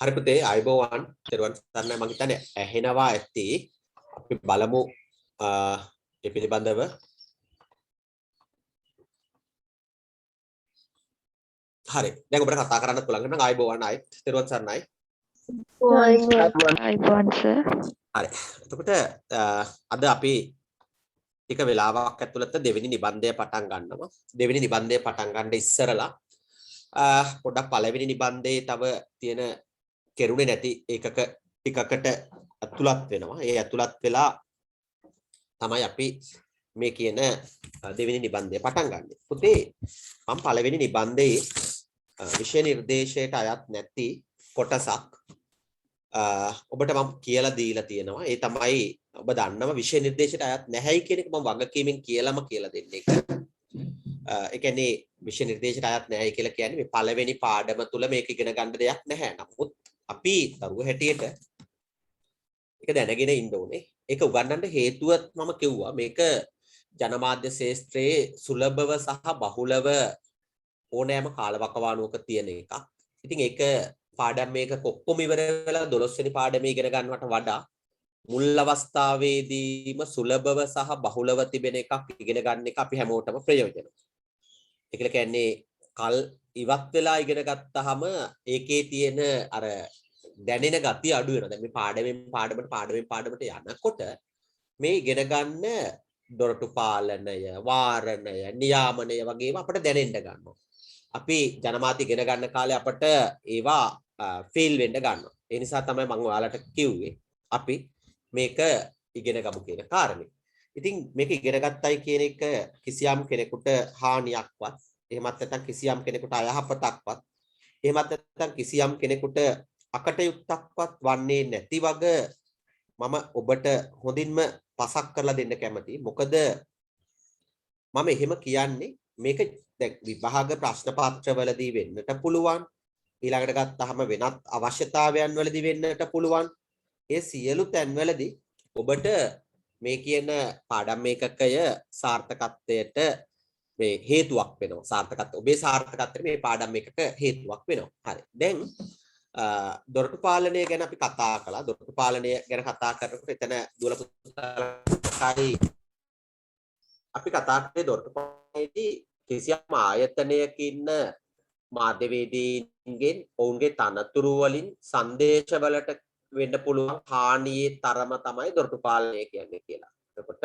හරි පුතේ අයබෝවන් තෙරුවන් සරණයි මම හිතන්නේ ඇහෙනවා ඇති අපි බලමු ඒ පිළිබඳව හරි දැන් ඔබට කතා කරන්න පුළුවන් නම් අයබෝවන් ආයි තෙරුවන් සරණයි අයබෝවන් සර් හරි එතකොට අද අපි ටික වෙලාවක් ඇතුළත දෙවෙනි නිබන්ධය පටන් ගන්නවා දෙවෙනි නිබන්ධය පටන් ගන්න ඉස්සරලා පොඩ්ඩක් පළවෙනි නිබන්ධයේ තව තියෙන කෙරුණේ නැති ඒකක ටිකකට අතුලත් වෙනවා. ඒ අතුලත් වෙලා තමයි අපි මේ කියන දෙවෙනි නිබන්ධය පටන් ගන්නෙ. පුතේ මම පළවෙනි නිබන්ධයේ විෂය නිර්දේශයට අයත් නැති කොටසක් ඔබට මම කියලා දීලා තියෙනවා. ඒ තමයි ඔබ දන්නව විෂය නිර්දේශයට අයත් නැහැයි කියන එක මම වගකීමෙන් කියලාම කියලා දෙන්නේ. ඒ කියන්නේ විෂය නිර්දේශයට අයත් නැහැයි කියලා කියන්නේ මේ පළවෙනි පාඩම තුල මේක ඉගෙන ගන්න දෙයක් නැහැ. නමුත් අපි දරුවෝ හැටියට ඒක දැනගෙන ඉන්න ඕනේ. ඒක උගන්වන්න හේතුව මම කිව්වා මේක ජනමාධ්‍ය ශාස්ත්‍රයේ සුලභව සහ බහුලව ඕනෑම කාලවකවානුවක තියෙන එකක්. ඉතින් ඒක පාඩම් මේක කොක්කොම ඉවර වෙලා 12 වෙනි පාඩමේ ඉගෙන ගන්නවට වඩා මුල් අවස්ථාවේදීම සුලභව සහ බහුලව තිබෙන එකක් ඉගෙන ගන්න එක අපි හැමෝටම ප්‍රයෝජනවත්. ඒ කියන්නේ කල් ඉවත් වෙලා ඉගෙන ගත්තාම ඒකේ තියෙන අර දැනෙන ගතිය අඩු වෙනවා. දැන් මේ පාඩමෙන් පාඩමට යනකොට මේ ඉගෙන ගන්න දොරටු පාලනය, වාරණය, නියාමනය වගේම අපිට දැනෙන්න ගන්නවා. අපි ජනමාධ්‍ය ඉගෙන ගන්න කාලේ අපිට ඒවා ෆීල් වෙන්න ගන්නවා. ඒ නිසා තමයි මම ඔයාලට කිව්වේ අපි මේක ඉගෙන ගමු කියන කාරණේ. ඉතින් මේක ඉගෙන ගත්තයි කියන එක කිසියම් කෙනෙකුට හානියක්වත් එහෙමත් නැත්නම් කිසියම් කෙනෙකුට අයහපතක්වත් එහෙමත් නැත්නම් කිසියම් කෙනෙකුට අකටයුක්තක්වත් වන්නේ නැති වගේ මම ඔබට හොඳින්ම පසක් කරලා දෙන්න කැමතියි. මොකද මම එහෙම කියන්නේ මේක දැන් විභාග ප්‍රශ්න පත්‍රවලදී වෙන්නට පුළුවන්. ඊළඟට ගත්තාම වෙනත් අවශ්‍යතාවයන් වලදී වෙන්නට පුළුවන්. ඒ සියලු තැන්වලදී ඔබට මේ කියන පාඩම් මේකකය සාර්ථකත්වයට මේ හේතුවක් වෙනවා. ඔබේ සාර්ථකත්වයට මේ පාඩම් මේකක හේතුවක් වෙනවා. හරි. දැන් දොරටු පාලනය ගැන අපි කතා කළා. දොරටු පාලනය ගැන කතා කරනකොට එතන දුවල පුතාලයි අපි කතා කරේ දොරටු පාලනයේදී කිසියම් ආයතනයක ඉන්න මාධ්‍යවේදීන්ගෙන් ඔවුන්ගේ තනතුරු වලින් සංදේශවලට වෙන්න පුළුවන් හානියේ තරම තමයි දොරටු පාලනය කියන්නේ කියලා. එතකොට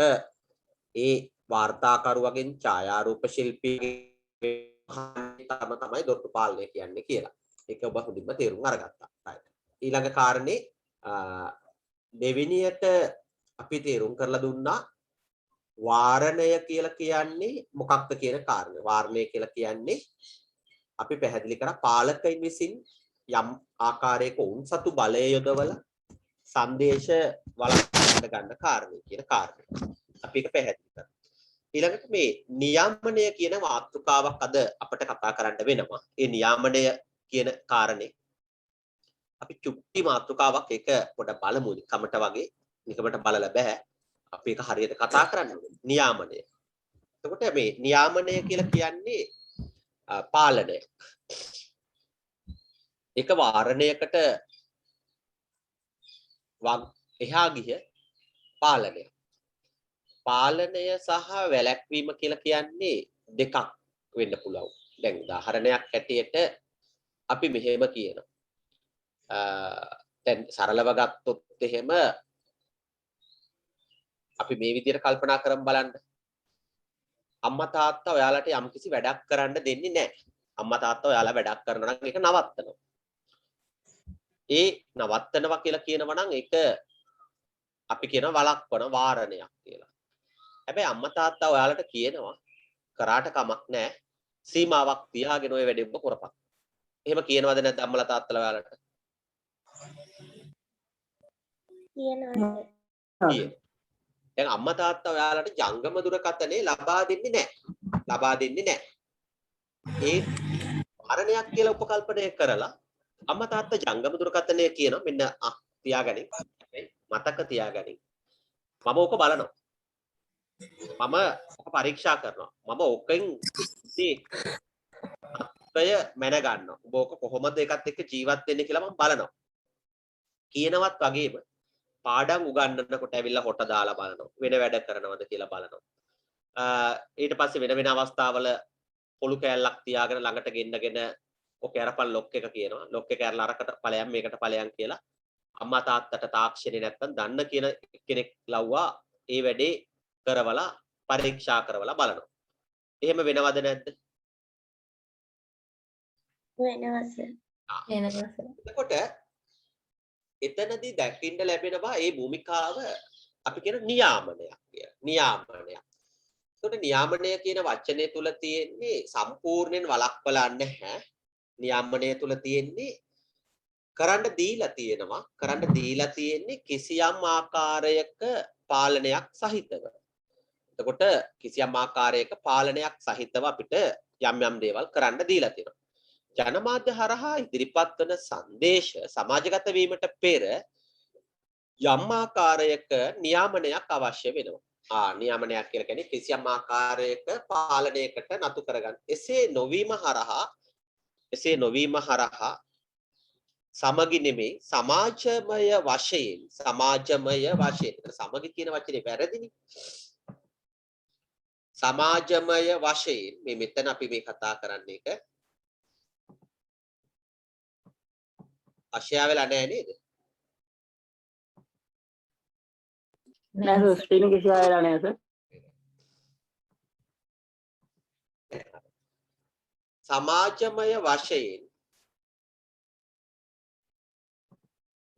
ඒ වාර්තාකරුවගෙන් ඡායාරූප ශිල්පීගේ හානියේ තරම තමයි දොරටු පාලනය කියන්නේ කියලා. ඒක ඔබ හොඳින්ම තේරුම් අරගත්තා. right. ඊළඟ කාරණේ දෙවෙනියට අපි තේරුම් කරලා දුන්නා වාරණය කියලා කියන්නේ මොකක්ද කියන කාරණේ. වාරණය කියලා කියන්නේ අපි පැහැදිලි කරා පාලකයින් විසින් යම් ආකාරයක උන් සතු බලය යොදවලා සංදේශ වළක්වන්න ගන්න කාරණේ කියන කාරණේ. අපි ඒක පැහැදිලි කරා. ඊළඟට මේ නියාමනය කියන මාතෘකාවක් අද අපිට කතා කරන්න වෙනවා. ඒ නියාමනය කියන කාරණේ අපි චුට්ටි මාතෘකාවක් ඒක පොඩ බලමු නිකමට වගේ. නිකමට බලලා බෑ. අපි ඒක හරියට කතා කරන්න ඕනේ. නියාමනය. එතකොට මේ නියාමනය කියලා කියන්නේ පාලනය. එක වාරණයකට එහා ගිය පාලනය. පාලනය සහ වැළැක්වීම කියලා කියන්නේ දෙකක් වෙන්න පුළුවන්. දැන් උදාහරණයක් ඇටියට අපි මෙහෙම කියනවා. දැන් සරලව ගත්තොත් එහෙම අපි මේ විදිහට කල්පනා කරමු බලන්න. අම්මා තාත්තා ඔයාලට යම්කිසි වැඩක් කරන්න දෙන්නේ නැහැ. අම්මා තාත්තා ඔයාලා වැඩක් කරනවා නම් ඒක නවත්තනවා. ඒ නවත්තනවා කියලා කියනවා නම් ඒක අපි කියනවා වළක්වන වාරණයක් කියලා. හැබැයි අම්මා තාත්තා ඔයාලට කියනවා කරාට කමක් නැහැ. සීමාවක් තියාගෙන ඔය වැඩේ ඔබ කරපන්. එහෙම කියනවද නැත්ද අම්මලා තාත්තලා ඔයාලට? කියනවා. දැන් අම්මා තාත්තා ඔයාලට ජංගම දුරකථනය ලබා දෙන්නේ නැහැ. ලබා දෙන්නේ නැහැ. ඒ වාරණයක් කියලා උපකල්පනය කරලා අම්මා තාත්තා ජංගම දුරකථනය කියනවා මෙන්න තියාගනින්. මතක තියාගනින්. මම ඕක බලනවා. මම පරීක්ෂා කරනවා. මම ඕකෙන් අත්ය මැන ගන්නවා. ඔබ ඕක කොහොමද එකත් එක්ක ජීවත් වෙන්නේ කියලා මම බලනවා. කියනවත් වගේම පාඩම් උගන්වනකොට ඇවිල්ලා හොට දාලා බලනවා. වෙන වැඩ කරනවද කියලා බලනවා. ඊට පස්සේ වෙන වෙන අවස්ථාවල පොළු කෑල්ලක් තියාගෙන ළඟට ගෙන්නගෙන ඔක අරපන් ලොක් එක කියනවා. ලොක් එක අරලා අරකට ඵලයන් මේකට ඵලයන් කියලා අම්මා තාත්තට තාක්ෂණේ නැත්තම් දන්න කියන කෙනෙක් ලව්වා ඒ වැඩේ කරවලා පරීක්ෂා කරවලා බලනවා. එහෙම වෙනවද නැද්ද? වෙනවස. එතකොට එතනදී දැකින්න ලැබෙනවා මේ භූමිකාව අපි කියන නියාමනයක් කියලා. නියාමනයක්. එතකොට නියාමනය කියන වචනේ තුල තියෙන්නේ සම්පූර්ණයෙන් වළක්වලා නැහැ. නියාමනය තුල තියෙන්නේ කරන්න දීලා තියෙනවා. කරන්න දීලා තියෙන්නේ කිසියම් ආකාරයක පාලනයක් සහිතව. එතකොට කිසියම් ආකාරයක පාලනයක් සහිතව අපිට යම් යම් දේවල් කරන්න දීලා තියෙනවා. ජනමාධ්‍ය හරහා ඉදිරිපත් වන සංදේශ සමාජගත වීමට පෙර යම් ආකාරයක නියාමනයක් අවශ්‍ය වෙනවා. නියාමනයක් කියලා කියන්නේ කිසියම් ආකාරයක පාලනයකට නතු කරගන්න. එසේ නොවීම හරහා සමගි නෙමේ සමාජමය වශයෙන් සමගි කියන වචනේ වැරදිනේ. සමාජමය වශයෙන් මේ මෙතන අපි මේ කතා කරන්නේ එක අශයා වෙලා නැහැ නේද? නෑ සර් ස්ක්‍රීන් එක ෂෙයා වෙලා නෑ සර්. සමාජමය වශයෙන්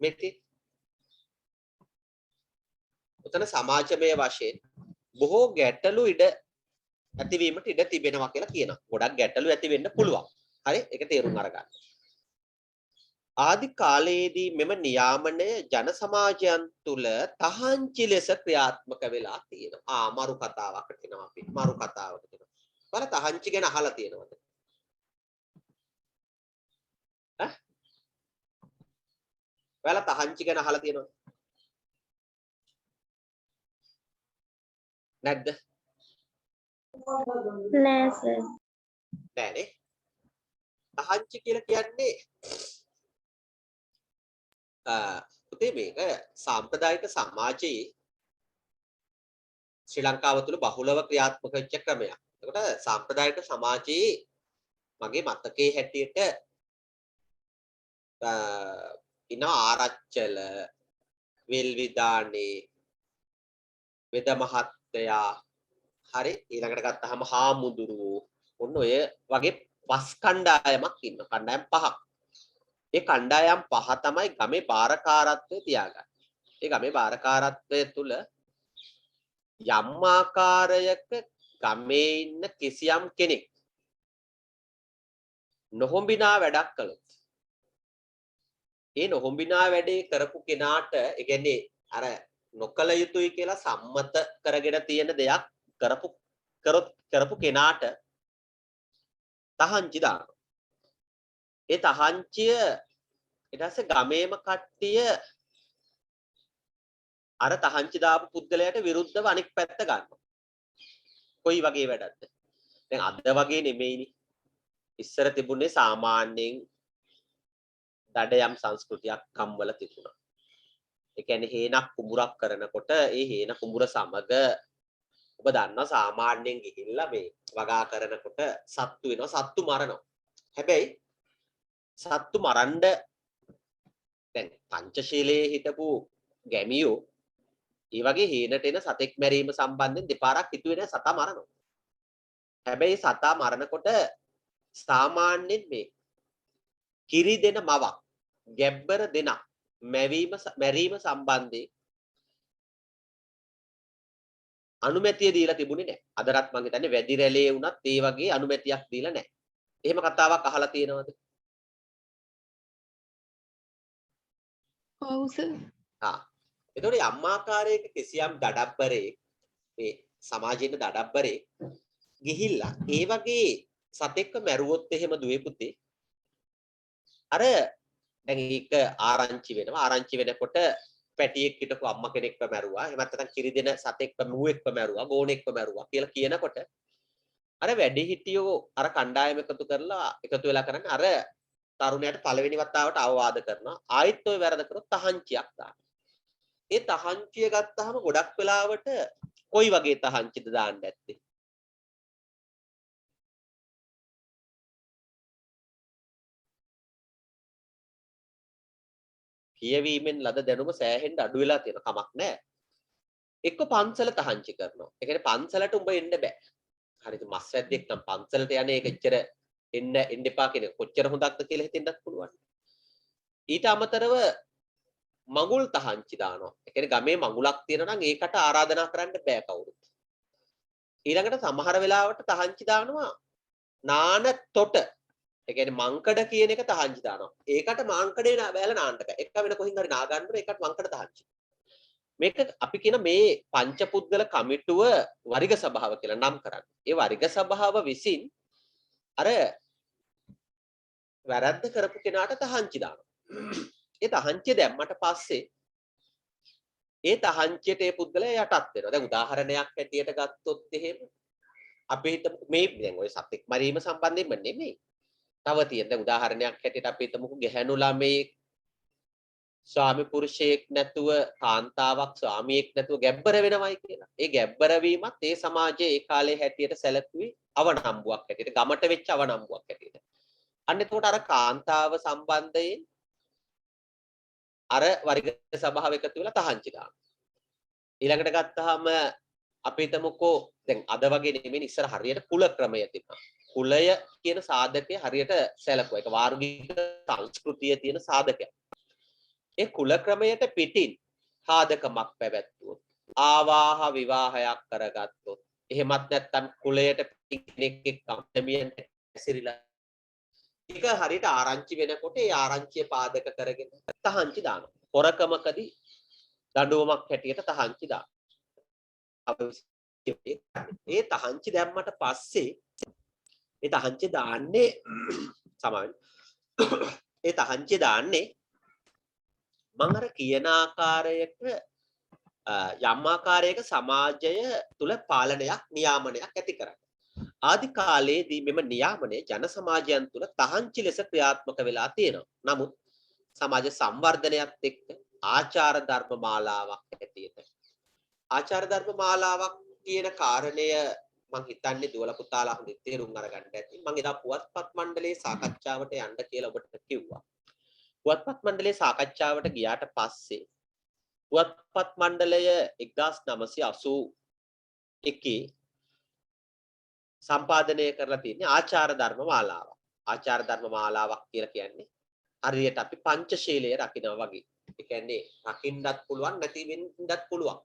මෙති උතන සමාජමය වශයෙන් බොහෝ ගැටලු ඉඩ ඇතිවීමට ඉඩ තිබෙනවා කියලා කියනවා. ගොඩක් ගැටලු ඇති වෙන්න පුළුවන්. හරි? ඒක තේරුම් අරගන්න. ආදි කාලයේදී මෙම නියාමනය ජන සමාජයන් තුල තහංචි ලෙස ක්‍රියාත්මක වෙලා තියෙනවා. මරු කතාවකට එනවා අපි. මරු කතාවකට එනවා. බලන්න තහංචි ගැන අහලා තියෙනවද? ඔයාලා තහංචි ගැන අහලා තියෙනවද? නැද්ද? නෑ සර්. නෑනේ. තහංචි කියලා කියන්නේ පුතේ මේක සාම්ප්‍රදායික සමාජයේ ශ්‍රී ලංකාව තුළ බහුලව ක්‍රියාත්මක වෙච්ච ක්‍රමයක්. එතකොට සාම්ප්‍රදායික සමාජයේ මගේ මතකයේ හැටියට ඉන ආරච්චල වෙල්විදානේ වෙද මහත්තයා හරි ඊළඟට ගත්තාම හාමුදුරුවෝ ඔන්න ඔය වගේ පස් කණ්ඩායමක් ඉන්න කණ්ඩායම් පහක්. ඒ කණ්ඩායම් පහ තමයි ගමේ බාරකාරත්වය තියාගන්නේ. ඒ ගමේ බාරකාරත්වය තුල යම් ආකාරයක ගමේ ඉන්න කිසියම් කෙනෙක් නොහොඹිනා වැඩක් කළොත් ඒ නොහොඹිනා වැඩේ කරපු කෙනාට ඒ කියන්නේ අර නොකල යුතුයි කියලා සම්මත කරගෙන තියෙන දෙයක් කරපු කෙනාට තහංචි දානවා. ඒ තහංචිය ඊට පස්සේ ගමේම කට්ටිය අර තහංචි දාපු පුද්ගලයාට විරුද්ධව අනෙක් පැත්ත ගන්නවා. කොයි වගේ වැඩක්ද? දැන් අද වගේ නෙමෙයිනේ. ඉස්සර තිබුණේ සාමාන්‍යයෙන් දඩයම් සංස්කෘතියක් කම්වල තිබුණා. ඒ කියන්නේ හේනක් කුඹුරක් කරනකොට ඒ හේන කුඹුර සමග ඔබ දන්නවා සාමාන්‍යයෙන් ගිහිල්ලා මේ වගා කරනකොට සත්තු වෙනවා සත්තු මරනවා. හැබැයි සත්තු මරන්න දැන් පංචශීලයේ හිටපු ගැමියෝ ඒ වගේ හේනට එන සතෙක් මැරීම සම්බන්ධයෙන් දෙපාරක් හිතුවේ නෑ සතා මරනවා. හැබැයි සතා මරනකොට සාමාන්‍යයෙන් මේ කිරි දෙන මවක් ගැබ්බර දෙන මැරීම සම්බන්ධයෙන් අනුමැතිය දීලා තිබුණේ නැහැ. අදටත් මම හිතන්නේ වැඩි රැළේ වුණත් ඒ වගේ අනුමැතියක් දීලා නැහැ. එහෙම කතාවක් අහලා තියෙනවද? ඔව් සර්. එතකොට යම් ආකාරයක කිසියම් දඩබ්බරේ මේ සමාජයේ දඩබ්බරේ ගිහිල්ලා ඒ වගේ සතෙක්ව මැරුවොත් එහෙම දුවේ පුතේ අර දැන් ඒක ආරංචි වෙනවා. ආරංචි වෙනකොට පැටියෙක් හිටපු අම්මා කෙනෙක්ව මැරුවා. එහෙම නැත්නම් කිරි දෙන සතෙක්ව මුවෙක්ව මැරුවා, ගෝණෙක්ව මැරුවා කියලා කියනකොට අර වැඩි හිටියෝ අර කණ්ඩායම එකතු වෙලා කරන්නේ අර තරුණයාට පළවෙනි වතාවට අවවාද කරනවා. ආයෙත් ඔය වැරද්ද කරොත් තහංචියක් දාන්න. ඒ තහංචිය ගත්තාම ගොඩක් වෙලාවට කොයි වගේ තහංචිද දාන්න ඇත්තේ? කියවීමෙන් ලද දැනුම සෑහෙන්න අඩු වෙලා තියෙන කමක් නැහැ. එක්ක පන්සල තහංචි කරනවා. ඒ කියන්නේ පන්සලට උඹ එන්න බෑ. හරිද? මස් වැද්දෙක් නම් පන්සලට යන්නේ ඒක එච්චර එන්න එපා කියන කොච්චර හොඳක්ද කියලා හිතෙන්නත් පුළුවන්. ඊට අමතරව මඟුල් තහංචි දානවා. ඒ කියන්නේ ගමේ මඟුලක් තියෙනවා නම් ඒකට ආරාධනා කරන්න බෑ කවුරුත්. ඊළඟට සමහර වෙලාවට තහංචි දානවා නාන තොට. ඒ කියන්නේ මංකඩ කියන එක තහංචි දානවා. ඒකට මාංකඩේ බෑලා නාන්න බෑ. එක වෙන කොහින් හරි නා ගන්න ඒකට මංකඩ තහංචි. මේක අපි කියන මේ පංචපුද්ගල කමිටුව වරිග සභාව කියලා නම් කරන්නේ. ඒ වරිග සභාව විසින් අර වැරද්ද කරපු කෙනාට තහංචි දානවා. ඒ තහංචිය දැම්මට පස්සේ ඒ තහංචියට ඒ පුද්ගලයා යටත් වෙනවා. දැන් උදාහරණයක් ඇටියට ගත්තොත් එහෙම අපි හිතමු මේ දැන් ඔය සතෙක් මරීම සම්බන්ධයෙන්ම නෙමෙයි. තව තියෙන දැන් උදාහරණයක් ඇටියට අපි හිතමුකෝ ගැහැණු ළමේ ස්වාමි පුරුෂයෙක් නැතුව කාන්තාවක් ස්වාමියෙක් නැතුව ගැබ්බර වෙනවයි කියලා. ඒ ගැබ්බර වීමත් ඒ සමාජයේ ඒ කාලේ හැටියට සැලකුවේ අවනම්බුවක් හැටියට, ගමට වෙච්ච අවනම්බුවක් හැටියට. අන්න එතකොට අර කාන්තාව සම්බන්ධයෙන් අර වරිග සභාව එකතු වෙලා තහංචි දානවා. ඊළඟට ගත්තාම අපි හිතමුකෝ දැන් අද වගේ නෙමෙයි ඉස්සර හරියට කුල ක්‍රමය තිබුණා. කුලය කියන සාධකය හරියට සැලකුවා. ඒක වාර්ගික සංස්කෘතියේ තියෙන සාධකයක්. ඒ කුල ක්‍රමයට පිටින් සාධකමක් පැවැත්වුවොත් ආවාහ විවාහයක් කරගත්තොත් එහෙමත් නැත්නම් කුලයට කෙනෙක් එක්කමියන් ඇසිරිලා ඒක හරියට ආරංචි වෙනකොට ඒ ආරංචිය පාදක කරගෙන තහංචි දානවා. හොරකමකදී දඬුවමක් හැටියට තහංචි දානවා. ඒ තහංචි දැම්මට පස්සේ ඒ තහංචි දාන්නේ සමාවෙන්න. ඒ තහංචි දාන්නේ මම අර කියන ආකාරයක යම් ආකාරයක සමාජය තුල පාලනයක් නියාමනයක් ඇති කරගන්න. ආදි කාලයේදී මෙම නියාමනය ජන සමාජයන් තුල තහංචි ලෙස ක්‍රියාත්මක වෙලා තියෙනවා. නමුත් සමාජ සංවර්ධනයත් එක්ක ආචාර ධර්ම මාලාවක් ඇටියට. ආචාර ධර්ම මාලාවක් කියන කාරණය මම හිතන්නේ දුවල පුතාලා හොඳින් තේරුම් අරගන්න ඇති. මම එදා පුවත්පත් මණ්ඩලයේ සාකච්ඡාවට යන්න කියලා ඔබට කිව්වා. පුවත්පත් මණ්ඩලයේ සාකච්ඡාවට ගියාට පස්සේ පුවත්පත් මණ්ඩලය 1981 සම්පාදනය කරලා තියෙන්නේ ආචාර ධර්ම මාලාවක්. ආචාර ධර්ම මාලාවක් කියලා කියන්නේ හරියට අපි පංචශීලය රකින්නවා වගේ. ඒ කියන්නේ රකින්නත් පුළුවන් නැති වෙන්නත් පුළුවන්.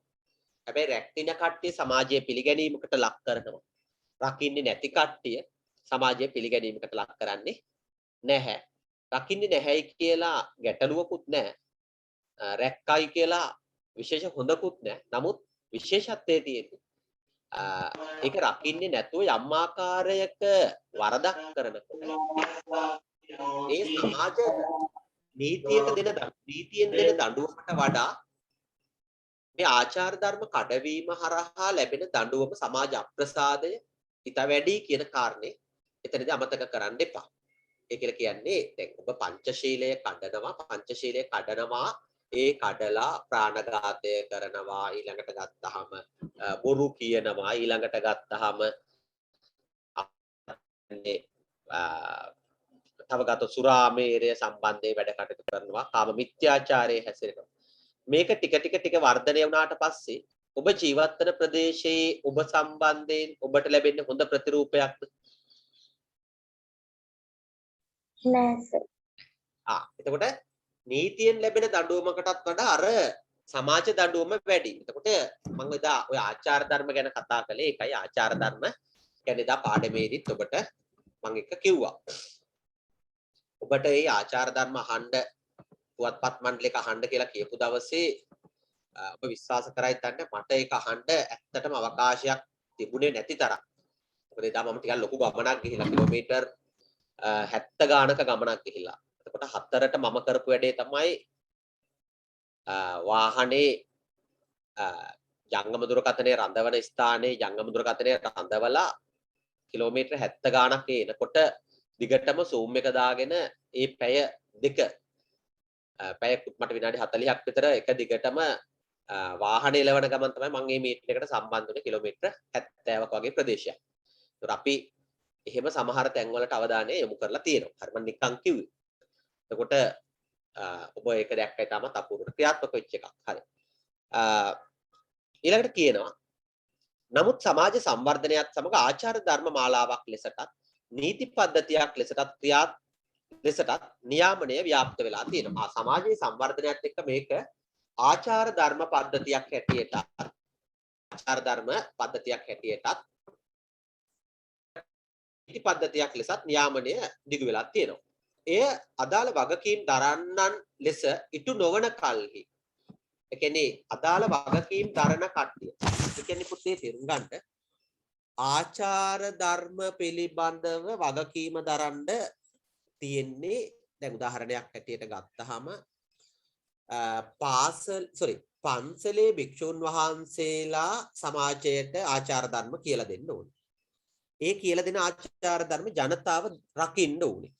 හැබැයි රැක්ටින කට්ටිය සමාජයේ පිළිගැනීමකට ලක් කරනවා. රකින්නේ නැති කට්ටිය සමාජයේ පිළිගැනීමකට ලක් කරන්නේ නැහැ. රකින්නේ නැහැයි කියලා ගැටලුවකුත් නැහැ. රැක්කයි කියලා විශේෂ හොඳකුත් නැහැ. නමුත් විශේෂත්වයේ තියෙන්නේ ඒක රකින්නේ නැතුව යම් ආකාරයක වරදක් කරනකොට ඒ සමාජ නීතියෙන් දෙන දඬුවමට වඩා මේ ආචාර ධර්ම කඩවීම හරහා ලැබෙන දඬුවම සමාජ අප්‍රසාදය ඊට වැඩි කියන කාරණේ එතනදී අමතක කරන්න එපා. ඒ කියලා කියන්නේ දැන් ඔබ පංචශීලය කඩනවා ඒ කඩලා ප්‍රාණඝාතය කරනවා ඊළඟට ගත්තාම බොරු කියනවා ඊළඟට ගත්තාම තව ගත්තොත් සුරාමේරය සම්බන්ධයෙන් වැඩ කටයුතු කරනවා කාම මිත්‍යාචාරයේ හැසිරෙනවා මේක ටික වර්ධනය වුණාට පස්සේ ඔබ ජීවත් වෙන ප්‍රදේශයේ ඔබ සම්බන්ධයෙන් ඔබට ලැබෙන්නේ හොඳ ප්‍රතිරූපයක්ද නෑ සර්. එතකොට නීතියෙන් ලැබෙන දඬුවමකටත් වඩා අර සමාජ දඬුවම වැඩි. එතකොට මම එදා ඔය ආචාර ධර්ම ගැන කතා කළේ ඒකයි ආචාර ධර්ම කියන්නේ එදා පාඩමේදීත් ඔබට මම එක කිව්වා. ඔබට මේ ආචාර ධර්ම අහන්න පුවත්පත් මණ්ඩලයක අහන්න කියලා කියපු දවසේ ඔබ විශ්වාස කරයි තන්නේ මට ඒක අහන්න ඇත්තටම අවකාශයක් තිබුණේ නැති තරම්. මොකද එදා මම ටිකක් ලොකු ගමනක් ගිහිලා කිලෝමීටර් 70 ගානක ගමනක් ගිහිලා. එතකොට 4ට මම කරපු වැඩේ තමයි වාහනේ ජංගම දුරකථනයේ රඳවන ස්ථානයේ ජංගම දුරකථනයේ රඳවලා කිලෝමීටර් 70 ගානක් එනකොට දිගටම zoom එක දාගෙන ඒ පැය දෙක පැයකුත් මට විනාඩි 40ක් විතර එක දිගටම වාහනේ එලවන ගමන් තමයි මම මේ මීටර් එකට සම්බන්ධ වෙන්නේ කිලෝමීටර 70ක් වගේ ප්‍රදේශයක්. ඒතර අපි එහෙම සමහර තැන්වලට අවධානය යොමු කරලා තියෙනවා. හරි මම නිකන් කිව්වේ. එතකොට ඔබ ඒක දැක්කයි තාමත් අපූර්ව ක්‍රියාත්මක වෙච්ච එකක්. හරි. ඊළඟට කියනවා නමුත් සමාජ සංවර්ධනයත් සමග ආචාර ධර්ම මාලාවක් ලෙසටත් නීති පද්ධතියක් ලෙසටත් නියාමනය ව්‍යාප්ත වෙලා තියෙනවා. සමාජයේ සංවර්ධනයත් එක්ක මේක ආචාර ධර්ම පද්ධතියක් හැටියටත් නීති පද්ධතියක් ලෙසත් නියාමනය දිගු වෙලා තියෙනවා. එය අදාළ වගකීම් දරන්නන් ලෙස ඉටු නොවන කල්හි ඒ කියන්නේ අදාළ වගකීම් දරන කට්ටිය. ඒ කියන්නේ පුතේ තේරුම් ගන්න ආචාර ධර්ම පිළිබඳව වගකීම දරන්න තියෙන්නේ දැන් උදාහරණයක් හැටියට ගත්තාම පන්සලේ භික්ෂුන් වහන්සේලා සමාජයට ආචාර ධර්ම කියලා දෙන්න ඕනේ. ඒ කියලා දෙන ආචාර ධර්ම ජනතාව රකින්න ඕනේ.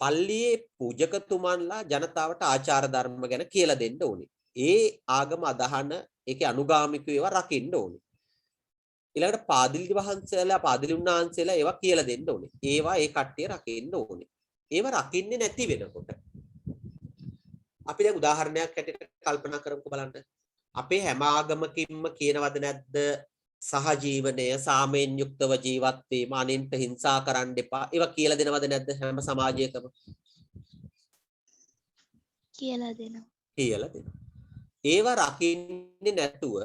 පල්ලියේ පූජකතුමන්ලා ජනතාවට ආචාර ධර්ම ගැන කියලා දෙන්න ඕනේ. ඒ ආගම අදහන ඒකේ අනුගාමිකව ඒවා රකින්න ඕනේ. ඊළඟට පාදිලි වහන්සේලා ඒවා කියලා දෙන්න ඕනේ. ඒවා ඒ කට්ටිය රකින්න ඕනේ. ඒවා රකින්නේ නැති වෙනකොට අපි දැන් උදාහරණයක් හැටියට කල්පනා කරමුකෝ බලන්න. අපේ හැම ආගමකින්ම කියනවද නැද්ද සහජීවනය සාමයෙන් යුක්තව ජීවත් වීම අනින්ට හිංසා කරන්න එපා. ඒවා කියලා දෙනවද නැද්ද හැම සමාජයකම? කියලා දෙනවා. කියලා දෙනවා. ඒවා රකින්නේ නැතුව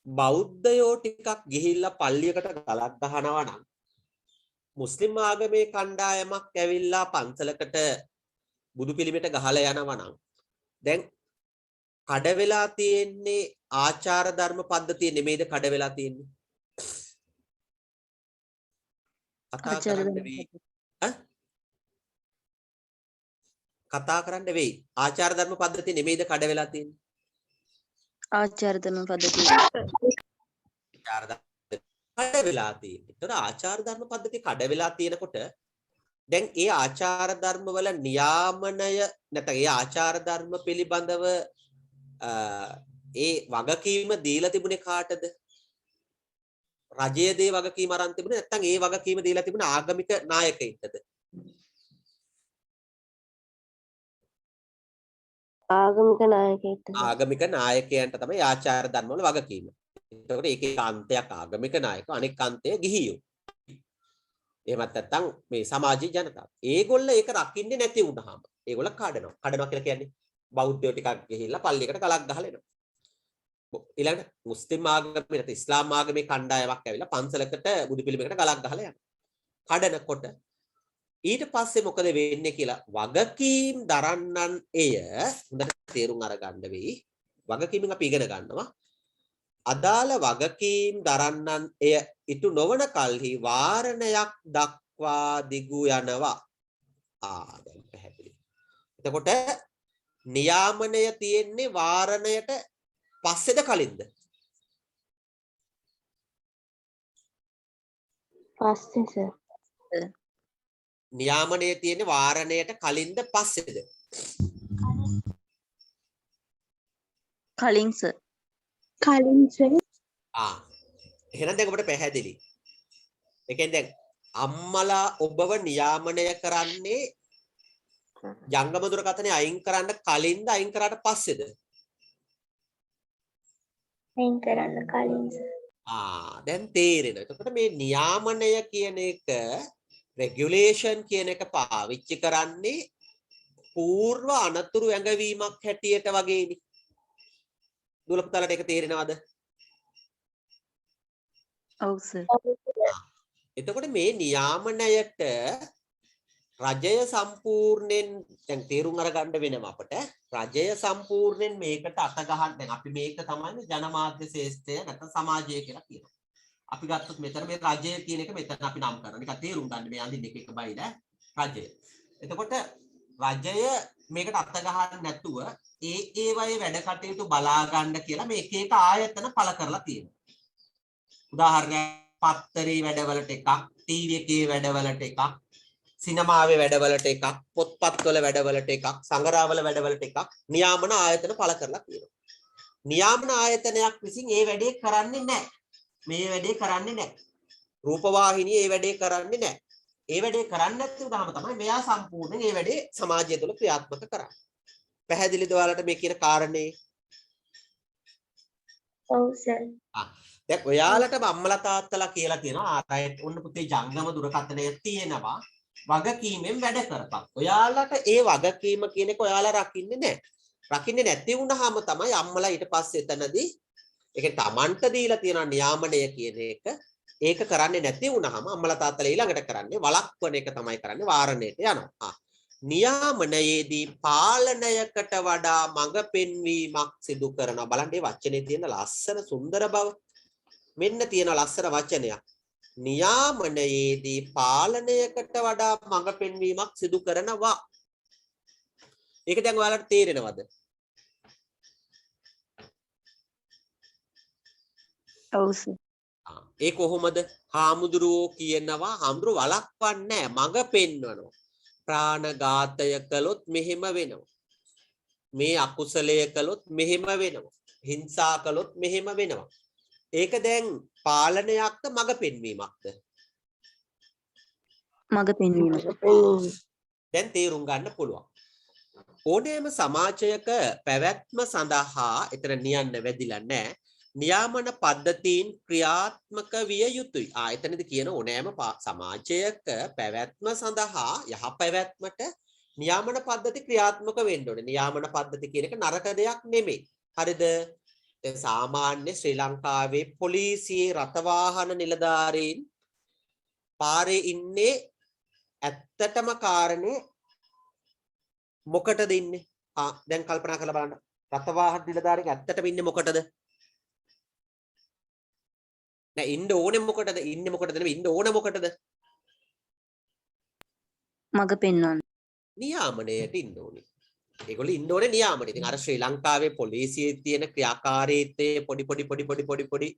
බෞද්ධයෝ ටිකක් ගිහිල්ලා පල්ලියකට ගලක් ගහනවා නම් මුස්ලිම් ආගමේ කණ්ඩායමක් ඇවිල්ලා පන්සලකට බුදු පිළිමයට ගහලා යනවා නම් දැන් කඩ වෙලා තියෙන්නේ ආචාර ධර්ම පද්ධතිය නෙමෙයිද කඩ වෙලා තියෙන්නේ? කතා කරන්න වෙයි. ආචාර ධර්ම පද්ධතිය නෙමෙයිද කඩ වෙලා තියෙන්නේ? ආචාර ධර්ම පද්ධතිය කඩ වෙලා තියෙන්නේ. ඒතර ආචාර ධර්ම පද්ධතිය කඩ වෙලා තියෙනකොට දැන් ඒ ආචාර ධර්ම වල නියාමනය නැත්නම් ඒ ආචාර ධර්ම පිළිබඳව ඒ වගකීම දීලා තිබුණේ කාටද? රජයේ දේ වගකීම අරන් තිබුණේ නැත්නම් ඒ වගකීම දීලා තිබුණේ ආගමික නායකයින්ටද? ආගමික නායකයෙක්ට. ආගමික නායකයන්ට තමයි ආචාර ධර්ම වල වගකීම. එතකොට ඒකේ කාන්තයක් ආගමික නායකව අනෙක් කාන්තය ගිහියෝ. එහෙමත් නැත්නම් මේ සමාජීය ජනතාව. ඒගොල්ල ඒක රකින්නේ නැති වුනහම ඒගොල්ල කඩනවා. කඩනවා කියලා කියන්නේ බෞද්ධයෝ ටිකක් ගිහිල්ලා පල්ලියකට කලක් ගහලා එනවා. ඊළඟට මුස්ලිම් ආගමේ නැත්නම් ඉස්ලාම් ආගමේ කණ්ඩායමක් ඇවිල්ලා පන්සලකට බුදු පිළිමයකට ගලක් ගහලා යනවා. කඩනකොට ඊට පස්සේ මොකද වෙන්නේ කියලා වගකීම් දරන්නන් එය හොඳට තේරුම් අරගන්න වෙයි. වගකීමෙන් අපි ඉගෙන ගන්නවා. අදාළ වගකීම් දරන්නන් එය ඉටු නොවන කල්හි වාරණයක් දක්වා දිගු යනවා. දැන් පැහැදිලි. එතකොට නියාමනය තියෙන්නේ වාරණයට පස්සේද කලින්ද? පස්සේ සර්. නියාමනය තියෙන්නේ වාරණයට කලින්ද පස්සේද? කලින් සර්. කලින් සර්. එහෙනම් දැන් ඔබට පැහැදිලි. ඒ කියන්නේ දැන් අම්මලා ඔබව නියාමනය කරන්නේ ජංගම දුරකථනය අයින් කරන්න කලින්ද අයින් කරාට පස්සේද? අයින් කරන්න කලින් සර්. දැන් තේරෙනවා. එතකොට මේ නියාමනය කියන එක රෙගියුලේෂන් කියන එක පාවිච්චි කරන්නේ పూర్ව අනතුරු ඇඟවීමක් හැටියට වගේනේ. දුලපතලට ඒක තේරෙනවද? ඔව් සර්. එතකොට මේ නියාමනයට රජය සම්පූර්ණයෙන් දැන් තේරුම් අරගන්න වෙනවා අපට. රජය සම්පූර්ණයෙන් මේකට අත ගහන්න දැන් අපි මේක තමයි ජනමාධ්‍ය ශේෂ්ත්‍රය නැත්නම් සමාජය කියලා කියනවා. අපි ගත්තොත් මෙතන මේ රජය කියන එක මෙතන අපි නම් කරනවා. නිකන් තේරුම් ගන්න මේ අඳින්න එක බයිද රජය. එතකොට රජය මේකට අත ගහන්න නැතුව ඒ වගේ වැඩ කටයුතු බලා ගන්න කියලා මේ එක එක ආයතන පළ කරලා තියෙනවා. උදාහරණයක් පත්තරේ වැඩවලට එකක්, ටීවී එකේ වැඩවලට එකක්, සිනමාවේ වැඩවලට එකක්, පොත්පත්වල වැඩවලට එකක්, සංගරාවල වැඩවලට එකක් නියාමන ආයතන පළ කරලා තියෙනවා. නියාමන ආයතනයක් විසින් මේ වැඩේ කරන්නේ නැහැ. මේ වැඩේ කරන්නේ නැහැ. රූපවාහිනිය මේ වැඩේ කරන්නේ නැහැ. ඒ වැඩේ කරන්නේ නැති උදාම තමයි මෙයා සම්පූර්ණයෙන් මේ වැඩේ සමාජය තුළ ක්‍රියාත්මක කරන්නේ. පැහැදිලිද ඔයාලට මේ කියන කාරණේ? ඔව් සර්. දැන් ඔයාලට අම්මලා තාත්තලා කියලා තියෙනවා ආරයිට් ඔන්න පුතේ ජංගම දුරකථනය තියෙනවා වගකීමෙන් වැඩ කරපන්. ඔයාලට ඒ වගකීම කියන එක ඔයාලා රකින්නේ නැහැ. රකින්නේ නැති වුණාම තමයි අම්මලා ඊට පස්සේ එතනදී ඒ කියන්නේ Tamanට දීලා තියෙන නියාමනය කියන එක ඒක කරන්නේ නැති වුණාම අම්මලා තාත්තලා ඊළඟට කරන්නේ වළක්වන එක තමයි කරන්නේ වාරණයට යනවා. නියාමනයේදී පාලනයකට වඩා මඟ පෙන්වීමක් සිදු කරනවා. බලන්න මේ වචනේ තියෙන ලස්සන සුන්දර බව. මෙන්න තියෙන ලස්සන වචනයක්. නියාමනයේදී පාලනයකට වඩා මඟ පෙන්වීමක් සිදු කරනවා. ඒක දැන් ඔයාලට තේරෙනවද? ඔව් සර්. ඒ කොහොමද? හාමුදුරුවෝ කියනවා හාමුදුරුවෝ වළක්වන්නේ නැහැ මඟ පෙන්වනවා. ප්‍රාණඝාතය කළොත් මෙහෙම වෙනවා. මේ අකුසලය කළොත් මෙහෙම වෙනවා. හිංසා කළොත් මෙහෙම වෙනවා. ඒක දැන් පාලනයක්ද මඟ පෙන්වීමක්ද? මඟ පෙන්වීම. දැන් තේරුම් ගන්න පුළුවන්. ඕනෑම සමාජයක පැවැත්ම සඳහා එතන නියන්න වැදිලා නැහැ. නියාමන පද්ධතීන් ක්‍රියාත්මක විය යුතුයි. එතනදී කියන ඕනෑම සමාජයක පැවැත්ම සඳහා යහපැවැත්මට නියාමන පද්ධති ක්‍රියාත්මක වෙන්න ඕනේ. නියාමන පද්ධති කියන එක නරක දෙයක් නෙමෙයි. හරිද? දැන් සාමාන්‍ය ශ්‍රී ලංකාවේ පොලිසියේ රථවාහන නිලධාරීන් පාරේ ඉන්නේ ඇත්තටම කාරණේ මොකටද ඉන්නේ? දැන් කල්පනා කරලා බලන්න. රථවාහන නිලධාරීන් ඇත්තටම ඉන්නේ මොකටද? නෑ ඉන්න ඕනේ මොකටද? ඉන්නේ මොකටද නෙමෙයි ඉන්න ඕන මොකටද? මඟ පෙන්වන්න. නියාමනයට ඉන්න ඕනේ. ඒගොල්ලෝ ඉන්න ඕනේ නියාමනේ. ඉතින් අර ශ්‍රී ලංකාවේ පොලිසියේ තියෙන ක්‍රියාකාරීත්වයේ පොඩි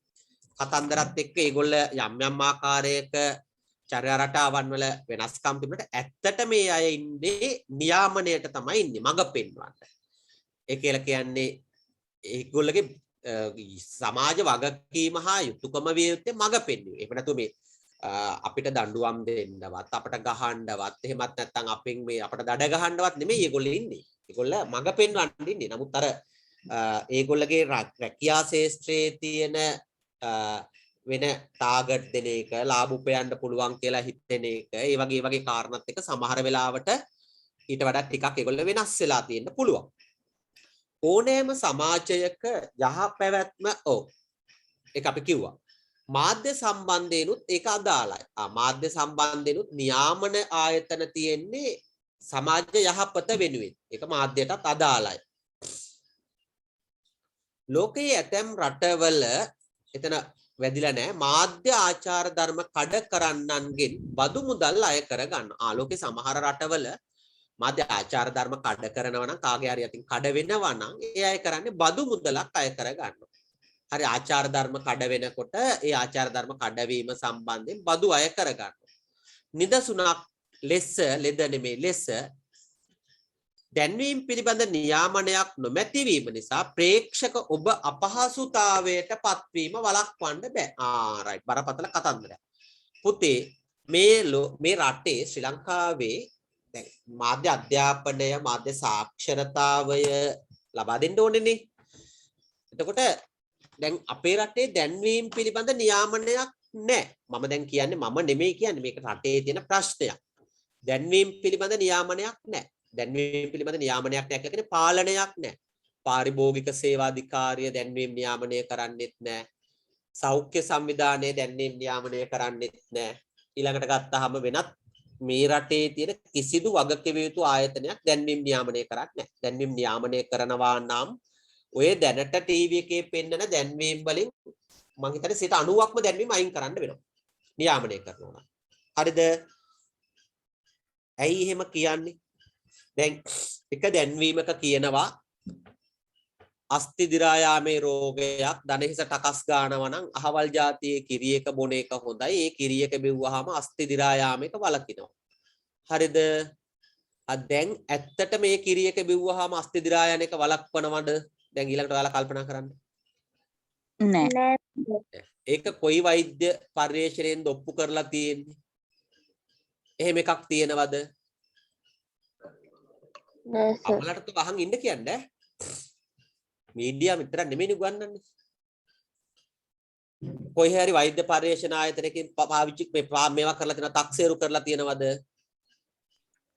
කතන්දරත් එක්ක ඒගොල්ලෝ යම් ආකාරයක චර්යා රටාවන් වල වෙනස්කම් තිබුණාට ඇත්තට මේ අය ඉන්නේ නියාමනයට තමයි ඉන්නේ මඟ පෙන්වන්න. ඒ කියලා කියන්නේ ඒගොල්ලෝගේ සමාජ වගකීම හා යුතුයකම විය යුත්තේ මඟ පෙන්වීම. එහෙම නැතු මේ අපිට දඬුවම් දෙන්නවත් අපට ගහන්නවත් එහෙමත් නැත්නම් අපෙන් මේ අපට දඩ ගහන්නවත් නෙමෙයි ඒගොල්ලෝ ඉන්නේ. ඒගොල්ලෝ මඟ පෙන්වන්න ඉන්නේ. නමුත් අර ඒගොල්ලගේ රැකියා ශාස්ත්‍රයේ තියෙන වෙන ටාගට් දෙන එක ලාභ උපයන්න පුළුවන් කියලා හිතෙන එක ඒ වගේ කාරණාත් එක්ක සමහර වෙලාවට ඊට වඩා ටිකක් ඒගොල්ලෝ වෙනස් වෙලා තියෙන්න පුළුවන්. ඕනෑම සමාජයක යහපැවැත්ම ඒක අපි කිව්වා. මාධ්‍ය සම්බන්ධයෙන්ුත් ඒක අදාළයි. මාධ්‍ය සම්බන්ධයෙන්ුත් නියාමන ආයතන තියෙන්නේ සමාජ යහපත වෙනුවෙන්. ඒක මාධ්‍යයටත් අදාළයි. ලෝකයේ ඇතැම් රටවල එතන වැදිලා නැහැ මාධ්‍ය ආචාර ධර්ම කඩ කරන්නන්ගෙන් බදු මුදල් අය කර ගන්න. ලෝකේ සමහර රටවල මාධ්‍ය ආචාර ධර්ම කඩ කරනවා නම් කාගේ හරි අතින් කඩ වෙනවා නම් ඒ අය කරන්නේ බදු මුදලක් අය කර ගන්නවා. හරි ආචාර ධර්ම කඩ වෙනකොට ඒ ආචාර ධර්ම කඩවීම සම්බන්ධයෙන් බදු අය කර ගන්නවා. නිදසුණක් ලෙස ලෙද නෙමේ ලෙස දැන්වීම පිළිබඳ නියාමනයක් නොමැතිවීම නිසා ප්‍රේක්ෂක ඔබ අපහසුතාවයට පත්වීම වළක්වන්න බෑ. රයිට් බරපතල කතන්දරයක්. පුතේ මේ රටේ ශ්‍රී ලංකාවේ දැන් මාධ්‍ය අධ්‍යාපනය මාධ්‍ය සාක්ෂරතාවය ලබා දෙන්න ඕනේනේ. එතකොට දැන් අපේ රටේ දැන්වීම පිළිබඳ නියාමනයක් නැහැ. මම දැන් කියන්නේ මම නෙමෙයි කියන්නේ මේක රටේ තියෙන ප්‍රශ්නයක්. දැන්වීම පිළිබඳ නියාමනයක් නැහැ. දැන්වීම පිළිබඳ නියාමනයක් නැහැ කියන්නේ පාලනයක් නැහැ. පාරිභෝගික සේවාධිකාරිය දැන්වීම නියාමනය කරන්නෙත් නැහැ. සෞඛ්‍ය සංවිධානය දැන්වීම නියාමනය කරන්නෙත් නැහැ. ඊළඟට ගත්තාම වෙනත් මේ රටේ තියෙන කිසිදු වගකිව යුතු ආයතනයක් දැන්වීම නියාමනය කරන්නේ නැහැ. දැන්වීම නියාමනය කරනවා නම් ඔය දැනට ටීවී එකේ පෙන්නන දැන්වීම් වලින් මම හිතන්නේ 90%ක්ම දැන්වීම අයින් කරන්න වෙනවා. නියාමනය කරනවා. හරිද? ඇයි එහෙම කියන්නේ? දැන් එක දැන්වීමක කියනවා අස්ථි දිරා යාමේ රෝගයක් දණහිස ටකස් ගන්නවා නම් අහවල් જાතියේ කිරියක බොන එක හොඳයි. ඒ කිරියක බෙව්වහම අස්ථි දිරා යාමේක වලකිනවා. හරිද? දැන් ඇත්තට මේ කිරියක බිව්වහම අස්ති දිරා යන එක වළක්වනවද? දැන් ඊළඟට ඔයාලා කල්පනා කරන්න. නෑ. ඒක කොයි වෛද්‍ය පර්යේෂණයෙන් ඔප්පු කරලා තියෙන්නේ? එහෙම එකක් තියෙනවද? නෑ සර්. අපලට તો අහන් ඉන්න කියන්නේ. මීඩියා විතර නෙමෙයි ගන්නන්නේ. කොයි හරි වෛද්‍ය පර්යේෂණ ආයතනයකින් පාවිච්චි මේවා කරලා තියෙන තක්සේරු කරලා තියෙනවද?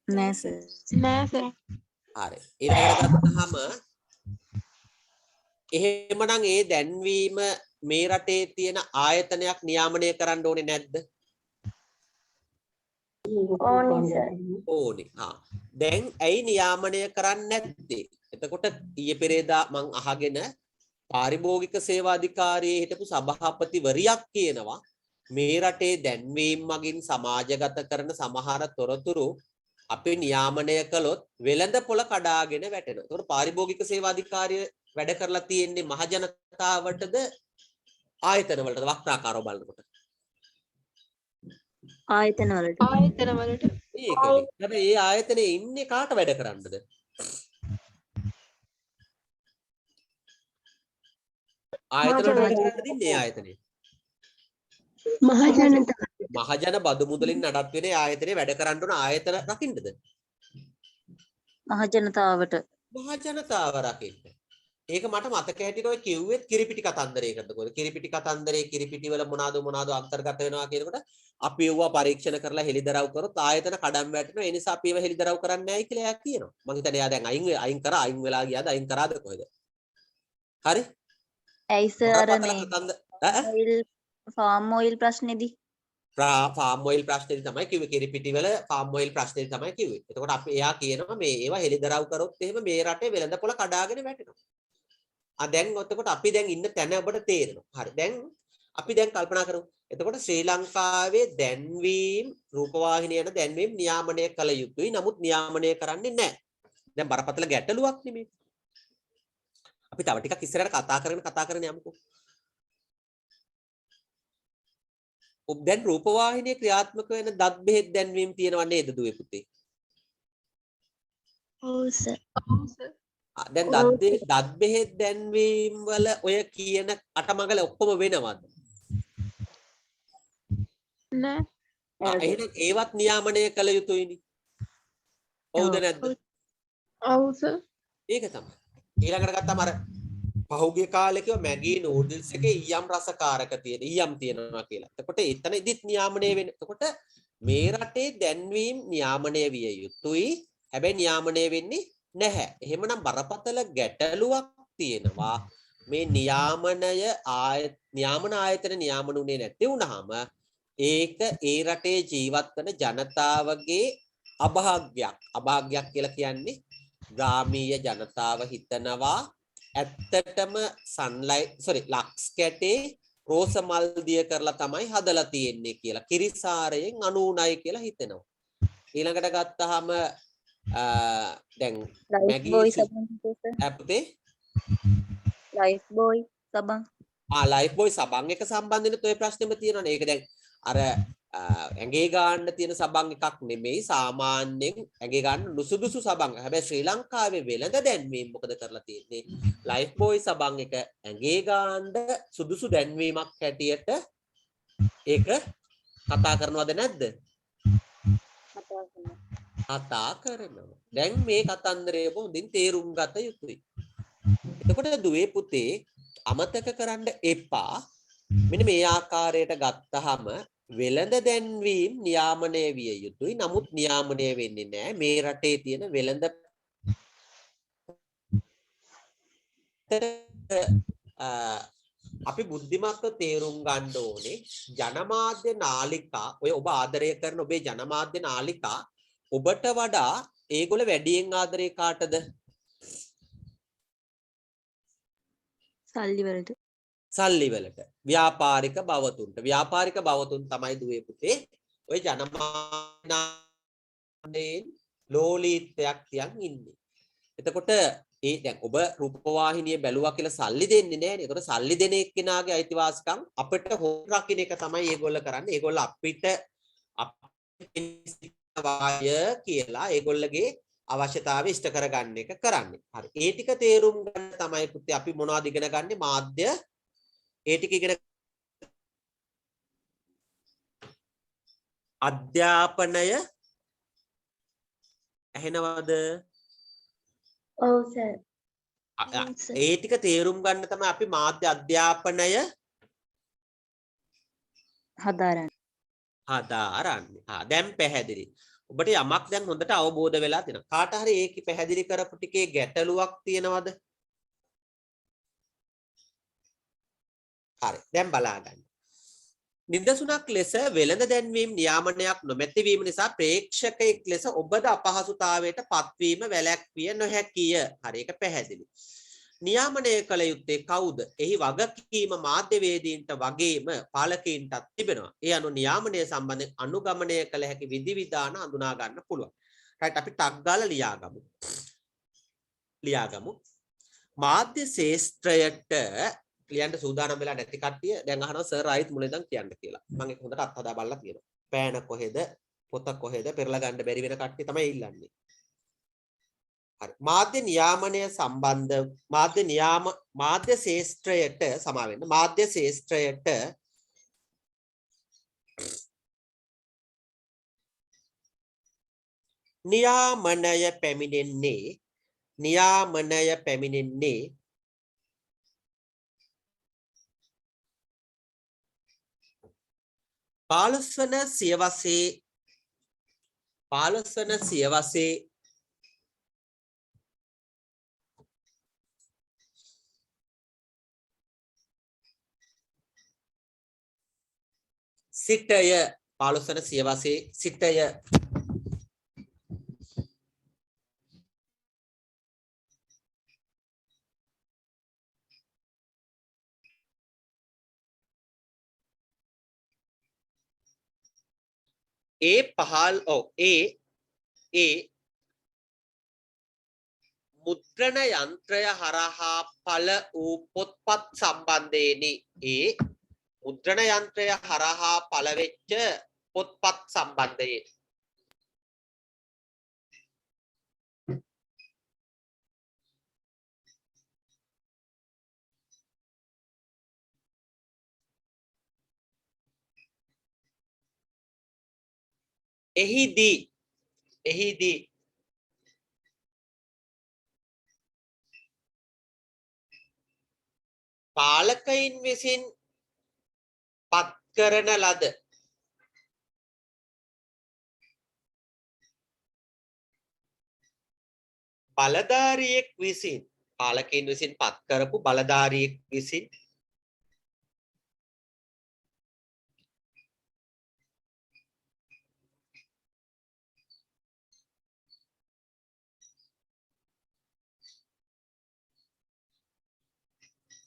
නෑ සර්. නෑ සර්. හරි. ඊළඟට ගත්තාම එහෙමනම් ඒ දැන්වීම මේ රටේ තියෙන ආයතනයක් නියාමනය කරන්න ඕනේ නැද්ද? ඕනි සර්. ඕනේ. දැන් ඇයි නියාමනය කරන්නේ නැත්තේ? එතකොට ඊයේ පෙරේදා මං අහගෙන පාරිභෝගික සේවා අධිකාරියේ හිටපු සභාපතිවරියක් කියනවා මේ රටේ දැන්වීම් මගින් සමාජගත කරන සමහර තොරතුරු අපි නියාමනය කළොත් වෙළඳ පොළ කඩාගෙන වැටෙනවා. ඒතකොට පාරිභෝගික සේවා අධිකාරිය වැඩ කරලා තියෙන්නේ මහ ජනතාවටද ආයතන වලටද වක්‍රාකාරව බලනකොට? ආයතන වලට. ඒකනේ. හැබැයි ඒ ආයතනේ ඉන්නේ කාට වැඩ කරන්නද? ආයතන වල වැඩ කරන්න දින්නේ ආයතනේ. මහජන බදු මුදලින් නඩත් වෙන ආයතනේ වැඩ කරන්න ඕන ආයතන රකින්නද? මහ ජනතාවට. මහ ජනතාව රකින්න. ඒක මට මතක හැටියට ඔය කිව්වෙත් කිරිපිටි කතන්දරයකද කොහොමද? කිරිපිටි කතන්දරේ කිරිපිටි වල මොනවාද අන්තර්ගත වෙනවා කියනකොට අපි ඒවා පරීක්ෂණ කරලා හෙලිදරව් කරොත් ආයතන කඩම් වැටෙනවා. ඒ නිසා අපි ඒවා හෙලිදරව් කරන්නේ නැහැ කියලා එයා කියනවා. මං හිතන්නේ එයා දැන් අයින් වෙලා ගියාද අයින් කරාද කොහෙද? හරි? ඇයි සර් මේ ෆාම් ඔයිල් ප්‍රශ්නේදී? ෆාම් ඔයිල් ප්‍රශ්නේදී තමයි කිව්වේ කිරිපිටි වල ෆාම් ඔයිල් ප්‍රශ්නේදී තමයි කිව්වේ. එතකොට අපි එයා කියනවා මේ ඒවා හෙලිදරව් කරොත් එහෙම මේ රටේ වෙළඳපොළ කඩාගෙන වැටෙනවා. දැන් එතකොට අපි දැන් ඉන්න තැන ඔබට තේරෙනවා. හරි. දැන් අපි දැන් කල්පනා කරමු. එතකොට ශ්‍රී ලංකාවේ දැන්වීම් රූපවාහිනිය යන දැන්වීම් නියාමනය කළ යුතුයි. නමුත් නියාමනය කරන්නේ නැහැ. දැන් බරපතල ගැටලුවක් නෙමෙයි. අපි තව ටිකක් ඉස්සරහට කතා කරගෙන යමුකෝ. ඔබ දැන් රූපවාහිනියේ ක්‍රියාත්මක වෙන දත් බෙහෙත් දැන්වීම් තියෙනව නේද දුවේ පුතේ? ඔව් සර්. දැන් දත් බෙහෙත් දැන්වීම් වල ඔය කියන අටමඟල ඔක්කොම වෙනවද? නෑ. එහෙනම් ඒවත් නියාමනය කළ යුතුයිනේ. ඔව්ද නැද්ද? ඔව් සර්. ඒක තමයි. ඊළඟට ගත්තම අර පහුගිය කාලේ කිව්ව මැගී නූඩල්ස් එකේ ඊයම් රසකාරක තියෙන ඊයම් තියෙනවා කියලා. එතකොට එතන ඉදිත් නියාමනය වෙන්නේ. එතකොට මේ රටේ දැන්වීම් නියාමනය විය යුතුයි. හැබැයි නියාමනය වෙන්නේ නැහැ. එහෙමනම් බරපතල ගැටලුවක් තියෙනවා. මේ නියාමන ආයතන නියාමනුනේ නැති වුනහම ඒක ඒ රටේ ජීවත් වෙන ජනතාවගේ අභාග්‍යයක් කියලා කියන්නේ ග්‍රාමීය ජනතාව හිතනවා ඇත්තටම ලක්ස් කැටේ රෝස මල් දිය කරලා තමයි හදලා තියෙන්නේ කියලා. කිරිසාරයෙන් 99 කියලා හිතෙනවා. ඊළඟට ගත්තාම දැන් ලයිෆ්බෝයි සබන් අපේ ලයිෆ්බෝයි සබන් ලයිෆ්බෝයි සබන් එක සම්බන්ධෙත් ඔය ප්‍රශ්නෙම තියෙනවනේ. ඒක දැන් අර ඇඟේ ගන්න තියෙන සබන් එකක් නෙමෙයි සාමාන්‍යයෙන් ඇඟේ ගන්න නුසුදුසු සබන්. හැබැයි ශ්‍රී ලංකාවේ වෙළඳ දැන්වීම මොකද කරලා තියෙන්නේ? ලයිෆ්බෝයි සබන් එක ඇඟේ ගන්න සුදුසු දැන්වීමක් හැටියට ඒක කතා කරනවද නැද්ද? කතා කරනවා. දැන් මේ කතන්දරය හොඳින් තේරුම් ගත යුතුයි. එතකොට දුවේ පුතේ අමතක කරන්න එපා. මෙන්න මේ ආකාරයට ගත්තහම වෙළඳ දැන්වීම් නියාමනය විය යුතුයි. නමුත් නියාමනය වෙන්නේ නැහැ. මේ රටේ තියෙන වෙළඳ අපි බුද්ධිමත්ව තේරුම් ගන්න ඕනේ ජනමාධ්‍ය නාලිකා ඔය ඔබ ආදරය කරන ඔබේ ජනමාධ්‍ය නාලිකා ඔබට වඩා ඒගොල්ල වැඩියෙන් ආදරේ කාටද? සල්ලි වලට. ව්‍යාපාරික බවතුන් තමයි දුවේ පුතේ ඔය ජනමාධ්‍යයෙන් ලෝලීත්වයක් තියන් ඉන්නේ. එතකොට දැන් ඔබ රූපවාහිනිය බැලුවා කියලා සල්ලි දෙන්නේ නැහැනේ. ඒකට සල්ලි දෙන එක්කෙනාගේ අයිතිවාසිකම් අපිට හොර රකින්න එක තමයි ඒගොල්ල කරන්නේ. ඒගොල්ල අපිට වාය කියලා ඒගොල්ලගේ අවශ්‍යතාවය ඉෂ්ට කරගන්න එක කරන්නේ. හරි. ඒ ටික තේරුම් ගන්න තමයි පුතේ අපි මොනවද ඉගෙන ගන්නේ මාධ්‍ය ඒ ටික ඉගෙන අධ්‍යාපනය ඇහෙනවද? ඔව් සර්. ඒ ටික තේරුම් ගන්න තමයි අපි මාධ්‍ය අධ්‍යාපනය හදාරන්නේ. දැන් පැහැදිලි. ඔබට යමක් දැන් හොඳට අවබෝධ වෙලා තියෙනවා. කාට හරි ඒක පැහැදිලි කරපු ටිකේ ගැටලුවක් තියෙනවද? හරි. දැන් බලාගන්න. නිදසුනක් ලෙස වෙළඳ දැන්වීම නියාමනයක් නොමැතිවීම නිසා ප්‍රේක්ෂකයෙක් ලෙස ඔබද අපහසුතාවයට පත්වීම වැළැක්විය නොහැකිය. හරි ඒක පැහැදිලි. නියාමනය කළ යුත්තේ කවුද? එහි වගකීම මාධ්‍යවේදීන්ට වගේම පාලකයින්ටත් තිබෙනවා. ඒ අනුව නියාමනය සම්බන්ධයෙන් අනුගමනය කළ හැකි විධිවිධාන හඳුනා ගන්න පුළුවන්. රයිට් අපි ටක් ගාලා ලියාගමු. මාධ්‍ය ශාස්ත්‍රයට ලියන්න සූදානම් වෙලා නැති කට්ටිය දැන් අහනවා සර් ආයිත් මුලින් ඉඳන් කියන්න කියලා. මම ඒක හොඳට අත්හදා බලලා තියෙනවා. පෑන කොහෙද? පොත කොහෙද? පෙරලා ගන්න බැරි වෙන කට්ටිය තමයි ඉල්ලන්නේ. හරි. මාධ්‍ය නියාමනය සම්බන්ධ මාධ්‍ය ශාස්ත්‍රයට සමා වෙන්න. මාධ්‍ය ශාස්ත්‍රයට නියාමනය පැමිණෙන්නේ පාලස්වන සියවසේ සිටය. 15 වන සියවසේ සිටය. මුද්‍රණ යන්ත්‍රය හරහා පළ වූ පොත්පත් සම්බන්ධයෙනි. මුද්‍රණ යන්ත්‍රය හරහා පළ වෙච්ච පොත්පත් සම්බන්ධයෙන් එහිදී පාලකයින් විසින් පත් කරන ලද බලධාරියෙක් විසින් පාලකයින් විසින් පත් කරපු බලධාරියෙක් විසින්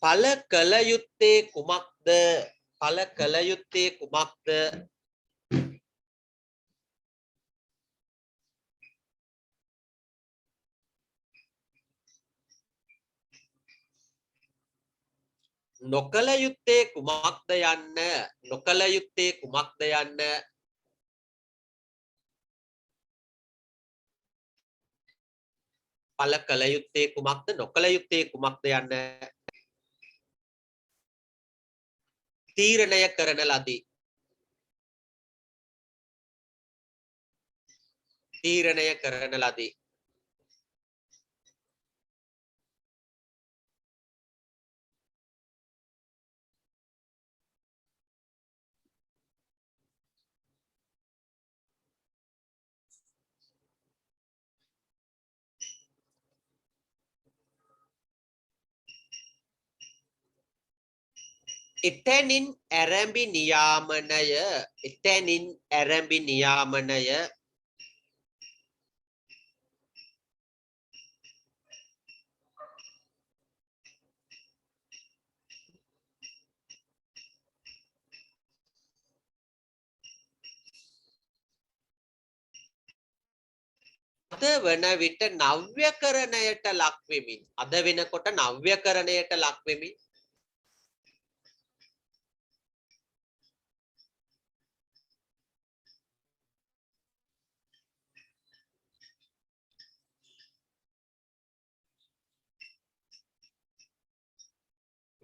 පළ කළ යුත්තේ කුමක්ද? පළ කළ යුත්තේ කුමක්ද? නොකළ යුත්තේ කුමක්ද යන්න පළ කළ යුත්තේ කුමක්ද නොකළ යුත්තේ කුමක්ද යන්න තීරණය කරන ලදී. එතැනින් ඇරඹි නියාමනය අද වන විට නව්‍යකරණයට ලක්වෙමින් අද වෙනකොට නව්‍යකරණයට ලක්වෙමින්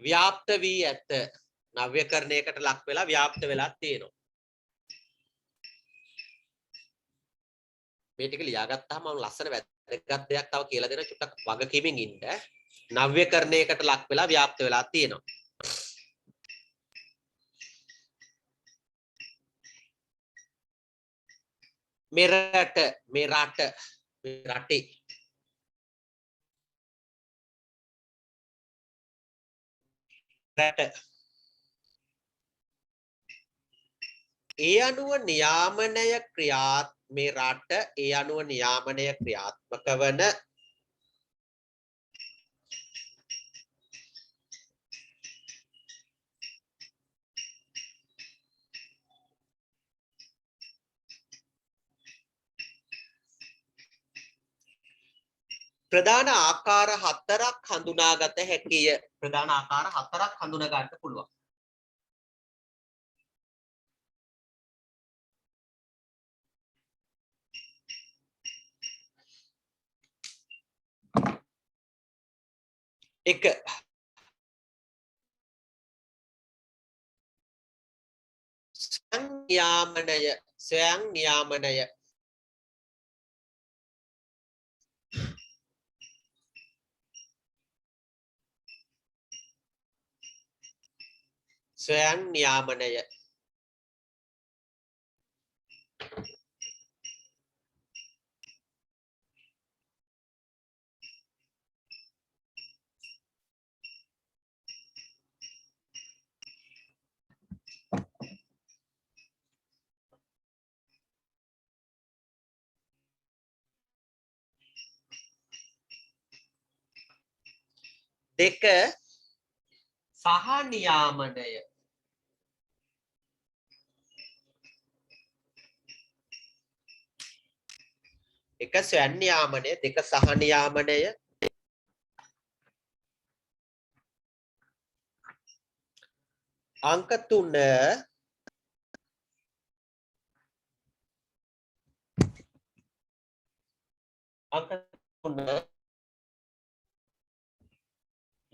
ව්‍යාප්ත වී ඇත. නව්‍යකරණයකට ලක් වෙලා ව්‍යාප්ත වෙලා තියෙනවා. මේ ටික ලියාගත්තාම මම ලස්සන වැදගත් දෙයක් තව කියලා දෙනවා. චුට්ටක් වගකීමෙන් ඉන්න. නව්‍යකරණයකට ලක් වෙලා ව්‍යාප්ත වෙලා තියෙනවා. මෙරට මේ රටේ ඒ අනුව නියාමනය මේ රට ඒ අනුව නියාමනය ක්‍රියාත්මක වන ප්‍රධාන ආකාර 4ක් හඳුනාගත හැකිය. ප්‍රධාන ආකාර 4ක් හඳුනා ගන්න පුළුවන්. එක ස්වයං නියාමනය ස්වයං නියාමනය දෙක සහ නියාමනය එක ස්වයං නියාමනය දෙක සහ නියාමනය අංක 3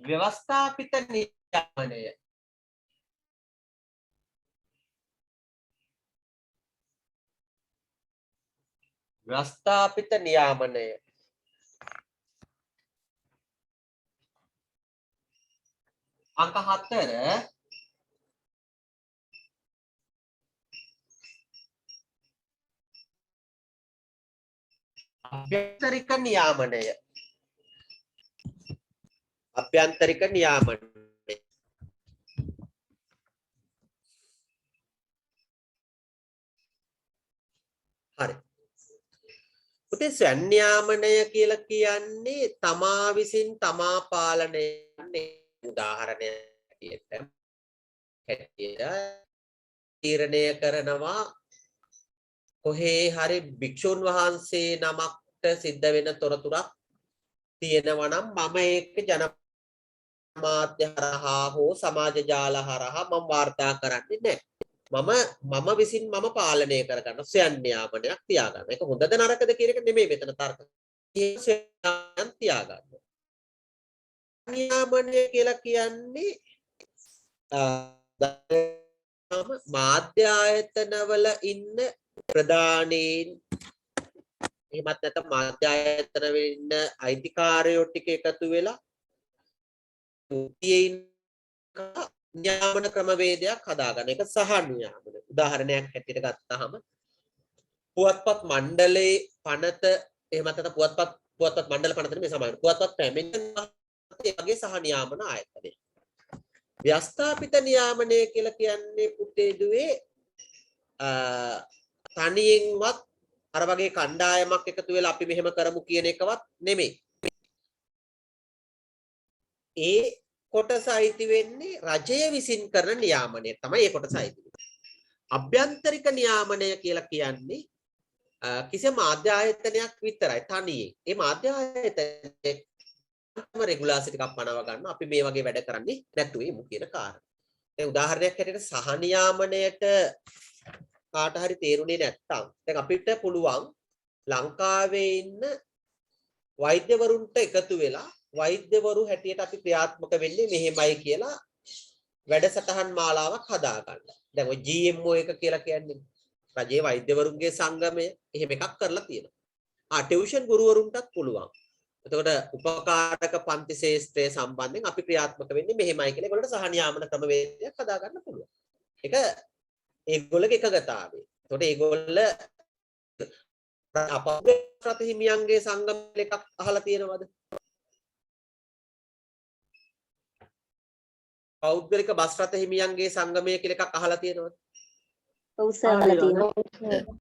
ව්‍යවස්ථාපිත නියාමනය ව්‍යවස්ථාපිත නියාමනය අංක 4 අභ්‍යන්තරික නියාමනය අභ්‍යන්තරික නියාමනය හරි පුතේ ස්වයං නියාමනය කියලා කියන්නේ තමා විසින් තමා පාලනය කරන්නේ උදාහරණයක් තීරණය කරනවා කොහේ හරි භික්ෂුන් වහන්සේ නමකට සිද්ධ වෙන තොරතුරක් තියෙනවා නම් මම ඒක ජනමාධ්‍ය හරහා හෝ සමාජ ජාල හරහා මම වාර්තා කරන්නේ නැහැ. මම විසින් මම පාලනය කරගන්න ස්වයං නියාමනයක් තියාගන්න. ඒක හොඳද නරකද කියන එක නෙමෙයි මෙතන තර්ක. ස්වයං තියාගන්න. නියාමනය කියලා කියන්නේ මාධ්‍ය ආයතනවල ඉන්න ප්‍රධානීන් එහෙමත් නැත්නම් මාධ්‍ය ආයතනවල ඉන්න අයිතිකාරයෝ ටික එකතු වෙලා නියාමන ක්‍රමවේදයක් හදාගන්න. ඒක සහ නියාමන. උදාහරණයක් හැටියට ගත්තාම පුවත්පත් මණ්ඩලයේ පනත එහෙමත් නැත්නම් පුවත්පත් මණ්ඩල පනත නෙමෙයි සමාන. පුවත්පත් පැමිණෙන ඒ වගේ සහ නියාමන ආයතනය. ව්‍යවස්ථාපිත නියාමනය කියලා කියන්නේ පුතේ දුවේ තනියෙන්වත් අර වගේ කණ්ඩායමක් එකතු වෙලා අපි මෙහෙම කරමු කියන එකවත් නෙමෙයි. ඒ කොටස අයිති වෙන්නේ රජය විසින් කරන නියාමනය තමයි ඒ කොටස අයිති වෙන්නේ. අභ්‍යන්තරික නියාමනය කියලා කියන්නේ කිසිම මාධ්‍ය ආයතනයක් විතරයි තනියෙන්. ඒ මාධ්‍ය ආයතනයේ රෙගුලාසි ටිකක් පනව ගන්න අපි මේ වගේ වැඩ කරන්නේ නැතුව ඉමු කියන කාරණා. දැන් උදාහරණයක් හැටියට සහ නියාමනයට කාට හරි තේරුනේ නැත්තම් දැන් අපිට පුළුවන් ලංකාවේ ඉන්න වෛද්‍යවරුන්ට එකතු වෙලා වෛද්‍යවරු හැටියට අපි ක්‍රියාත්මක වෙන්නේ මෙහෙමයි කියලා වැඩසටහන් මාලාවක් හදා ගන්න. දැන් ඔය GMO එක කියලා කියන්නේ රජයේ වෛද්‍යවරුන්ගේ සංගමය එහෙම එකක් කරලා තියෙනවා. ටියුෂන් ගුරුවරුන්ටත් පුළුවන්. එතකොට උපකාරක පන්ති ශාස්ත්‍රයේ සම්බන්ධයෙන් අපි ක්‍රියාත්මක වෙන්නේ මෙහෙමයි කියලා ඒගොල්ලන්ට සහ නියාමන ක්‍රමවේදයක් හදා ගන්න පුළුවන්. ඒක ඒගොල්ලගේ එකගතාවය. එතකොට ඒගොල්ල අපේ රට හිමියන්ගේ සංගම එකක් අහලා තියෙනවද? පෞද්ගලික බස් රථ හිමියන්ගේ සංගමය කියලා එකක් අහලා තියෙනවද? ඔව් සර් අහලා තියෙනවා.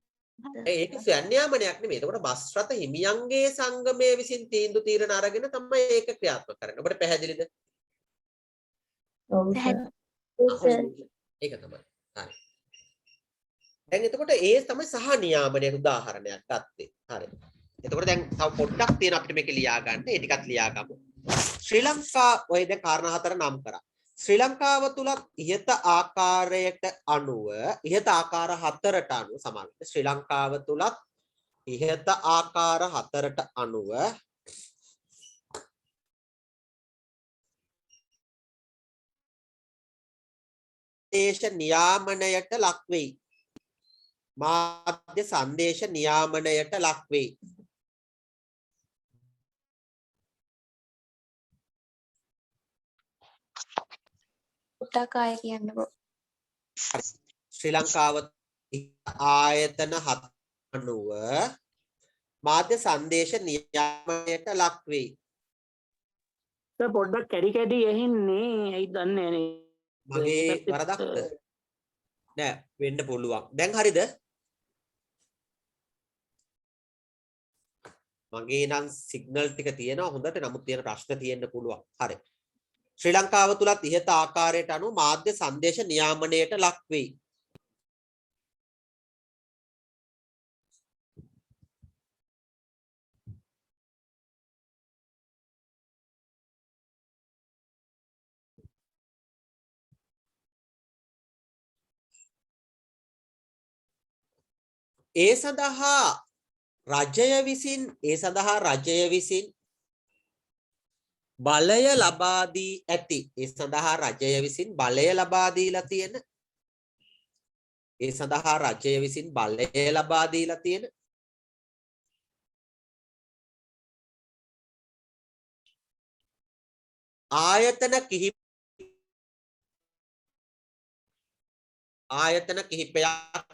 ඒක සංඥාමනයක් නෙමෙයි. එතකොට බස් රථ හිමියන්ගේ සංගමයේ විසින් තීන්දුව తీරන අරගෙන තමයි ඒක ක්‍රියාත්මක කරන්නේ. ඔබට පැහැදිලිද? ඔව් සර්. ඒක තමයි. හරි. දැන් එතකොට ඒ තමයි සහ නියාමනයේ උදාහරණයක් ගත්තේ. හරි. එතකොට දැන් තව පොඩ්ඩක් තියෙන අපිට මේක ලියා ගන්න. ඒ ටිකත් ලියා ගමු. ශ්‍රී ලංකා ඔය දැන් කාරණා හතර නම් කරා. ශ්‍රී ලංකාව තුලත් ඉහත ආකාරයට අනුව ඉහත ආකාර හතරට අනුව සමානයි. ශ්‍රී ලංකාව තුලත් ඉහත ආකාර හතරට අනුව දේශ නියාමනයට ලක් වෙයි. මාධ්‍ය සංදේශ නියාමනයට ලක් වෙයි. උටකාය කියන්නකෝ. ශ්‍රී ලංකාව ආයතන හත අනුව මාධ්‍ය සංදේශ නියාමනයට ලක් වෙයි. පොඩ්ඩක් කැඩි කැඩි ඇහින්නේ ඇයි දන්නේ නේ. මගේ වරදක්ද? නෑ වෙන්න පුළුවන්. දැන් හරිද? මගේ නම් සිග්නල් ටික තියෙනවා හොඳට. නමුත් තියෙන ප්‍රශ්න තියෙන්න පුළුවන්. හරි. ශ්‍රී ලංකාව තුලත් ඉහත ආකාරයට අනුව මාධ්‍ය සංදේශ නියාමනයට ලක් වෙයි. ඒ සඳහා රජය විසින් බලය ලබා දී ඇති. ඒ සඳහා රජය විසින් බලය ලබා දීලා තියෙන. ඒ සඳහා රජය විසින් බලය ලබා දීලා තියෙන ආයතන කිහිපයක්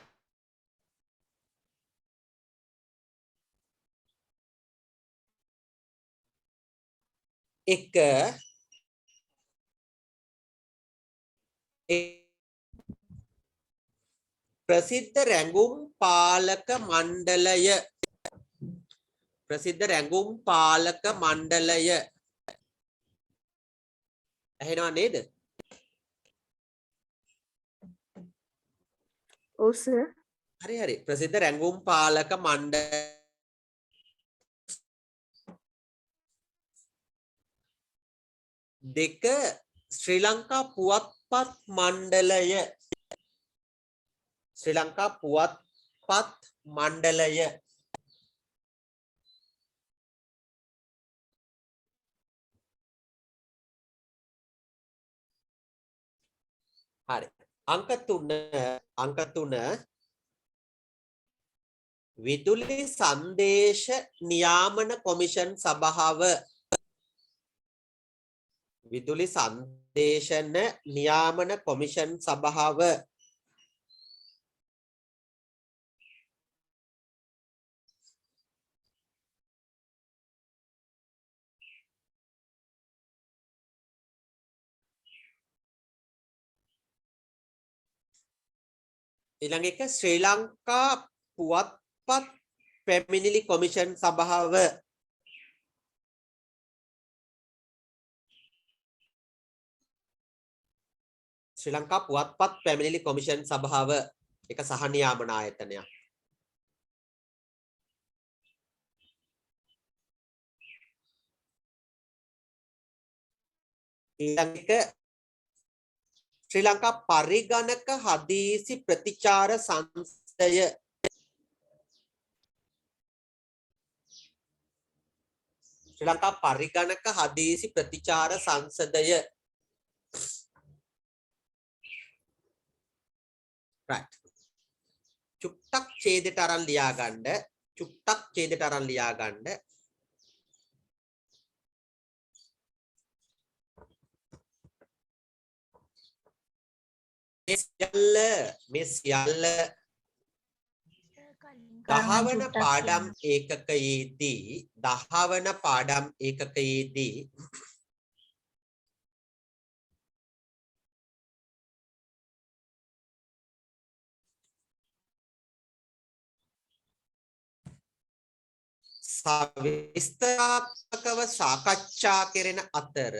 එක ප්‍රසිද්ධ රැඟුම් පාලක මණ්ඩලය ඇහෙනව නේද? ඔව් සර්. හරි. ප්‍රසිද්ධ රැඟුම් පාලක මණ්ඩල දෙක ශ්‍රී ලංකා පුවත්පත් මණ්ඩලය. ශ්‍රී ලංකා පුවත්පත් මණ්ඩලය හරි. අංක 3 විදුලි සංදේශ නියාමන කොමිෂන් සභාව. විදුලි සංදේශන නියාමන කොමිෂන් සභාව ඊළඟ එක ශ්‍රී ලංකා පුවත්පත් පැමිණිලි කොමිෂන් සභාව. ශ්‍රී ලංකා පුවත්පත් පැමිණිලි කොමිෂන් සභාව එක සහ නියාමන ආයතනයක්. ඊළඟ එක ශ්‍රී ලංකා පරිගණක හදිසි ප්‍රතිචාර සංස්ථය. ශ්‍රී ලංකා පරිගණක හදිසි ප්‍රතිචාර සංසදය right චුට්ටක් ඡේදයට අරන් ලියා ගන්න චුට්ටක් ඡේදයට අරන් ලියා ගන්න මේ සියල්ල දහවන පාඩම් ඒකකයේදී විස්තරාත්මකව සාකච්ඡා කෙරෙන අතර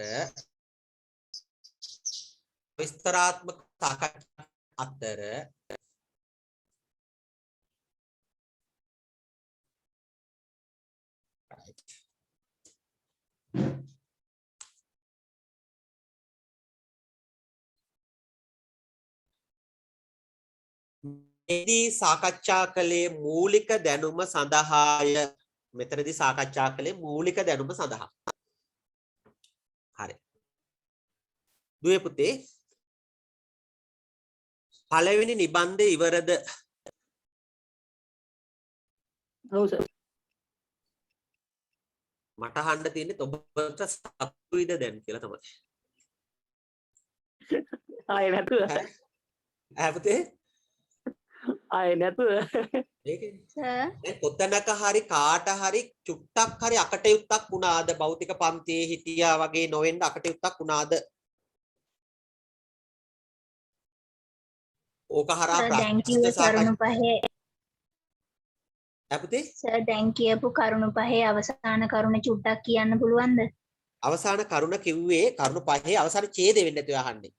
මෙහිදී සාකච්ඡා කළේ මූලික දැනුම සඳහාය මෙතනදී සාකච්ඡා කළේ මූලික දැනුම සඳහා හරි දුවේ පුතේ පළවෙනි නිබන්ධය ඉවරද ඔව් සර් මට අහන්න තියෙන්නේ ඔබට සතුටුයිද දැන් කියලා තමයි ආයේ නැතුව පුතේ ආයේ නැතුව ඒකනේ සර් දැන් කොතනක හරි කාට හරි චුට්ටක් හරි අකටයුත්තක් වුණාද භෞතික පන්තියේ හිටියා වගේ නොවෙන්න අකටයුත්තක් වුණාද ඕක හරහා දැන් කියපු කරුණු පහේ අපුතේ සර් දැන් කියපු කරුණු පහේ අවසාන කරුණ චුට්ටක් කියන්න පුළුවන්ද අවසාන කරුණ කිව්වේ කරුණු පහේ අවසාන ඡේදෙ වෙන්නේ නැතුව අහන්නේ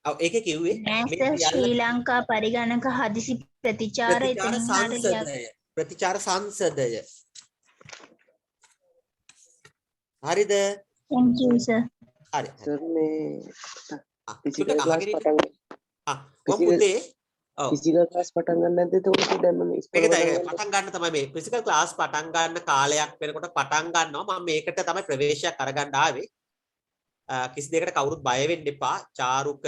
ඔව් ඒකේ කිව්වේ නෑ ශ්‍රී ලංකා පරිගණක හදිසි ප්‍රතිචාර ප්‍රතිචාර සංසදය හරිද thank you sir හරි සර් මේ ෆිසිකල් ක්ලාස් පටන් ගන්න නැද්ද එතකොට දැන් මම මේක තමයි පටන් ගන්න තමයි මේ ෆිසිකල් ක්ලාස් පටන් ගන්න කාලයක් වෙනකොට පටන් ගන්නවා මම මේකට තමයි ප්‍රවේශයක් අරගන්න ආවේ කිසි දෙයකට කවුරුත් බය වෙන්න එපා චාරුක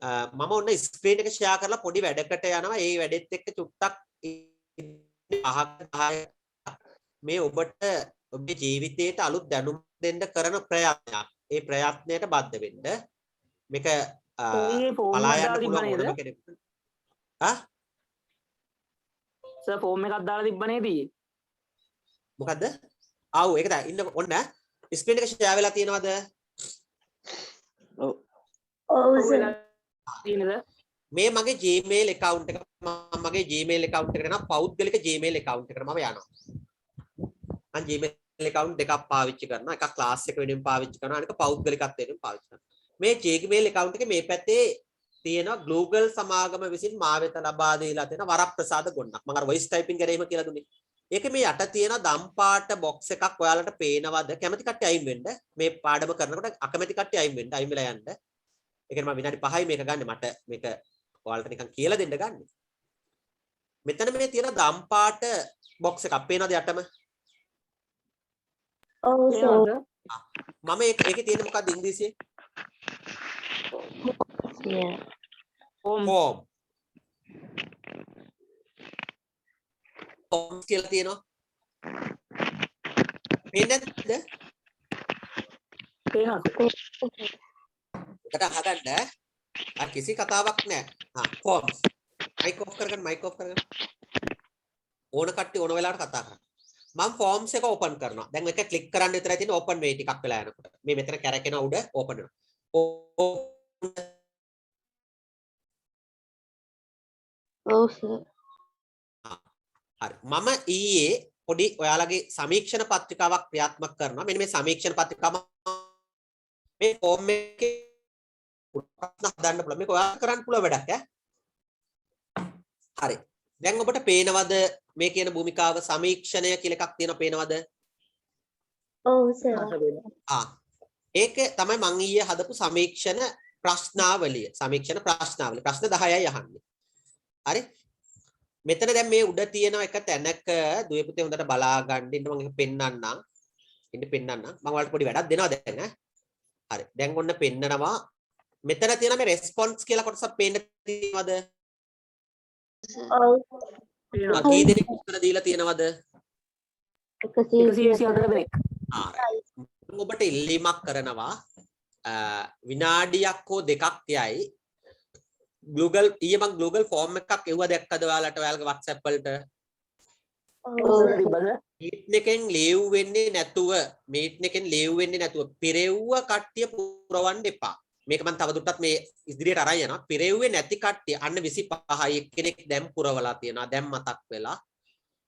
මම ඔන්න ස්ක්‍රීන් එක ෂෙයා කරලා පොඩි වැඩකට යනවා ඒ වැඩෙත් එක්ක චුට්ටක් මේ ඔබට ඔබේ ජීවිතයට අලුත් දැනුම් දෙන්න කරන ප්‍රයත්නයක් ඒ ප්‍රයත්නයට බද්ධ වෙන්න මේක පලා යන්න පුළුවන් ඕනම කෙනෙකුට සර් ෆෝම් එකක් දාලා තිබ්බ නේද මොකද්ද ආව් ඒක තමයි ඉන්න ඔන්න ස්ක්‍රීන් එක ෂෙයා වෙලා තියෙනවද ඔව් සර් මේ මගේ Gmail account එක මම මගේ Gmail account එකට යනවා පෞද්ගලික Gmail account එකට මම යනවා මම Gmail account දෙකක් පාවිච්චි කරනවා එකක් ක්ලාස් එක වෙනුවෙන් පාවිච්චි කරනවා අනික පෞද්ගලිකත්වයෙන් වෙනුවෙන් පාවිච්චි කරනවා මේ Gmail account එකේ මේ පැත්තේ තියෙනවා Google සමාගම විසින් මා වෙත ලබා දීලා තියෙන වරප්‍රසාද ගොන්නක් මම අර voice typing ගැනීම කියලා දුන්නේ ඒකේ මේ යට තියෙන දම් පාට box එකක් ඔයාලට පේනවද කැමති කට්ටිය අයින් වෙන්න මේ පාඩම කරනකොට අකමැති කට්ටිය අයින් වෙන්න අයින් වෙලා යන්න ඒ කියන්නේ මම විනාඩි 5යි මේක ගන්න මට මේක ඔයාලට නිකන් කියලා දෙන්න ගන්න මෙතන මේ තියෙන දම් පාට box එකක් පේනවද යටම ඔව් සර් මම ඒකේ තියෙන මොකක්ද ඉංග්‍රීසියෙන් form කියලා තියෙනවා පේන්නේ නැද්ද පේනවා එකට අහගන්න කිසි කතාවක් නැහැ forms mic off කරගන්න ඕන කට්ටිය ඕන වෙලාවට කතා කරන්න මම forms එක open කරනවා දැන් මේක click කරන්න විතරයි තියෙන්නේ open වෙයි ටිකක් වෙලා යනකොට මේ මෙතන කැරකෙන උඩ open වෙනවා ඔව් සර් හරි මම ඊයේ පොඩි ඔයාලගේ සමීක්ෂණ පත්‍රිකාවක් ක්‍රියාත්මක කරනවා මෙන්න මේ සමීක්ෂණ පත්‍රිකාව මේ form එකේ ප්‍රශ්න හදන්න පුළුවන් මේක ඔයාලා කරන්න පුළුවන් වැඩක් හරි දැන් ඔබට පේනවද මේ කියන භූමිකාව සමීක්ෂණය කියලා එකක් තියෙනවා පේනවද ඔව් සර් ඒක තමයි මම ඊයේ හදපු සමීක්ෂණ ප්‍රශ්නාවලිය ප්‍රශ්න 10යි අහන්නේ හරි මෙතන දැන් මේ උඩ තියෙන එක තැනක දුවේ පුතේ හොඳට බලා ගන්න ඉන්න මම පෙන්නන්නම්. මම ඔයාලට පොඩි වැඩක් දෙනවා දැන් ඈ. හරි. දැන් ඔන්න පෙන්නනවා. මෙතන තියෙන මේ රෙස්පොන්ස් කියලා කොටසක් පේන්න තියෙනවද? තියෙනවා. කී දෙනෙක් උත්තර දීලා තියෙනවද? 124 දෙනෙක්. මම ඔබට ඉල්ලීමක් කරනවා. විනාඩියක් හෝ දෙකක් යයි Google ඊයේ මම Google form එකක් එවුවා දැක්කද ඔයාලට ඔයාලගේ WhatsApp වලට මීට් එකෙන් ලීව් වෙන්නේ නැතුව පිරෙව්ව කට්ටිය පුරවන්න එපා මේක මම තවදුරටත් මේ ඉදිරියට අරන් යනවා පිරෙව්වේ නැති කට්ටිය අන්න 25යි එක්කෙනෙක් දැන් පුරවලා තියෙනවා දැන් මතක් වෙලා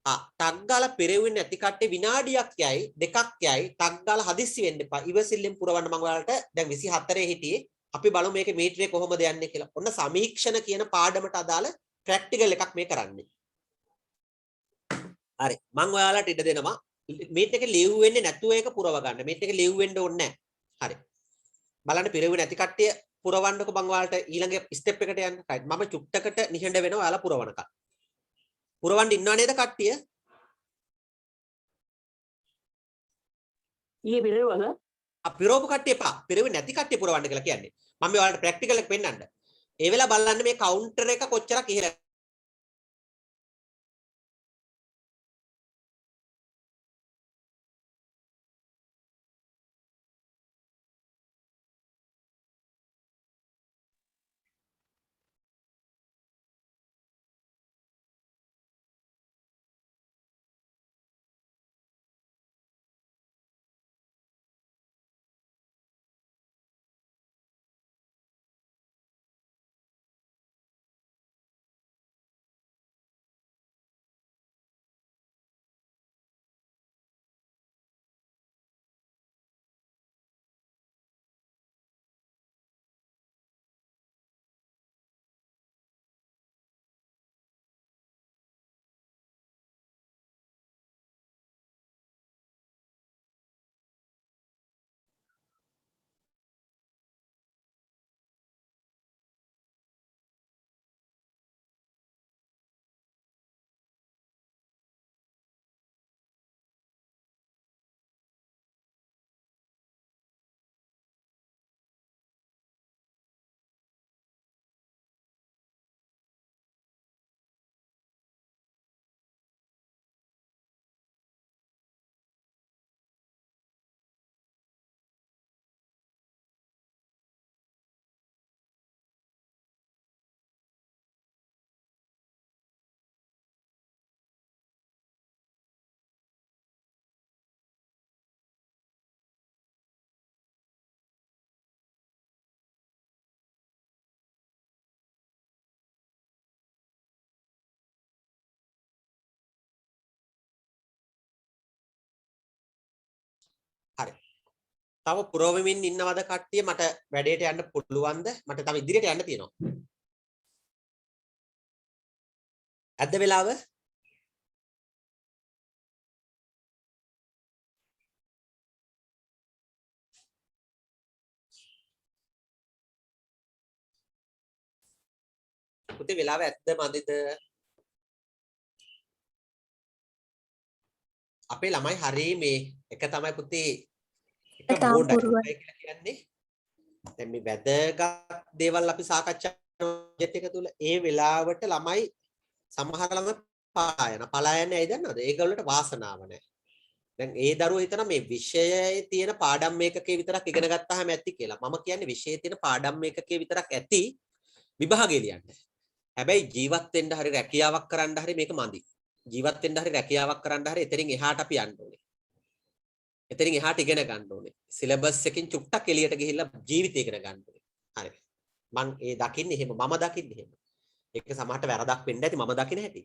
ටක් ගාලා පිරෙව්වේ නැති කට්ටිය විනාඩියක් යයි දෙකක් යයි ටක් ගාලා හදිස්සි වෙන්න එපා ඉවසිල්ලෙන් පුරවන්න මම ඔයාලට දැන් 24 හිටියේ අපි බලමු මේකේ මීටරේ කොහොමද යන්නේ කියලා. ඔන්න සමීක්ෂණ කියන පාඩමට අදාළ ප්‍රැක්ටිකල් එකක් මේ කරන්නේ. හරි. මම ඔයාලට ඉඩ දෙනවා. මීටර එකේ ලිව් වෙන්නේ නැතුව ඒක පුරව ගන්න. මීටර එකේ ලිව් වෙන්න ඕනේ නැහැ. හරි. බලන්න පිරෙව්වේ නැති කට්ටිය පුරවන්නකො මම ඔයාලට ඊළඟ ස්ටෙප් එකට යන්න. රයිට්. මම චුට්ටකට නිහඬ වෙනවා ඔයාලා පුරවනකම්. පුරවන්න ඉන්නව නේද කට්ටිය? ඊයේ පිරෙව්වද? පිරෝපු කට්ටිය එපා. පිරෙව්වේ නැති කට්ටිය පුරවන්න කියලා කියන්නේ. මම මේ ඔයාලට ප්‍රැක්ටිකල් එක පෙන්නන්න. ඒ වෙලාව බලන්න මේ කවුන්ටර් එක කොච්චරක් ඉහළ හරි. තව පුරවමින් ඉන්නවද කට්ටිය මට වැඩේට යන්න පුළුවන්ද? මට තව ඉදිරියට යන්න තියෙනවා. ඇද්ද වෙලාව? පුතේ වෙලාව ඇද්ද මදිද? අපේ ළමයි හරි මේ එක තමයි පුතේ එක මෝඩයි කියලා කියන්නේ. දැන් මේ වැදගත් දේවල් අපි සාකච්ඡා කරන ප්‍රොජෙක්ට් එක තුල ඒ වෙලාවට ළමයි සමහර ළමයි පලායන ඇයි දන්නවද? ඒගොල්ලන්ට වාසනාව නැහැ. දැන් ඒ දරුවෝ හිතන මේ විෂයයේ තියෙන පාඩම් මේකකේ විතරක් ඉගෙන ගත්තාම ඇති කියලා. මම කියන්නේ විෂයයේ තියෙන පාඩම් මේකකේ විතරක් ඇති විභාගේ ලියන්න. හැබැයි ජීවත් වෙන්න හරි රැකියාවක් කරන්න හරි මේක මදි. ජීවත් වෙන්න හරි රැකියාවක් කරන්න හරි එතනින් එහාට අපි යන්න ඕනේ. එතනින් එහාට ඉගෙන ගන්න ඕනේ. සිලබස් එකකින් චුට්ටක් එළියට ගිහිල්ලා ජීවිතය ඉගෙන ගන්න ඕනේ. හරි. මම ඒ දකින්නේ එහෙම මම දකින්නේ එහෙම. ඒක සමහරට වැරදක් වෙන්න ඇති මම දකින හැටි.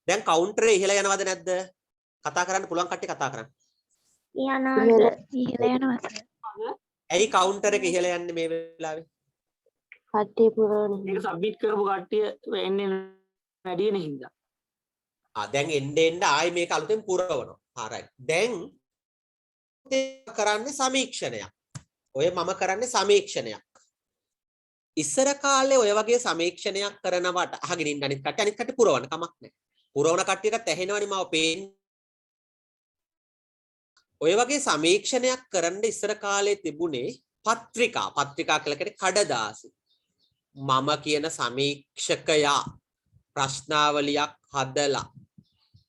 දැන් කවුන්ටරේ ඉහළ යනවද නැද්ද? කතා කරන්න පුළුවන් කට්ටිය කතා කරන්න. යනවා ඉහළ යනවා සර්. ඇයි කවුන්ටර් එක ඉහළ යන්නේ මේ වෙලාවේ? කට්ටිය පුරවන. ඒක සබ්මිට් කරපු කට්ටිය එන්නේ වැඩි වෙන හින්දා. දැන් එන්න ආයි මේක අලුතෙන් පුරවනවා. හරි. දැන් කරන්නේ සමීක්ෂණයක්. ඔය මම කරන්නේ සමීක්ෂණයක්. ඉස්සර කාලේ ඔය වගේ සමීක්ෂණයක් කරනවට අහගෙන ඉන්න අනිත් කට්ටිය පුරවන්න කමක් නැහැ. පුරවන කට්ටියකට ඇහෙනවනේ මාව පේන්නේ. ඔය වගේ සමීක්ෂණයක් කරන්න ඉස්සර කාලේ තිබුණේ පත්‍රිකා කියලා කියන්නේ කඩදාසි. මම කියන සමීක්ෂකයා ප්‍රශ්නාවලියක් හදලා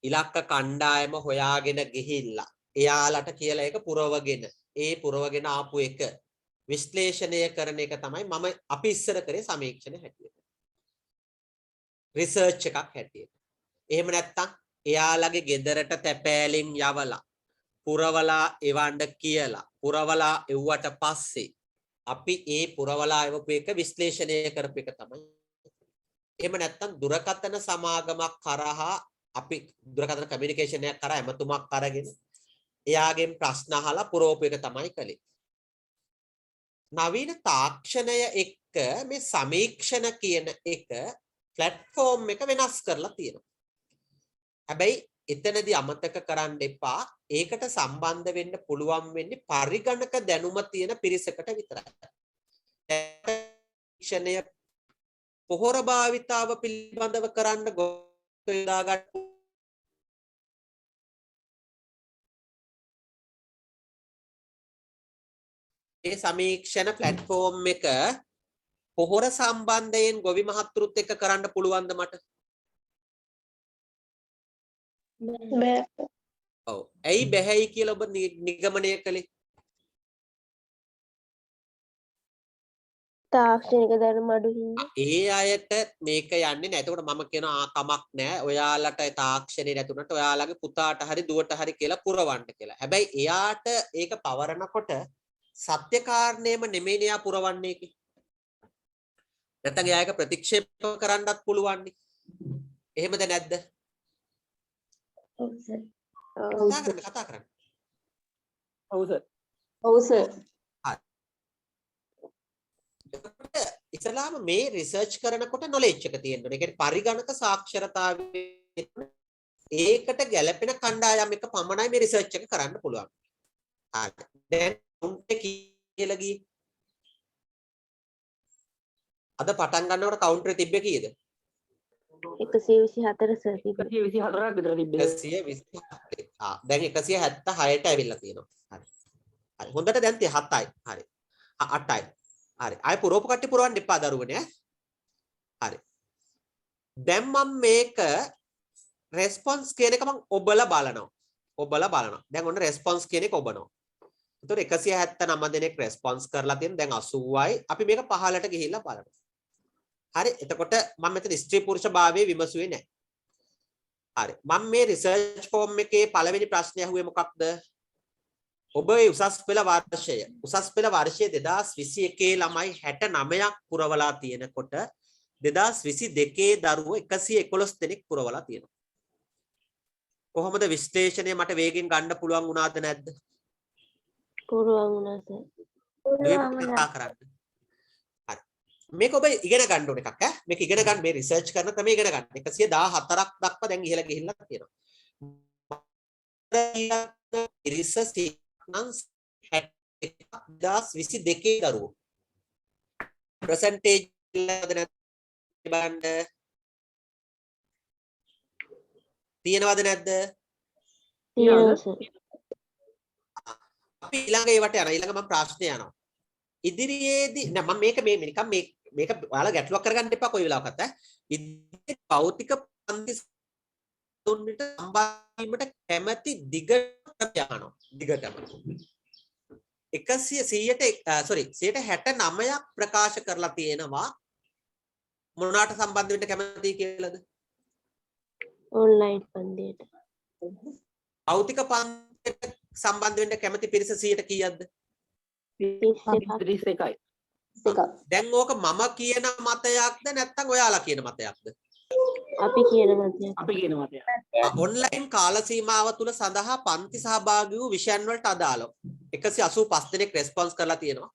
ඉලක්ක කණ්ඩායම හොයාගෙන ගිහිල්ලා එයාලට කියලා එක පුරවගෙන පුරවගෙන ආපු එක විශ්ලේෂණය කරන එක තමයි අපි ඉස්සර කරේ සමීක්ෂණ හැටියට. රිසර්ච් එකක් හැටියට. එහෙම නැත්නම් එයාලගේ ගෙදරට තැපෑලෙන් යවලා පුරවලා එවන්න කියලා පුරවලා එව්වට පස්සේ අපි පුරවලා එවපු එක විශ්ලේෂණය කරපු එක තමයි. එහෙම නැත්නම් දුරකථන සමාගමක් කරහා අපි දුරකථන කමියුනිකේෂන් එකක් කරා එමතුමක් අරගෙන එයාගෙන් ප්‍රශ්න අහලා පුරවපු එක තමයි කළේ. නවීන තාක්ෂණය එක්ක මේ සමීක්ෂණ කියන එක ප්ලැට්ෆෝම් එක වෙනස් කරලා තියෙනවා. හැබැයි එතනදී අමතක කරන්න එපා ඒකට සම්බන්ධ වෙන්න පුළුවන් වෙන්නේ පරිගණක දැනුම තියෙන පිරිසකට විතරයි. තාක්ෂණය පොහොර භාවිතාව පිළිබඳව කරන්න යොදා ගන්න ඒ සමීක්ෂණ ප්ලැට්ෆෝම් එක පොහොර සම්බන්ධයෙන් ගොවි මහත්තුරුත් එක්ක කරන්න පුළුවන්ද මට? බෑ. ඔව්. ඇයි බැහැයි කියලා ඔබ නිගමනය කළේ? තාක්ෂණික දැනුම අඩු හින්දා. ඒ අයට මේක යන්නේ නැහැ. එතකොට මම කියනවා කමක් නැහැ. ඔයාලට තාක්ෂණේ නැතුණට ඔයාලගේ පුතාට හරි දුවට හරි කියලා පුරවන්න කියලා. හැබැයි එයාට ඒක පවරනකොට සත්‍ය කාරණේම නෙමෙයිනේ යා පුරවන්නේ කි. නැත්නම් එයා ඒක ප්‍රතික්ෂේප කරන්නත් පුළුවන් නේ. එහෙමද නැද්ද? ඔව් සර්. කතා කරන්න. ඔව් සර්. ඔව් සර්. ඉස්ලාම මේ රිසර්ච් කරනකොට නොලෙජ් එක තියෙන්න ඕනේ. ඒ කියන්නේ පරිගණක සාක්ෂරතාවයේ ඒකට ගැළපෙන කණ්ඩායම් එක පමණයි මේ රිසර්ච් එක කරන්න පුළුවන්. හරි. දැන් උන්ට කියලා ගියේ. අද පටන් ගන්නකොට කවුන්ටරේ තිබ්බේ කීයද? 124 සර්. 124ක් විතර තිබ්බේ. 127. දැන් 176ට ඇවිල්ලා තියෙනවා. හරි. හරි. හොඳට දැන් 37යි. හරි. 8යි. හරි. ආයෙ පුරවපු කට්ටිය පුරවන්න එපා දරුවනේ. හරි. දැන් මම මේක රෙස්පොන්ස් කියන එක මම ඔබලා බලනවා. දැන් ඔන්න රෙස්පොන්ස් කියන එක ඔබනවා. එතකොට 179 දෙනෙක් රෙස්පොන්ස් කරලා තියෙන දැන් 80යි. අපි මේක 15ට ගිහිල්ලා බලනවා. හරි. එතකොට මම මෙතන ස්ත්‍රී පුරුෂ භාවයේ විමසුවේ නැහැ. හරි. මම මේ රිසර්ච් ෆෝම් එකේ පළවෙනි ප්‍රශ්නේ අහුවේ මොකක්ද? ඔබේ උසස් පෙළ වර්ෂයේ 2021 ළමයි 69ක් පුරවලා තියෙනකොට 2022 දරුවෝ 111 දෙනෙක් පුරවලා තියෙනවා. කොහොමද විශ්ලේෂණය මට වේගෙන් ගන්න පුළුවන් වුණාද නැද්ද? පුළුවන් වුණා සර්. කතා කරන්න. හරි. මේක ඔබ ඉගෙන ගන්න ඕන එකක් ඈ. මේක ඉගෙන ගන්න මේ රිසර්ච් කරන ක්‍රමය ඉගෙන ගන්න. 114ක් දක්වා දැන් ඉහළ ගිහිල්ලා තියෙනවා. ඉරිස නම් 2022 දරුවෝ percentage බලන්න තියෙනවද නැද්ද? තියෙනවා සර්. අපි ඊළඟ ඒවට යනවා. ඊළඟ මම ප්‍රශ්නේ යනවා. ඉදිරියේදී නෑ මම මේක නිකන් මේක ඔයාලා ගැටලුවක් කරගන්න එපා කොයි වෙලාවකත් ඈ. ඉදිරියේ භෞතික පන්ති තුන්ට සම්බන්ධ කැමැති දිගටම යනවා. දිගටම 169ක් ප්‍රකාශ කරලා තියෙනවා මොනවාට සම්බන්ධ වෙන්න කැමතියි කියලාද? ඔන්ලයින් පන්තියට. භෞතික පන්තියට සම්බන්ධ වෙන්න කැමති පිරිස 100ට කීයක්ද? 31යි. දැන් ඕක මම කියන මතයක්ද නැත්නම් ඔයාලා කියන මතයක්ද? අපි කියන මතයක්. ඔන්ලයින් කාල සීමාව තුල සඳහා පන්ති සහභාගී වූ විෂයන් වලට අදාළව 185 දෙනෙක් රෙස්පොන්ස් කරලා තියෙනවා.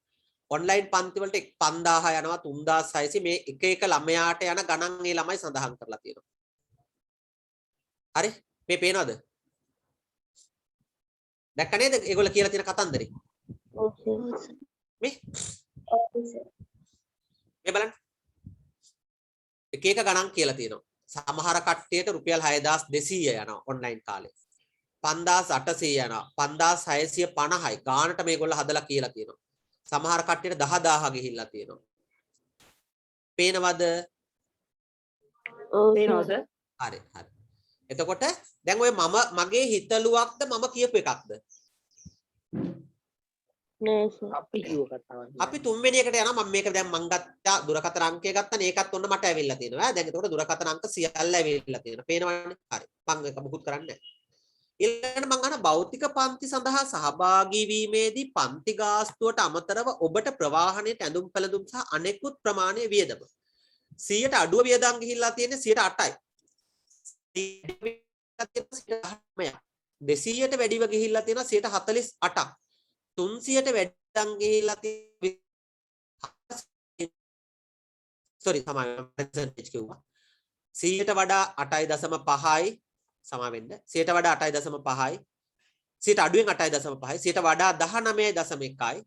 ඔන්ලයින් පන්ති වලට 5000 යනවා 3600 මේ එක එක ළමයාට යන ගණන් මේ ළමයි සඳහන් කරලා තියෙනවා. හරි මේ පේනවද? දැක්ක නේද ඒගොල්ලෝ කියලා තියෙන කතන්දරේ? ඔව් සර්. මේ මේ බලන්න. එක එක ගණන් කියලා තියෙනවා. සමහර කට්ටියට රුපියල් 6200 යනවා ඔන්ලයින් කාලේ. 5800 යනවා. 5650යි. ගානට මේගොල්ලෝ හදලා කියලා තියෙනවා. සමහර කට්ටියට 10000 ගිහිල්ලා තියෙනවා. පේනවද? ඔව් සර්. හරි හරි. එතකොට දැන් ඔය මගේ හිතලුවක්ද මම කියපු එකක්ද? නෑ සර්. අපි කිව්ව කතාවක්. අපි තුන්වෙනි එකට යනවා. මම මේක දැන් මං ගත්තා දුරකථන අංකය ගත්තා නේ. ඒකත් ඔන්න මට ඇවිල්ලා තියෙනවා. දැන් එතකොට දුරකථන අංක සියල්ල ඇවිල්ලා තියෙනවා. පේනවනේ? හරි. මං ඒක මුකුත් කරන්නේ නැහැ. ඊළඟට මං අහන භෞතික පන්ති සඳහා සහභාගී වීමේදී පන්ති ගාස්තුවට අමතරව ඔබට ප්‍රවාහනයට ඇඳුම් පැළඳුම් සහ අනෙකුත් ප්‍රමාණයේ වියදම 100ට අඩුව වියදම් ගිහිල්ලා තියෙන්නේ 108යි. 200ට වැඩිව ගිහිල්ලා තියෙනවා 148ක්. 300ට වැඩිනම් ගිහිල්ලා තියෙනවා sorry සමාන percentage කිව්වා 100ට වඩා 8.5යි සමා වෙන්න 100ට වඩා 8.5යි 100ට අඩුවෙන් 8.5යි 100ට වඩා 19.1යි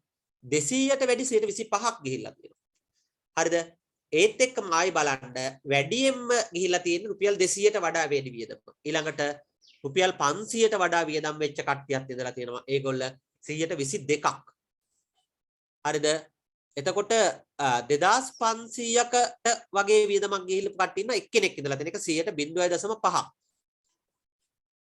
200ට වැඩි 125ක් ගිහිල්ලා තියෙනවා. හරිද? ඒත් එක්කම ආයි බලන්න වැඩියෙන්ම ගිහිල්ලා තියෙන රුපියල් 200ට වඩා වැඩි වියදම. ඊළඟට රුපියල් 500ට වඩා වියදම් වෙච්ච කට්ටියක් ඉඳලා තියෙනවා. ඒගොල්ල 122ක්. හරිද? එතකොට 2500කට වගේ වියදමක් ගිහිල්ලා කට්ටිය ඉන්න එක්කෙනෙක් ඉඳලා තියෙන එක 100.5.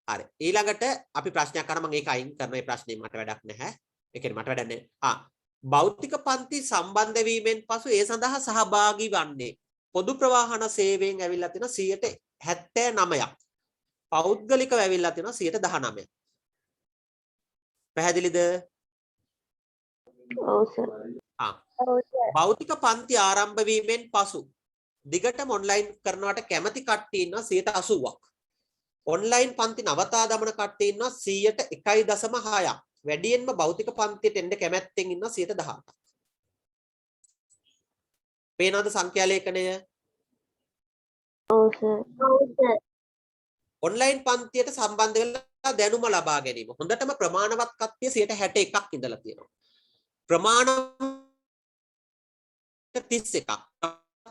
හරි. ඊළඟට අපි ප්‍රශ්නයක් අරන් මම ඒක අයින් කරන මේ ප්‍රශ්නේ මට වැඩක් නැහැ. ඒ කියන්නේ මට වැඩක් නැහැ. භෞතික පන්ති සම්බන්ධ වීමෙන් පසු ඒ සඳහා සහභාගී වන්නේ පොදු ප්‍රවාහන සේවයෙන් ඇවිල්ලා තියෙන 79ක්. පෞද්ගලිකව ඇවිල්ලා තියෙන 19ක්. පැහැදිලිද? ඔව් සර්. භෞතික පන්ති ආරම්භ වීමෙන් පසු දිගටම ඔන්ලයින් කරනවට කැමති කට්ටිය ඉන්නවා 80ක්. ඔන්ලයින් පන්ති නවතා දමන කට්ටිය ඉන්නවා 101.6ක්. වැඩියෙන්ම භෞතික පන්තියට එන්න කැමැත්තෙන් ඉන්නවා 18ක්. පේනවද සංඛ්‍යා ලේඛනය? ඔව් සර්. ඔන්ලයින් පන්තියට සම්බන්ධ වෙලා දැනුම ලබා ගැනීම. හොඳටම ප්‍රමාණවත් කට්ටිය 61ක් ඉඳලා තියෙනවා. ප්‍රමාණවත් 31ක්.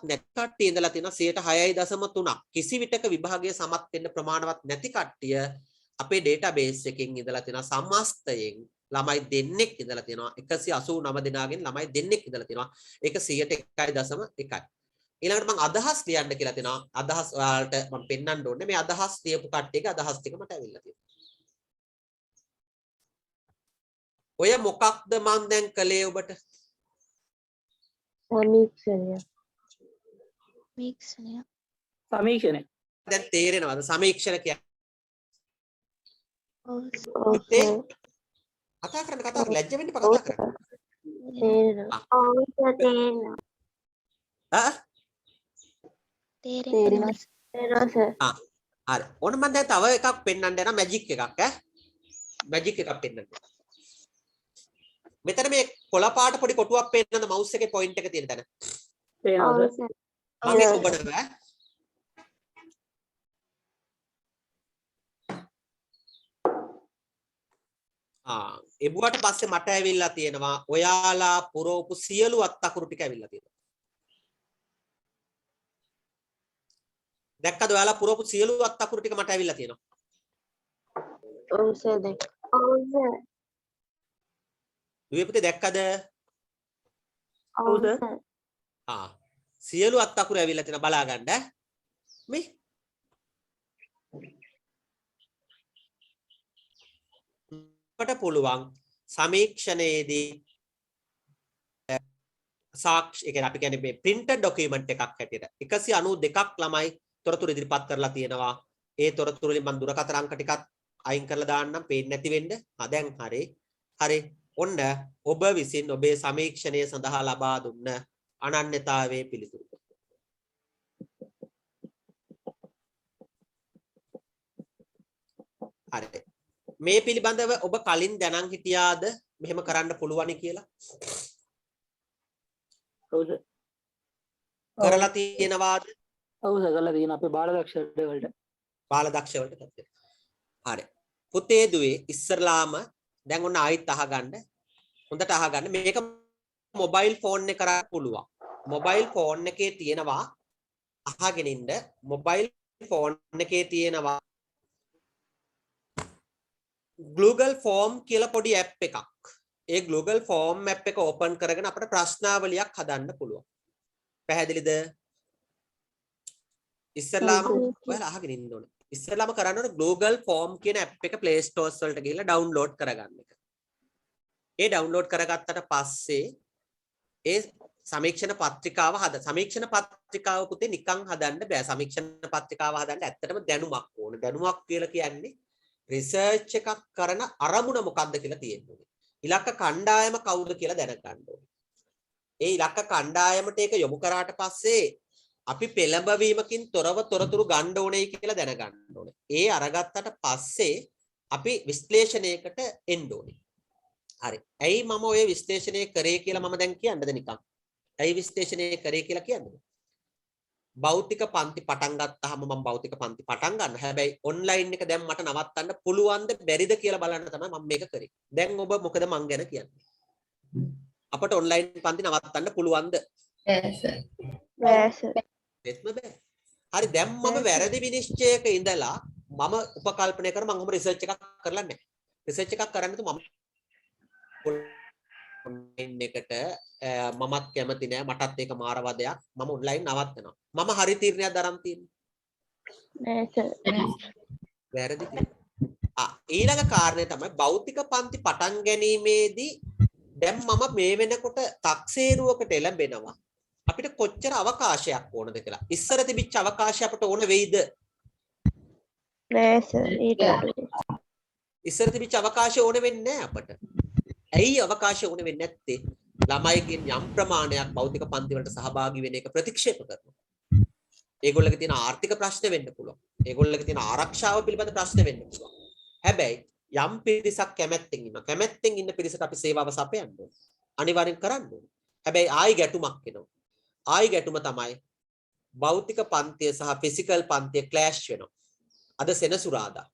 නැති කට්ටිය ඉඳලා තියෙනවා 6.3ක්. කිසි විටක විභාගයේ සමත් වෙන්න ප්‍රමාණවත් නැති කට්ටිය අපේ ඩේටාබේස් එකකින් ඉඳලා තියෙනවා සමස්තයෙන් ළමයි දෙන්නෙක් ඉඳලා තියෙනවා 189 දෙනාගෙන් ළමයි දෙන්නෙක් ඉඳලා තියෙනවා. ඒක 101.1. ඊළඟට මම අදහස් ලියන්න කියලා තියෙනවා. අදහස් ඔයාලට මම පෙන්වන්න ඕනේ. මේ අදහස් ලියපු කට්ටියගේ අදහස් ටික මට ඇවිල්ලා තියෙනවා. ඔය මොකක්ද මම දැන් කළේ ඔබට? සමීක්ෂණය. දැන් තේරෙනවද සමීක්ෂණ කියන්නේ? ඔව් කතා කරන්න ලැජ්ජ වෙන්න එපා කතා කරන්න. තේරෙනවා. ඔව් තේරෙනවා. තේරෙනවා. හරි. ඕන මම දැන් තව එකක් පෙන්වන්න යනවා මැජික් එකක් ඈ. මැජික් එකක් පෙන්වන්න. මෙතන මේ කොළ පාට පොඩි කොටුවක් පෙන්නන මවුස් එකේ පොයින්ට් එක තියෙන තැන. පේනවද? මම ඒක ඔබට ඈ. එබුවට පස්සේ මට ඇවිල්ලා තියෙනවා ඔයාලා පුරවපු සියලු අත්තකුරු ටික ඇවිල්ලා තියෙනවා. දැක්කද ඔයාලා පුරවපු සියලු අත්තකුරු ටික මට ඇවිල්ලා තියෙනවා. ඔව් සර් දැක්කා. ඔව් සර්. දුවේ පුතේ දැක්කද? ඔව් සර්. සියලු අත්තකුරු ඇවිල්ලා තියෙනවා බලා ගන්න ඈ. මේ අපට පුළුවන් සමීක්ෂණයේදී සාක්ෂි ඒ කියන්නේ අපි කියන්නේ මේ printed document එකක් හැටියට 192ක් ළමයි තොරතුරු ඉදිරිපත් කරලා තියෙනවා. ඒ තොරතුරු වලින් මම දුරකථන අංක ටිකක් අයින් කරලා දාන්නම් පේන්නේ නැති වෙන්න. දැන් හරි. හරි. ඔන්න ඔබ විසින් ඔබේ සමීක්ෂණය සඳහා ලබා දුන්න අනන්‍යතාවයේ පිළිතුරු. හරි. මේ පිළිබඳව ඔබ කලින් දැනන් හිටියාද මෙහෙම කරන්න පුළුවනි කියලා? ඔව් සර්. කරලා තියෙනවාද? ඔව් සර් කරලා තියෙන අපේ බාලදක්ෂ වලට. බාලදක්ෂ වලට කරලා. හරි. පුතේ දුවේ ඉස්සරලාම දැන් ඔන්න ආයිත් අහගන්න. හොඳට අහගන්න. මේක මොබයිල් ෆෝන් එක කරා පුළුවන්. මොබයිල් ෆෝන් එකේ තියෙනවා අහගෙන ඉන්න මොබයිල් ෆෝන් එකේ තියෙනවා Google Form කියලා පොඩි ඇප් එකක්. ඒ Google Form app එක ඕපන් කරගෙන අපිට ප්‍රශ්නාවලියක් හදන්න පුළුවන්. පැහැදිලිද? ඉස්සෙල්ලාම ඔයාලා අහගෙන ඉන්න ඕනේ. ඉස්සෙල්ලාම කරන්න ඕනේ Google Form කියන app එක Play Stores වලට ගිහිල්ලා download කරගන්න එක. ඒ download කරගත්තට පස්සේ ඒ සමීක්ෂණ පත්‍රිකාව සමීක්ෂණ පත්‍රිකාව පුතේ නිකන් හදන්න බෑ. සමීක්ෂණ පත්‍රිකාව හදන්න ඇත්තටම දැනුමක් ඕන. දැනුමක් කියලා කියන්නේ රිසර්ච් එකක් කරන අරමුණ මොකක්ද කියලා තියෙනවා. ඉලක්ක කණ්ඩායම කවුද කියලා දැනගන්න ඕනේ. ඒ ඉලක්ක කණ්ඩායමට ඒක යොමු කරාට පස්සේ අපි පෙළඹවීමකින් තොරව තොරතුරු ගන්න ඕනේ කියලා දැනගන්න ඕනේ. ඒ අරගත්තට පස්සේ අපි විශ්ලේෂණයකට එන්න ඕනේ. හරි. ඇයි මම ඔය විශ්ලේෂණය කරේ කියලා මම දැන් කියන්නද නිකන්? ඇයි විශ්ලේෂණය කරේ කියලා කියන්නේ? භෞතික පන්ති පටන් ගත්තාම මම භෞතික පන්ති පටන් ගන්නවා. හැබැයි ඔන්ලයින් එක දැන් මට නවත්තන්න පුළුවන්ද බැරිද කියලා බලන්න තමයි මම මේක කරේ. දැන් ඔබ මොකද මං ගැන කියන්නේ? අපට ඔන්ලයින් පන්ති නවත්තන්න පුළුවන්ද? එත්ම බෑ. හරි දැන් මම වැරදි විනිශ්චයක ඉඳලා මම උපකල්පනය කර මම රිසර්ච් එකක් කරලා නැහැ. රිසර්ච් එකක් කරන්නේ මම ඔන්ලයින් එකට මමත් කැමති නෑ මටත් ඒක මාරවදයක් මම ඔන්ලයින් නවත්තනවා මම හරි තීරණයක් දරන් තියෙන්නේ වැරදි ඊළඟ කාරණය තමයි භෞතික පන්ති පටන් ගැනීමේදී දැන් මම මේ වෙනකොට තක්සේරුවකට එළඹෙනවා අපිට කොච්චර අවකාශයක් ඕනද කියලා ඉස්සර තිබිච්ච අවකාශය අපට ඕන වෙයිද නෑ සර් ඉස්සර තිබිච්ච අවකාශය ඕන වෙන්නේ නෑ අපට ඇයි අවකාශය ඕන වෙන්නේ නැත්තේ ළමයිගෙන් යම් ප්‍රමාණයක් භෞතික පන්ති වලට සහභාගී වෙන එක ප්‍රතික්ෂේප කරනවා. ඒගොල්ලන්ගේ තියෙන ආර්ථික ප්‍රශ්න වෙන්න පුළුවන්. ඒගොල්ලන්ගේ තියෙන ආරක්ෂාව පිළිබඳ ප්‍රශ්න වෙන්න පුළුවන්. හැබැයි යම් පිරිසක් කැමැත්තෙන් ඉන්නවා. කැමැත්තෙන් ඉන්න පිරිසට අපි සේවාව සපයන්න ඕනේ. අනිවාර්යෙන් කරන්න ඕනේ. හැබැයි ආයි ගැටුමක් එනවා. ආයි ගැටුම තමයි භෞතික පන්තිය සහ ෆිසිකල් පන්තිය ක්ලෑෂ් වෙනවා. අද සෙනසුරාදා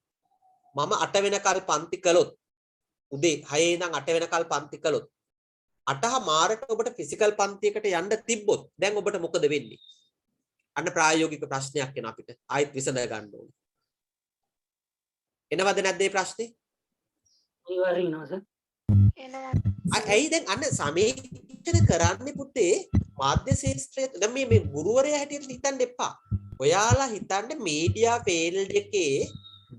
මම 8 වෙනකල් පන්ති කළොත් උදේ 6 ඉඳන් 8 වෙනකල් පන්ති කළොත් 8 මාරට ඔබට ෆිසිකල් පන්තියකට යන්න තිබ්බොත් දැන් ඔබට මොකද වෙන්නේ? අන්න ප්‍රායෝගික ප්‍රශ්නයක් එන අපිට ආයෙත් විසඳ ගන්න ඕනේ. එනවද නැද්ද මේ ප්‍රශ්නේ? අනිවාර්යෙන් එනවා සර්. ඇයි දැන් අන්න සමීක්ෂණ කරන්නේ පුතේ මාධ්‍ය ශාස්ත්‍රයේ දැන් මේ ගුරුවරයා හැටියට හිතන්න එපා. ඔයාලා හිතන්නේ මීඩියා ෆීල්ඩ් එකේ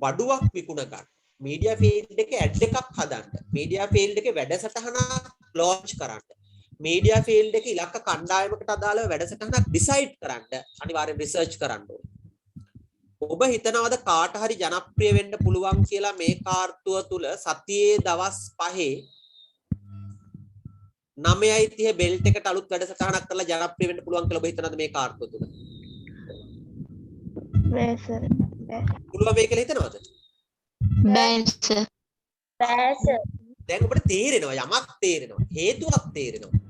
බඩුවක් විකුණ ගන්න. මීඩියා ෆීල්ඩ් එකේ ඇඩ් එකක් හදන්න. මීඩියා ෆීල්ඩ් එකේ වැඩසටහනක් ලොන්ච් කරන්න. මීඩියා ෆීල්ඩ් එකේ ඉලක්ක කණ්ඩායමකට අදාළව වැඩසටහනක් ඩිසයිඩ් කරන්න. අනිවාර්යෙන් රිසර්ච් කරන්න ඕනේ. ඔබ හිතනවාද කාට හරි ජනප්‍රිය වෙන්න පුළුවන් කියලා මේ කාර්තුව තුල සතියේ දවස් 5 9:30 බෙල්ට් එකට අලුත් වැඩසටහනක් කරලා ජනප්‍රිය වෙන්න පුළුවන් කියලා ඔබ හිතනවාද මේ කාර්තුව තුල? නෑ සර් පුළුවන් වෙයි කියලා හිතනවාද? බෑ සර් දැන් ඔබට තේරෙනවා යමක් තේරෙනවා හේතුවක් තේරෙනවා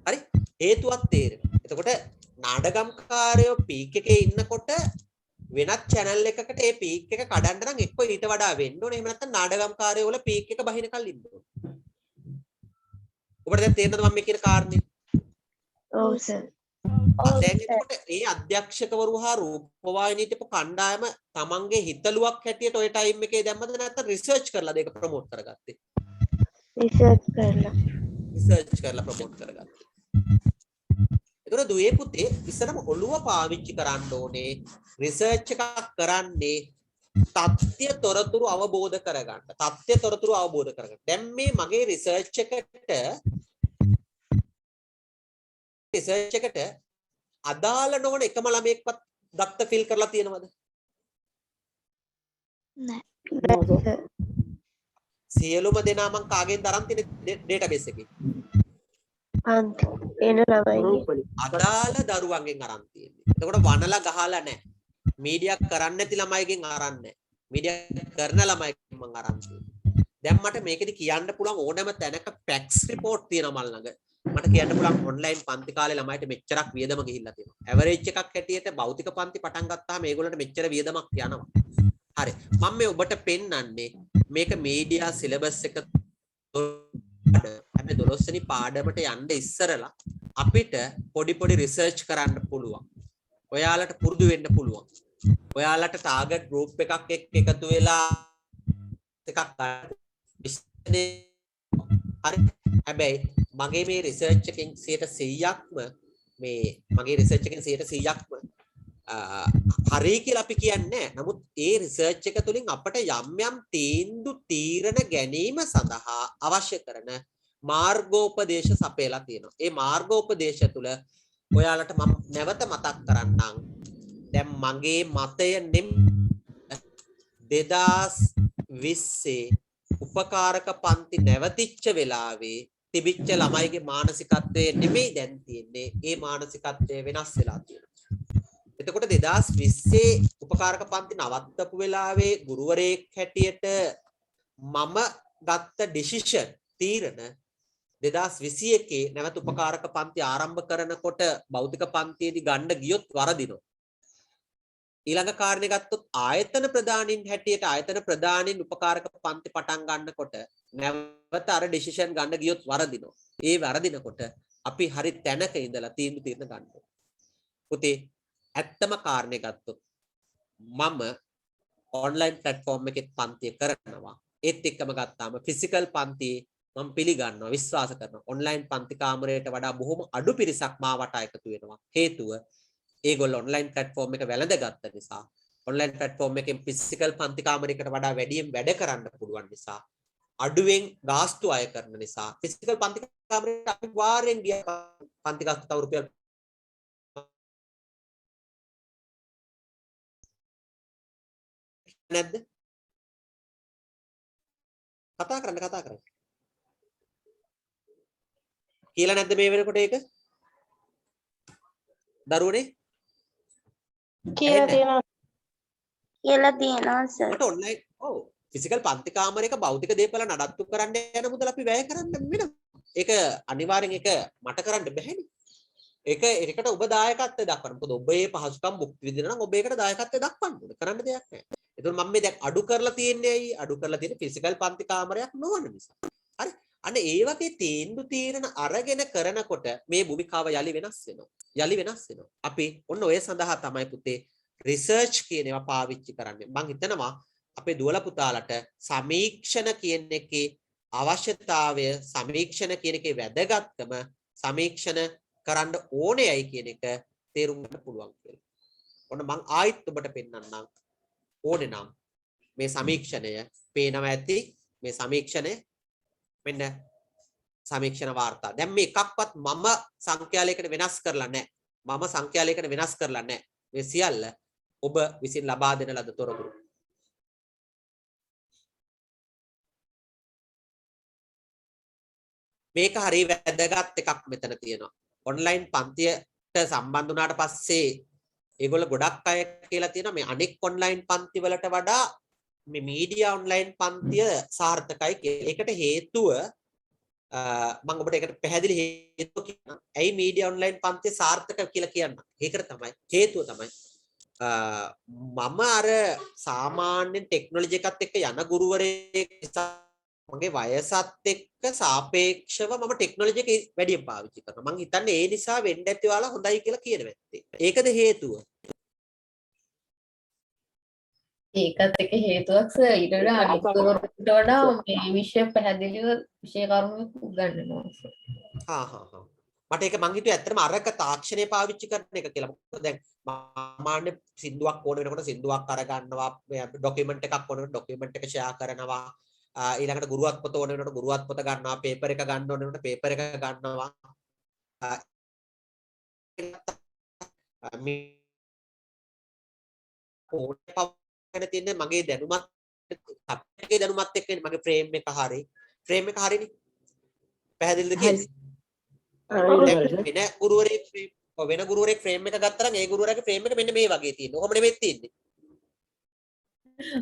හරි හේතුවක් තේරෙනවා එතකොට නාඩගම්කාරයෝ පීක් එකේ ඉන්නකොට වෙනත් channel එකකට ඒ පීක් එක කඩන්න නම් එක්ක ඊට වඩා වෙන්න ඕනේ එහෙම නැත්නම් නාඩගම්කාරයෝ වල පීක් එක බහිනකල් ඉන්න ඕනේ ඔබට දැන් තේරෙනවද මම මේ කියන කාරණේ ඔව් සර් දැන් එතකොට ඒ අධ්‍යක්ෂකවරු හා රූපවාහිනියට කණ්ඩායම තමන්ගේ හිතලුවක් හැටියට ඔය ටයිම් එකේ දැම්මද නැත්නම් රිසර්ච් කරලාද ඒක ප්‍රොමෝට් කරගත්තේ රිසර්ච් කරලා ප්‍රොමෝට් කරගත්තා. ඒතර දුවේ පුතේ ඉස්සරම ඔළුව පාවිච්චි කරන්න ඕනේ රිසර්ච් එකක් කරන්නේ තත්ත්‍ය තොරතුරු අවබෝධ කරගන්න. තත්ත්‍ය තොරතුරු අවබෝධ කරගන්න. දැන් මේ මගේ රිසර්ච් එකට අදාළ නොවන එකම ළමයෙක්වත් දත්ත ෆිල් කරලා තියෙනවද? නෑ සියලුම දෙනා මං කාගෙන් දරන් තියෙන ඩේටාබේස් එකේ. පන්ති එන ළමයි අදාළ දරුවන්ගෙන් අරන් තියෙන්නේ. එතකොට වනලා ගහලා නැහැ. මීඩියා කරන්නේ නැති ළමයිගෙන් අරන් නැහැ. මීඩියා කරන ළමයිගෙන් මං අරන් තියෙන්නේ. දැන් මට මේකෙදි කියන්න පුළුවන් ඕනෑම තැනක පැක්ස් රිපෝට් තියෙනවා මල් ළඟ. මට කියන්න පුළුවන් ඔන්ලයින් පන්ති කාලේ ළමයිට මෙච්චරක් වියදම ගිහිල්ලා තියෙනවා. ඇවරේජ් එකක් හැටියට භෞතික පන්ති පටන් ගත්තාම මේගොල්ලන්ට මෙච්චර වියදමක් යනවා. හරි. මම මේ ඔබට පෙන්නන්නේ මේක මීඩියා සිලබස් එක හැබැයි 12 වෙනි පාඩමට යන්න ඉස්සරලා අපිට පොඩි රිසර්ච් කරන්න පුළුවන්. ඔයාලට පුරුදු වෙන්න පුළුවන්. ඔයාලට ටාගට් ගෲප් එකක් එක්ක එකතු වෙලා එකක් ගන්න. හරි. හැබැයි මගේ මේ රිසර්ච් එකෙන් 100%ක්ම මේ මගේ රිසර්ච් එකෙන් 100%ක්ම හරි කියලා අපි කියන්නේ. නමුත් ඒ රිසර්ච් එක තුළින් අපට යම් තීරණ ගැනීම සඳහා අවශ්‍ය කරන මාර්ගෝපදේශ සපයලා තියෙනවා. ඒ මාර්ගෝපදේශ තුළ ඔයාලට මම නැවත මතක් කරන්නම්. දැන් මගේ මතය 2020 උපකාරක පන්ති නැවතිච්ච වෙලාවේ තිබිච්ච ළමයිගේ මානසිකත්වයේ නෙමෙයි දැන් තියෙන්නේ. ඒ මානසිකත්වය වෙනස් වෙලා තියෙනවා. එතකොට 2020 උපකාරක පන්ති නවත්තපු වෙලාවේ ගුරුවරයෙක් හැටියට මම ගත්ත ඩිසිෂන් තීරණ 2021 නැවත උපකාරක පන්ති ආරම්භ කරනකොට භෞතික පන්තියේදී ගන්න ගියොත් වරදිනවා. ඊළඟ කාරණේ ගත්තොත් ආයතන ප්‍රදානින් හැටියට ආයතන ප්‍රදානින් උපකාරක පන්ති පටන් ගන්නකොට නැවත අර ඩිසිෂන් ගන්න ගියොත් වරදිනවා. ඒ වරදිනකොට අපි හරි තැනක ඉඳලා තීන්දුව తీරන ගන්න ඕනේ. පුතේ ඇත්තම කාරණේ ගත්තොත් මම ඔන්ලයින් ප්ලැට්ෆෝම් එකේ පන්තිය කරනවා. ඒත් එක්කම ගත්තාම ෆිසිකල් පන්තියේ මම පිළිගන්නවා විශ්වාස කරනවා. ඔන්ලයින් පන්ති කාමරයට වඩා බොහොම අඩු පිරිසක් මා වටා එකතු වෙනවා. හේතුව ඒගොල්ලෝ ඔන්ලයින් ප්ලැට්ෆෝම් එක වැළඳගත්ත නිසා. ඔන්ලයින් ප්ලැට්ෆෝම් එකෙන් ෆිසිකල් පන්ති කාමරයකට වඩා වැඩියෙන් වැඩ කරන්න පුළුවන් නිසා. අඩුවෙන් ගාස්තු අය කරන නිසා ෆිසිකල් පන්ති කාමරයට අපි වාරෙන් ගිය පන්ති ගාස්තු තව රුපියල් නැද්ද? කතා කරන්න කියලා නැද්ද මේ වෙනකොට ඒක? දරුවනේ කියලා තියෙනවා සර්. ඔන්ලයින් ඔව් ෆිසිකල් පන්ති කාමරයක භෞතික දේපල නඩත්තු කරන්න යන මුදල් අපි වැය කරන්න වෙනවා. ඒක අනිවාර්යෙන් ඒක මට කරන්න බැහැනේ. ඒකට ඔබ දායකත්වය දක්වන්න. මොකද ඔබ මේ පහසුකම් භුක්ති විඳිනවා නම් ඔබ ඒකට දායකත්වය දක්වන්න ඕනේ. කරන්න දෙයක් නැහැ. ඒතකොට මම මේ දැන් අඩු කරලා තියෙන්නේ ඇයි? අඩු කරලා තියෙන්නේ ෆිසිකල් පන්ති කාමරයක් නොවන නිසා. හරි. අන්න ඒ වගේ තීරණ අරගෙන කරනකොට මේ භූමිකාව යලි වෙනස් වෙනවා. අපි ඔන්න ඔය සඳහා තමයි පුතේ රිසර්ච් කියන ඒවා පාවිච්චි කරන්නේ. මම හිතනවා අපේ දුවල පුතාලට සමීක්ෂණ කියන එකේ අවශ්‍යතාවය, සමීක්ෂණ කියන එකේ වැදගත්කම, සමීක්ෂණ කරන්න ඕනේයි කියන එක තේරුම් ගන්න පුළුවන් කියලා. ඔන්න මම ආයිත් ඔබට පෙන්නන්නම්. ඕනේ නම් මේ සමීක්ෂණය පේනවා ඇති. මේ සමීක්ෂණය මෙන්න සමීක්ෂණ වාර්තා. දැන් මේ එකක්වත් මම සංඛ්‍යාලයකට වෙනස් කරලා නැහැ. මේ සියල්ල ඔබ විසින් ලබා දෙන ලද තොරතුරු. මේක හරිය වැදගත් එකක් මෙතන තියෙනවා. ඔන්ලයින් පන්තියට සම්බන්ධ වුණාට පස්සේ ඒගොල්ලෝ ගොඩක් අය කියලා තියෙනවා මේ අනෙක් ඔන්ලයින් පන්ති වලට වඩා මේ මීඩියා ඔන්ලයින් පන්තිය සාර්ථකයි කියලා. ඒකට හේතුව මම ඔබට ඒකට පැහැදිලි හේතුව කියන්නම්. ඇයි මීඩියා ඔන්ලයින් පන්තිය සාර්ථක කියලා කියන්නම්. ඒකට තමයි හේතුව තමයි මම අර සාමාන්‍යයෙන් ටෙක්නොලොජි එකත් එක්ක යන ගුරුවරයෙක් නිසා මගේ වයසත් එක්ක සාපේක්ෂව මම ටෙක්නොලොජි එක වැඩියෙන් පාවිච්චි කරනවා. මම හිතන්නේ ඒ නිසා වෙන්න ඇති ඔයාලා හොඳයි කියලා කියන වැත්තේ. ඒකද හේතුව? ඒකත් එක හේතුවක් සර්. ඊට වඩා අනිත් වලට වඩා මේ විෂය පැහැදිලිව විෂය කරුණු උගන්වනවා සර්. මට ඒක මං හිතුවේ ඇත්තටම අරක තාක්ෂණය පාවිච්චි කරන එක කියලා. මොකද දැන් සාමාන්‍ය සින්දුවක් ඕන වෙනකොට සින්දුවක් අරගන්නවා, ඩොකියුමන්ට් එකක් ඕන වෙනකොට ඩොකියුමන්ට් එක ෂෙයා කරනවා. ඊළඟට ගුරුවත් පොත ඕන වෙනකොට ගුරුවත් පොත ගන්නවා, පේපර් එක ගන්න ඕන වෙනකොට පේපර් එක ගන්නවා. මේ ඕනේ පවගෙන තියෙන මගේ දැනුමත් එක්ක මගේ ෆ්‍රේම් එක හරිනේ. පැහැදිලිද කියන්නේ? වෙන ගුරුවරයෙක් ෆ්‍රේම් එක ගත්තා නම් ඒ ගුරුවරයාගේ ෆ්‍රේම් එක මෙන්න මේ වගේ තියෙනවා. ඔහොම නෙමෙයි තියෙන්නේ.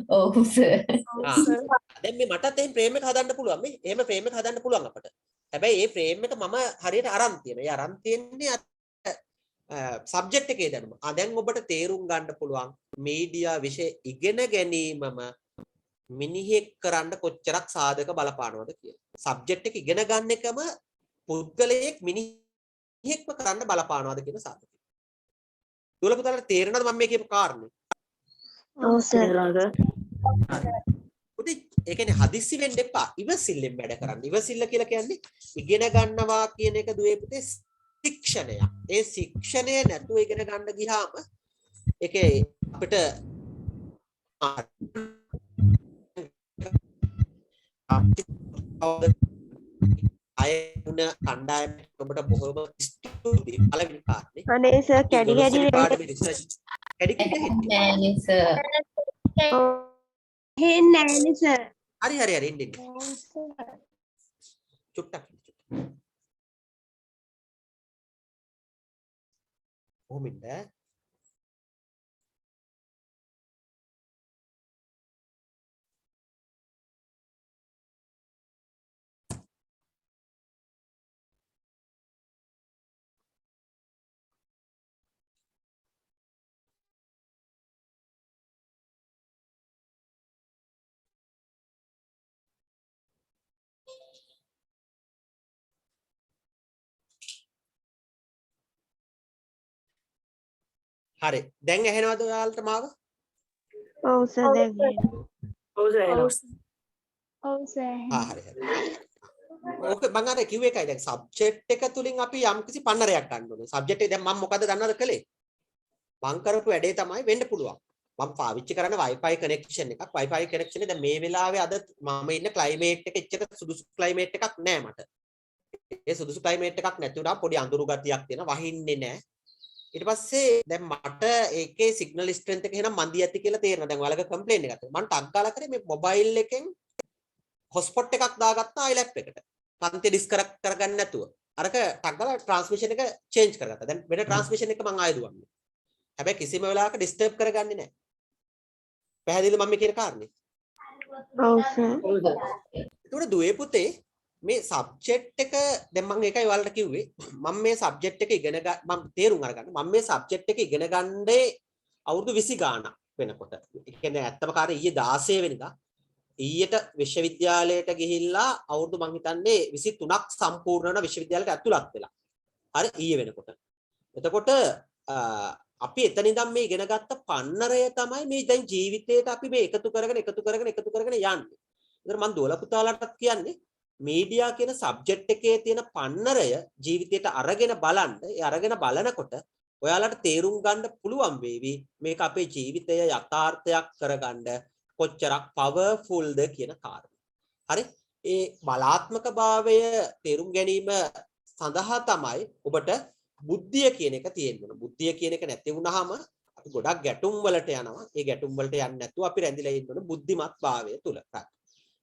ඔව් සර්. දැන් මේ මටත් එහෙම ෆ්‍රේම් එක හදන්න පුළුවන්. මේ එහෙම ෆ්‍රේම් එක හදන්න පුළුවන් අපට. හැබැයි මේ ෆ්‍රේම් එක මම හරියට අරන් තියෙනවා. ඒ අරන් තියෙන්නේ සබ්ජෙක්ට් එකේ දැනුම. දැන් ඔබට තේරුම් ගන්න පුළුවන් මීඩියා විෂය ඉගෙන ගැනීමම මිනිහෙක් කරන්න කොච්චරක් සාධක බලපානවද කියලා. සබ්ජෙක්ට් එක ඉගෙන ගන්න එකම පුද්ගලයෙක් මිනිහෙක් මිනිහෙක්ම කරන්න බලපානවාද කියන සාධකය. දුවල පුතාලට තේරෙනවද මම මේ කියපු කාරණේ? ඔව් සර්. පුතේ ඒ කියන්නේ හදිස්සි වෙන්න එපා. ඉවසිල්ලෙන් වැඩ කරන්න. ඉවසිල්ල කියලා කියන්නේ ඉගෙන ගන්නවා කියන එක දුවේ පුතේ ශික්ෂණයක්. ඒ ශික්ෂණය නැතුව ඉගෙන ගන්න ගියාම ඒකේ අපිට අයුන කණ්ඩායමට ඔබට බොහොම ස්තුතියි. පළවෙනි කාරණේ. අනේ සර් කැඩි කැඩි කැඩි නෑනේ සර්. හෙන්නේ නැහැ සර්. හරි ඉන්න. චුට්ටක්. කොහොමින්ද? හරි. දැන් ඇහෙනවද ඔයාලට මාව? ඔව් සර් දැන් ඔව් සර්. හරි. ඕක මම අර කිව්ව එකයි දැන් සබ්ජෙක්ට් එක තුලින් අපි යම්කිසි පන්නරයක් ගන්න ඕනේ. සබ්ජෙක්ට් එක දැන් මම මොකද දන්නවද කළේ? මම කරපු වැඩේ තමයි වෙන්න පුළුවන්. මම පාවිච්චි කරන Wi-Fi connection එකක්. Wi-Fi connection එක දැන් මේ වෙලාවේ අද මම ඉන්න climate එක එච්චර සුදුසු climate එකක් නෑ මට. ඒ සුදුසු climate එකක් නැති වුණා පොඩි අඳුරු ගතියක් තියෙනවා. වහින්නේ නෑ. ඊට පස්සේ දැන් මට ඒකේ සිග්නල් ස්ට්‍රෙන්ත් එක එහෙනම් මන්දි ඇති කියලා තේරෙනවා. දැන් ඔයාලගේ කම්ප්ලේන් එකක්. මම ටග් ගාලා කරේ මේ මොබයිල් එකෙන් හොස්පොට් එකක් දාගත්තා iLab එකට. පන්ති ඩිස්කනෙක්ට් කරගන්න නැතුව. අරක ටග් ගාලා ට්‍රාන්ස්මිෂන් එක චේන්ජ් කරගත්තා. දැන් වෙන ට්‍රාන්ස්මිෂන් එක මම ආයෙ දුවන්නේ. හැබැයි කිසිම වෙලාවක ඩිස්ටර්බ් කරගන්නේ නැහැ. පැහැදිලිද මම කියන කාරණේ? ඔව් සර්. ඒකට දුවේ පුතේ මේ සබ්ජෙක්ට් එක දැන් මම ඒකයි ඔයාලට කිව්වේ මම මේ සබ්ජෙක්ට් එක ඉගෙන මම තේරුම් අරගන්න මම මේ සබ්ජෙක්ට් එක ඉගෙන ගන්නේ අවුරුදු 20 ගාණක් වෙනකොට. ඒ කියන්නේ ඇත්තම කාර්යය ඊයේ 16 වෙනිදා ඊයට විශ්වවිද්‍යාලයට ගිහිල්ලා අවුරුදු මං හිතන්නේ 23ක් සම්පූර්ණ වෙන විශ්වවිද්‍යාලයට ඇතුළත් වෙලා. හරි ඊයේ වෙනකොට. එතකොට අපි එතන ඉඳන් මේ ඉගෙන ගත්ත පන්නරය තමයි මේ දැන් ජීවිතේට අපි මේ එකතු කරගෙන යන්නේ. ඒතර මම දුවලා පුතාලාටත් කියන්නේ මීඩියා කියන සබ්ජෙක්ට් එකේ තියෙන පන්නරය ජීවිතයට අරගෙන බලන්න. ඒ අරගෙන බලනකොට ඔයාලට තේරුම් ගන්න පුළුවන් වේවි මේක අපේ ජීවිතය යථාර්ථයක් කරගන්න කොච්චරක් පවර්ෆුල්ද කියන කාරණය. හරි? ඒ බලාත්මකභාවය තේරුම් ගැනීම සඳහා තමයි ඔබට බුද්ධිය කියන එක තියෙන්න ඕන. බුද්ධිය කියන එක නැති වුනහම අපි ගොඩක් ගැටුම් වලට යනවා. ඒ ගැටුම් වලට යන්නේ නැතුව අපි රැඳිලා ඉන්න ඕන බුද්ධිමත් භාවය තුල.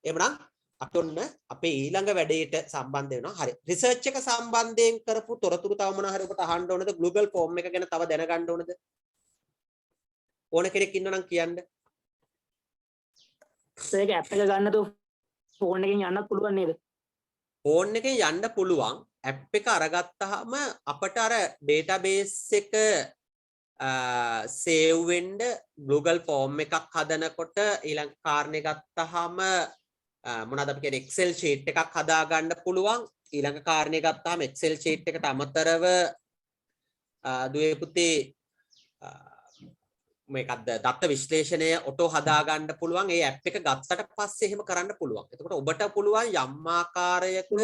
එහෙමනම් අපි ඔන්න අපේ ඊළඟ වැඩේට සම්බන්ධ වෙනවා. හරි. රිසර්ච් එක සම්බන්ධයෙන් කරපු තොරතුරු තව මොනවා හරි ඔබට අහන්න ඕනද? ග්ලෝබල් ෆෝම් එක ගැන තව දැනගන්න ඕනද? ඕන කෙනෙක් ඉන්නවනම් කියන්න. ඒක ඇප් එක ගන්න තෝ ෆෝන් එකෙන් යන්නත් පුළුවන් නේද? ෆෝන් එකෙන් යන්න පුළුවන්. ඇප් එක අරගත්තාම අපට අර ඩේටාබේස් එක සේව් වෙන්න Google ෆෝම් එකක් හදනකොට ඊළඟ කාරණේ ගත්තාම මොනවාද අපි කියන්නේ Excel sheet එකක් හදා ගන්න පුළුවන්. ඊළඟ කාරණේ ගත්තාම Excel sheet එකට අමතරව දුවේ පුතේ මේකක්ද දත්ත විශ්ලේෂණය ඔටෝ හදා ගන්න පුළුවන්. ඒ ඇප් එක ගත්තට පස්සේ එහෙම කරන්න පුළුවන්. එතකොට ඔබට පුළුවන් යම් ආකාරයක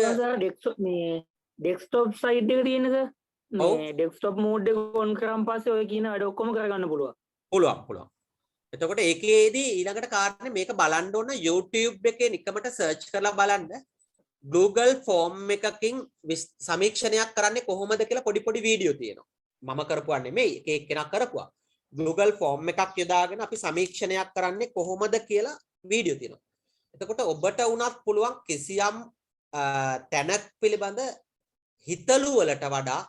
මේ ඩෙස්ක්ටොප් සයිට් එක තියෙනද? මේ ඩෙස්ක්ටොප් මෝඩ් එක ඔන් කරාන් පස්සේ ඔය කියන වැඩ ඔක්කොම කරගන්න පුළුවන්. පුළුවන්. එතකොට ඒකේදී ඊළඟට කාරණේ මේක බලන්න ඕන YouTube එකේ නිකමට සර්ච් කරලා බලන්න Google ෆෝම් එකකින් සමීක්ෂණයක් කරන්නේ කොහොමද කියලා පොඩි වීඩියෝ තියෙනවා. මම කරපුවා නෙමෙයි එක එක්කෙනා කරපුවා. Google ෆෝම් එකක් යොදාගෙන අපි සමීක්ෂණයක් කරන්නේ කොහොමද කියලා වීඩියෝ තියෙනවා. එතකොට ඔබට වුණත් පුළුවන් කිසියම් තැනක් පිළිබඳ හිතලු වලට වඩා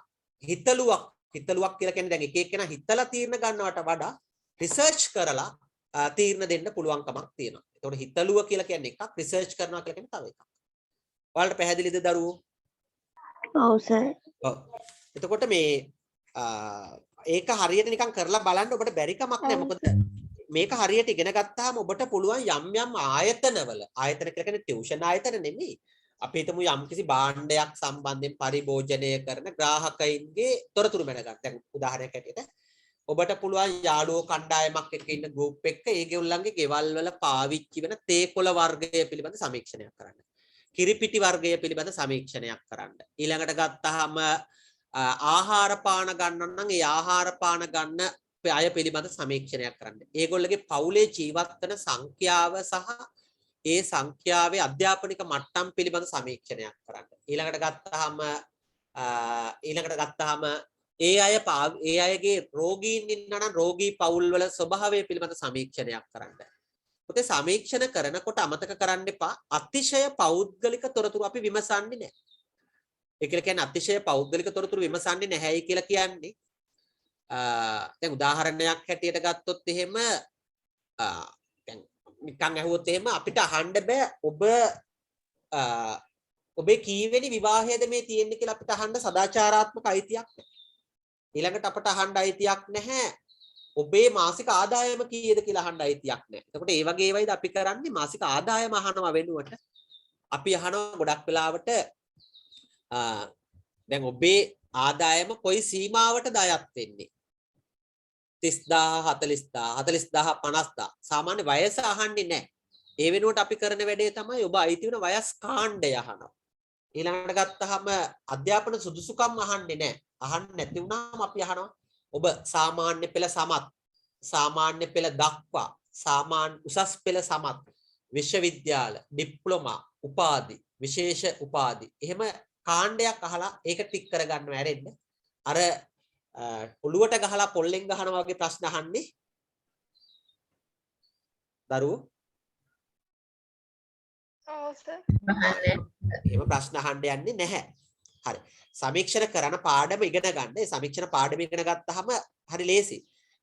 හිතලුවක් කියලා කියන්නේ දැන් එක එක්කෙනා හිතලා තීරණ ගන්නවට වඩා රිසර්ච් කරලා තීරණ දෙන්න පුළුවන්කමක් තියෙනවා. එතකොට හිතලුව කියලා කියන්නේ එකක්, රිසර්ච් කරනවා කියලා කියන්නේ තව එකක්. ඔයාලට පැහැදිලිද දරුවෝ? ඔව් සර්. ඔව්. එතකොට මේ ඒක හරියට නිකන් කරලා බලන්න ඔබට බැරි කමක් නැහැ. මොකද මේක හරියට ඉගෙන ගත්තාම ඔබට පුළුවන් යම් ආයතනවල ආයතන කියලා කියන්නේ ටියුෂන් ආයතන නෙමෙයි. අපි හිතමු යම්කිසි භාණ්ඩයක් සම්බන්ධයෙන් පරිභෝජනය කරන ග්‍රාහකයින්ගේ තොරතුරු මැනගන්න. දැන් උදාහරණයක් ඇටියට ඔබට පුළුවන් යාළුවෝ කණ්ඩායමක් එක්ක ඉන්න ගෲප් එකක ඒගොල්ලන්ගේ ගෙවල් වල පාවිච්චි වෙන තේකොළ වර්ගය පිළිබඳ සමීක්ෂණයක් කරන්න. කිරිපිටි වර්ගය පිළිබඳ සමීක්ෂණයක් කරන්න. ඊළඟට ගත්තාම ආහාර පාන ගන්න නම් ඒ ආහාර පාන ගන්න අය පිළිබඳ සමීක්ෂණයක් කරන්න. ඒගොල්ලගේ පවුලේ ජීවත් වෙන සංඛ්‍යාව සහ ඒ සංඛ්‍යාවේ අධ්‍යාපනික මට්ටම් පිළිබඳ සමීක්ෂණයක් කරන්න. ඊළඟට ගත්තාම ඒ අයගේ රෝගීන් ඉන්නා නම් රෝගී පවුල් වල ස්වභාවය පිළිබඳ සමීක්ෂණයක් කරන්න. පුතේ සමීක්ෂණ කරනකොට අමතක කරන්න එපා අතිශය පෞද්ගලික තොරතුරු අපි විමසන්නේ නැහැ. ඒ කියලා කියන්නේ අතිශය පෞද්ගලික තොරතුරු විමසන්නේ නැහැයි කියලා කියන්නේ දැන් උදාහරණයක් හැටියට ගත්තොත් එහෙම දැන් නිකන් ඇහුවොත් එහෙම අපිට අහන්න බෑ ඔබේ කීවෙනි විවාහයද මේ තියෙන්නේ කියලා අපිට අහන්න සදාචාරාත්මක අයිතියක් නැහැ. ඊළඟට අපට අහන්න අයිතියක් නැහැ ඔබේ මාසික ආදායම කීයද කියලා අහන්න අයිතියක් නැහැ. එතකොට ඒ වගේ ඒවායිද අපි කරන්නේ මාසික ආදායම අහනවා වෙනුවට අපි අහනවා ගොඩක් වෙලාවට දැන් ඔබේ ආදායම කොයි සීමාවටද අයත් වෙන්නේ? 30000 40000 40000 සාමාන්‍ය වයස අහන්නේ නැහැ. ඒ වෙනුවට අපි කරන වැඩේ තමයි ඔබ අයිති වෙන වයස් කාණ්ඩය අහනවා. ඊළඟට ගත්තාම අධ්‍යාපන සුදුසුකම් අහන්නේ නැහැ. අහන්න නැති වුණාම අපි අහනවා ඔබ සාමාන්‍ය පෙළ සමත්, සාමාන්‍ය පෙළ දක්වා, සාමාන්‍ය උසස් පෙළ සමත්, විශ්වවිද්‍යාල, ඩිප්ලෝමා, උපාධි, විශේෂ උපාධි. එහෙම කාණ්ඩයක් අහලා ඒක ටික් කරගන්න ඇරෙන්න. අර ඔළුවට ගහලා පොල්ලෙන් ගහනවා වගේ ප්‍රශ්න අහන්නේ දරුවෝ. එහෙම ප්‍රශ්න අහන්න යන්නේ නැහැ. හරි. සමීක්ෂණ කරන පාඩම ඉගෙන ගන්න. ඒ සමීක්ෂණ පාඩම ඉගෙන ගත්තාම හරි ලේසි.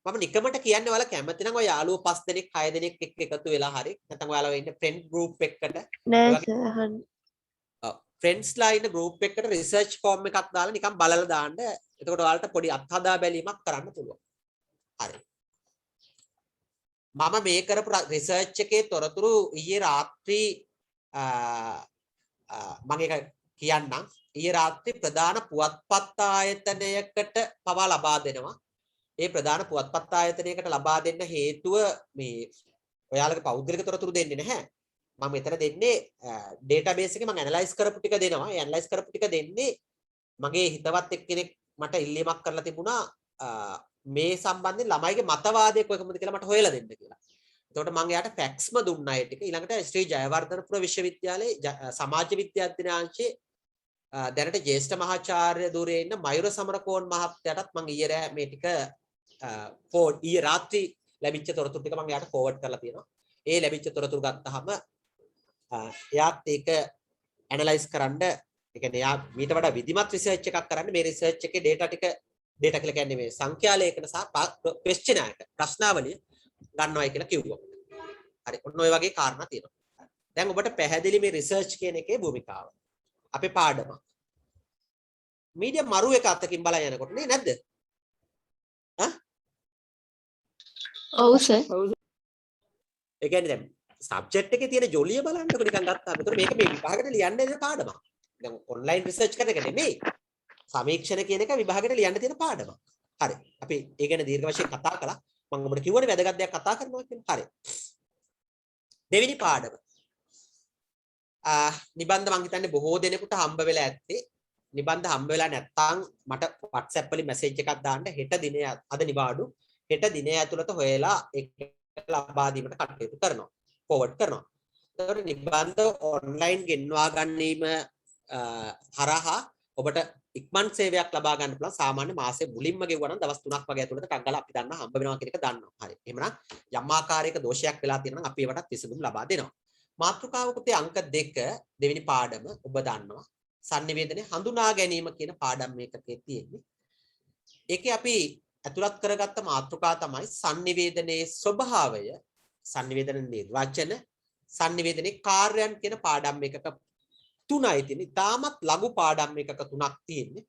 මම නිකමට කියන්නේ ඔයාලා කැමති නම් ඔය යාළුවෝ 5 දෙනෙක් 6 දෙනෙක් එක්ක එකතු වෙලා හරි නැත්නම් ඔයාලා ඉන්න ෆ්‍රෙන්ඩ් ගෲප් එකකට නෑ සර් අහන්න. ෆ්‍රෙන්ඩ්ස්ලා ඉන්න ගෲප් එකකට රිසර්ච් ෆෝම් එකක් දාලා නිකන් බලලා දාන්න. එතකොට ඔයාලට පොඩි අත්හදා බැලීමක් කරන්න පුළුවන්. හරි. මම මේ කරපු රිසර්ච් එකේ තොරතුරු ඊයේ රාත්‍රී මම ඒක කියන්නම්. ඊයේ රාත්‍රී ප්‍රධාන පුවත්පත් ආයතනයකට පවා ලබා දෙනවා. ඒ ප්‍රධාන පුවත්පත් ආයතනයකට ලබා දෙන්න හේතුව මේ ඔයාලගේ පෞද්ගලික තොරතුරු දෙන්නේ නැහැ. මම මෙතන දෙන්නේ ඩේටාබේස් එකේ මම ඇනලයිස් කරපු ටික දෙනවා. ඒ ඇනලයිස් කරපු ටික දෙන්නේ මගේ හිතවත් එක්කෙනෙක් මට ඉල්ලීමක් කරලා තිබුණා මේ සම්බන්ධයෙන් ළමයිගේ මතවාදය කොහොමද කියලා මට හොයලා දෙන්න කියලා. එතකොට මම එයාට ෆැක්ස්ම දුන්නා ඒ ටික. ඊළඟට ශ්‍රී ජයවර්ධනපුර විශ්වවිද්‍යාලයේ සමාජ විද්‍යා අධ්‍යනාංශයේ දැනට ජ්‍යෙෂ්ඨ මහාචාර්ය ධුරයේ ඉන්න මයුර සමරකෝන් මහත්තයාටත් මම ඊයේ රෑ මේ ටික ඊයේ රාත්‍රී ලැබිච්ච තොරතුරු ටික මම එයාට ෆෝවර්ඩ් කරලා තියෙනවා. ඒ ලැබිච්ච තොරතුරු ගත්තාම එයාත් ඒක ඇනලයිස් කරන්න, ඒ කියන්නේ එයා මීට වඩා විධිමත් රිසර්ච් එකක් කරන්න මේ රිසර්ච් එකේ ඩේටා කියලා කියන්නේ මේ සංඛ්‍යා ලේඛන සහ ක්වෙස්චනර් එක ප්‍රශ්නාවලිය ගන්නවයි කියලා කිව්වා. හරි. ඔන්න ඔය වගේ කාරණා තියෙනවා. දැන් ඔබට පැහැදිලි මේ රිසර්ච් කියන එකේ භූමිකාව. අපේ පාඩම. මීඩියම් මරු එක අතකින් බලලා යනකොට නේ නැද්ද? ඔව් සර්. ඒ කියන්නේ දැන් සබ්ජෙක්ට් එකේ තියෙන ජොලිය බලන්නකො නිකන් ගත්තාම. ඒතකොට මේක මේ විභාගෙට ලියන්න දෙන පාඩමක්. දැන් ඔන්ලයින් රිසර්ච් කරන එක නෙමෙයි. සමීක්ෂණ කියන එක විභාගෙට ලියන්න තියෙන පාඩමක්. හරි. අපි ඒ ගැන දීර්ඝ වශයෙන් කතා කළා. මම ඔබට කිව්වනේ වැදගත් දෙයක් කතා කරනවා කියලා. හරි. දෙවෙනි පාඩම. නිබන්ධ මං හිතන්නේ බොහෝ දෙනෙකුට හම්බ වෙලා ඇත්තේ. නිබන්ධ හම්බ වෙලා නැත්නම් මට WhatsApp වලින් මැසේජ් එකක් දාන්න හෙට දිනේ අද නිවාඩු හෙට දිනේ ඇතුළත හොයලා ඒක ලබා දීමට කටයුතු කරනවා. ෆෝවර්ඩ් කරනවා. ඒතකොට නිබන්ධ ඔන්ලයින් ගෙන්වා ගැනීම හරහා ඔබට ඉක්මන් සේවයක් ලබා ගන්න පුළුවන්. සාමාන්‍ය මාසෙ මුලින්ම ගෙවුවා නම් දවස් 3ක් වගේ ඇතුළත ටග්ගලා අපි දන්නා හම්බ වෙනවා කියන එක දන්නවා. හරි. එහෙමනම් යම් ආකාරයක දෝෂයක් වෙලා තියෙනවා නම් අපි ඒවටත් විසඳුම් ලබා දෙනවා. මාතෘකාව පුතේ අංක 2 දෙවෙනි පාඩම ඔබ දන්නවා. sannivedana හඳුනා ගැනීම කියන පාඩම් මේකේ තියෙන්නේ. ඒකේ අපි අතුලත් කරගත්ත මාතෘකාව තමයි sannivedanaයේ ස්වභාවය, sannivedana නිර්වචන, sannivedanaයේ කාර්යයන් කියන පාඩම් එකක තුනයි තියෙන්නේ. තාමත් ලඝු පාඩම් එකක තුනක් තියෙන්නේ.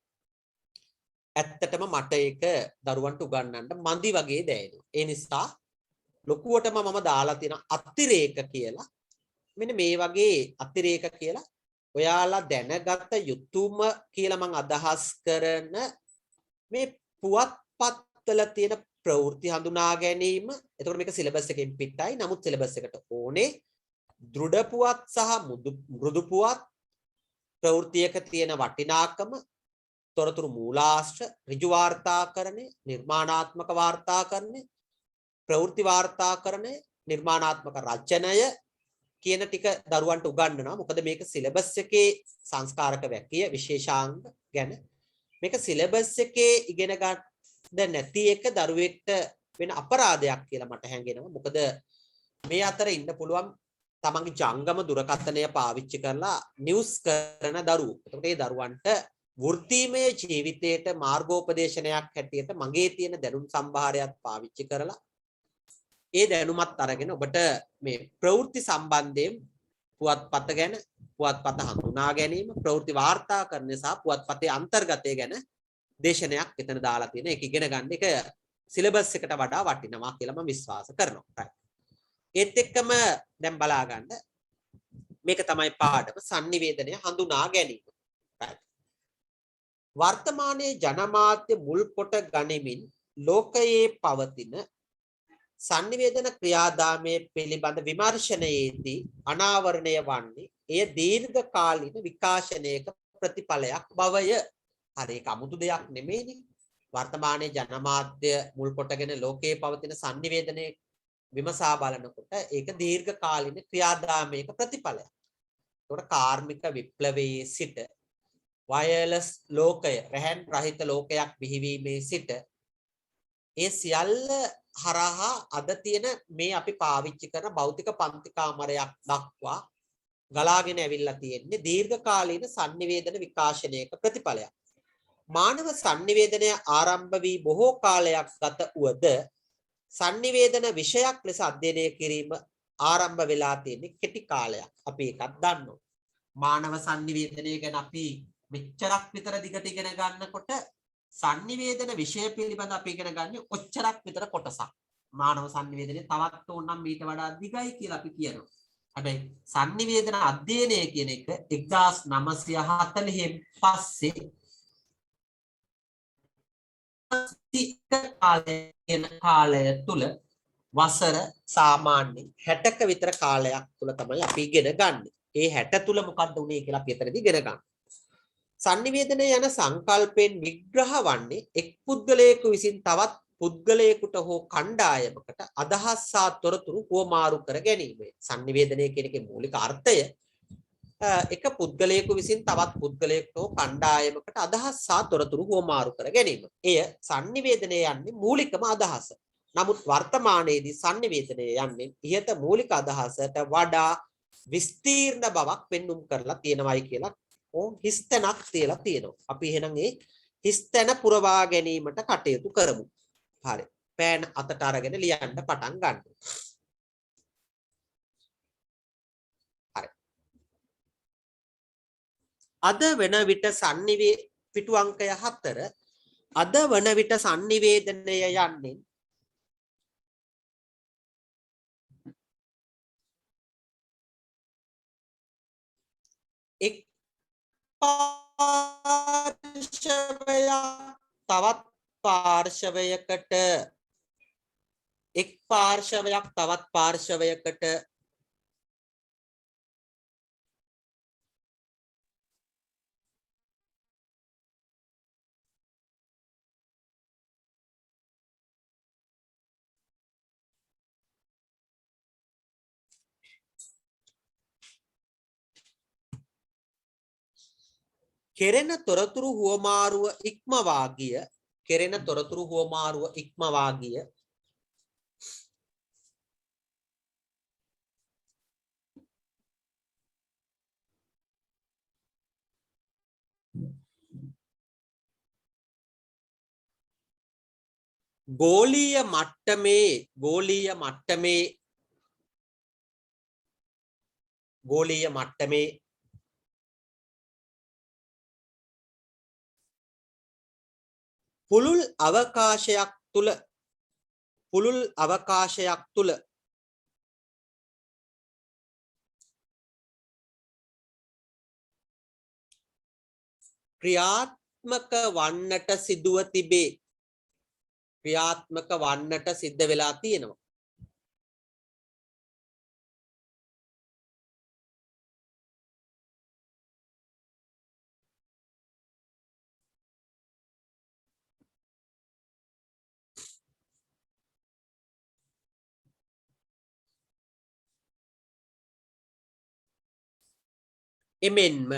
ඇත්තටම මට ඒක දරුවන්ට උගන්වන්න මදි වගේ දැනෙනවා. ඒ නිසා ලොකුවටම මම දාලා තියෙන අතිරේක කියලා මෙන්න මේ වගේ අතිරේක කියලා ඔයාලා දැනගත යුතුම කියලා මම අදහස් කරන මේ පුවත්පත්වල තියෙන ප්‍රවෘත්ති හඳුනා ගැනීම. එතකොට මේක සිලබස් එකෙන් පිටයි. නමුත් සිලබස් එකට ඕනේ දෘඪ පුවත් සහ මෘදු පුවත්, ප්‍රවෘත්තියක තියෙන වටිනාකම, තොරතුරු මූලාශ්‍ර, ඍජු වාර්තාකරණය, නිර්මාණාත්මක වාර්තාකරණය, ප්‍රවෘත්ති වාර්තාකරණය, නිර්මාණාත්මක රචනය කියන ටික දරුවන්ට උගන්වනවා. මොකද මේක සිලබස් එකේ සංස්කාරක වැකිය විශේෂාංග ගැන මේක සිලබස් එකේ ඉගෙන ගන්න නැති එක දරුවෙක්ට වෙන අපරාධයක් කියලා මට හැඟෙනවා. මොකද මේ අතර ඉන්න පුළුවන් තමන්ගේ ජංගම දුරකථනය පාවිච්චි කරලා නිවුස් කරන දරුවෝ. එතකොට මේ දරුවන්ට වෘත්තීමය ජීවිතයට මාර්ගෝපදේශනයක් හැටියට මගේ තියෙන දැනුම් සම්භාරයත් පාවිච්චි කරලා ඒ දැනුමත් අරගෙන ඔබට මේ ප්‍රවෘත්ති සම්බන්ධයෙන් පුවත්පත ගැන, පුවත්පත හඳුනා ගැනීම, ප්‍රවෘත්ති වාර්තාකරණය සහ පුවත්පතේ අන්තර්ගතය ගැන දේශනයක් එතන දාලා තියෙන එක ඉගෙන ගන්න එක සිලබස් එකට වඩා වටිනවා කියලා මම විශ්වාස කරනවා. ඒත් එක්කම දැන් බලා ගන්න මේක තමයි පාඩම sannivedanaya හඳුනා ගැනීම. වර්තමානයේ ජනමාධ්‍ය මුල් කොට ගනිමින් ලෝකයේ පවතින sannivedana ක්‍රියාදාමයේ පිළිබඳ විමර්ශනයේදී අනාවරණය වන්නේ එය දීර්ඝකාලීන විකාශනයක ප්‍රතිඵලයක් බවය. හරි ඒක 아무තු දෙයක් නෙමෙයිනේ. වර්තමානයේ ජනමාධ්‍ය මුල් කොටගෙන ලෝකයේ පවතින sannivedanaya විමසා බලනකොට ඒක දීර්ඝකාලීන ක්‍රියාදාමයක ප්‍රතිඵලයක්. ඒකට කාර්මික විප්ලවයේ සිට වයර්ලස් ලෝකය, රැහන් රහිත ලෝකයක් බිහිවීමේ සිට ඒ සියල්ල හරහා අද තියෙන මේ අපි පාවිච්චි කරන භෞතික පන්ති කාමරයක් දක්වා ගලාගෙන ඇවිල්ලා තියෙන්නේ දීර්ඝකාලීන sannivedana විකාශනයක ප්‍රතිඵලයක්. මානව sannivedanaya ආරම්භ වී බොහෝ කාලයක් ගත වුවද sannivedana විෂයක් ලෙස අධ්‍යයනය කිරීම ආරම්භ වෙලා තියෙන්නේ කෙටි කාලයක්. අපි ඒකත් දන්නවා. මානව sannivedanaya ගැන අපි මෙච්චරක් විතර දිගට ඉගෙන ගන්නකොට sannivedana විෂය පිළිබඳ අපි ඉගෙන ගන්න ඔච්චරක් විතර කොටසක්. මානව sannivedanaya තවත් ඕනනම් මීට වඩා දිගයි කියලා අපි කියනවා. හැබැයි sannivedana අධ්‍යයනය කියන එක 1940 පස්සේ කාලය තුල වසර සාමාන්‍යයෙන් 60ක විතර කාලයක් තුල තමයි අපි ඉගෙන ගන්න. ඒ 60 තුල මොකක්ද උනේ කියලා අපි එතනදී ඉගෙන ගන්න. sannivedana යන සංකල්පයෙන් විග්‍රහ වන්නේ එක් පුද්ගලයෙකු විසින් තවත් පුද්ගලයෙකුට හෝ කණ්ඩායමකට අදහස් සහ තොරතුරු හුවමාරු කර ගැනීම. sannivedana කියන එකේ මූලික අර්ථය එක පුද්ගලයෙකු විසින් තවත් පුද්ගලයෙකුට හෝ කණ්ඩායමකට අදහස් සහ තොරතුරු හුවමාරු කර ගැනීම. එය sannivedana යන්නේ මූලිකම අදහස. නමුත් වර්තමානයේදී sannivedana යන්නේ ඉහත මූලික අදහසට වඩා විස්තීර්ණ බවක් පෙන්눔 කරලා තියෙනවායි කියලා හිස්තැනක් තියලා තියෙනවා. අපි එහෙනම් ඒ හිස්තැන පුරවා ගැනීමට කටයුතු කරමු. හරි. පෑන් අතට අරගෙන ලියන්න පටන් ගන්න. හරි. අද වෙන විට පිටු අංකය 4 අද වන විට sannivedanaya යන්නේ එක් පාර්ශවයක් තවත් පාර්ශවයකට එක් පාර්ශවයක් තවත් පාර්ශවයකට කෙරෙන තොරතුරු හුවමාරුව ඉක්මවා ගිය ගෝලීය මට්ටමේ පුළුල් අවකාශයක් තුල ක්‍රියාත්මක වන්නට සිදුව තිබේ. ක්‍රියාත්මක වන්නට සිද්ධ වෙලා තියෙනවා. එමෙන්ම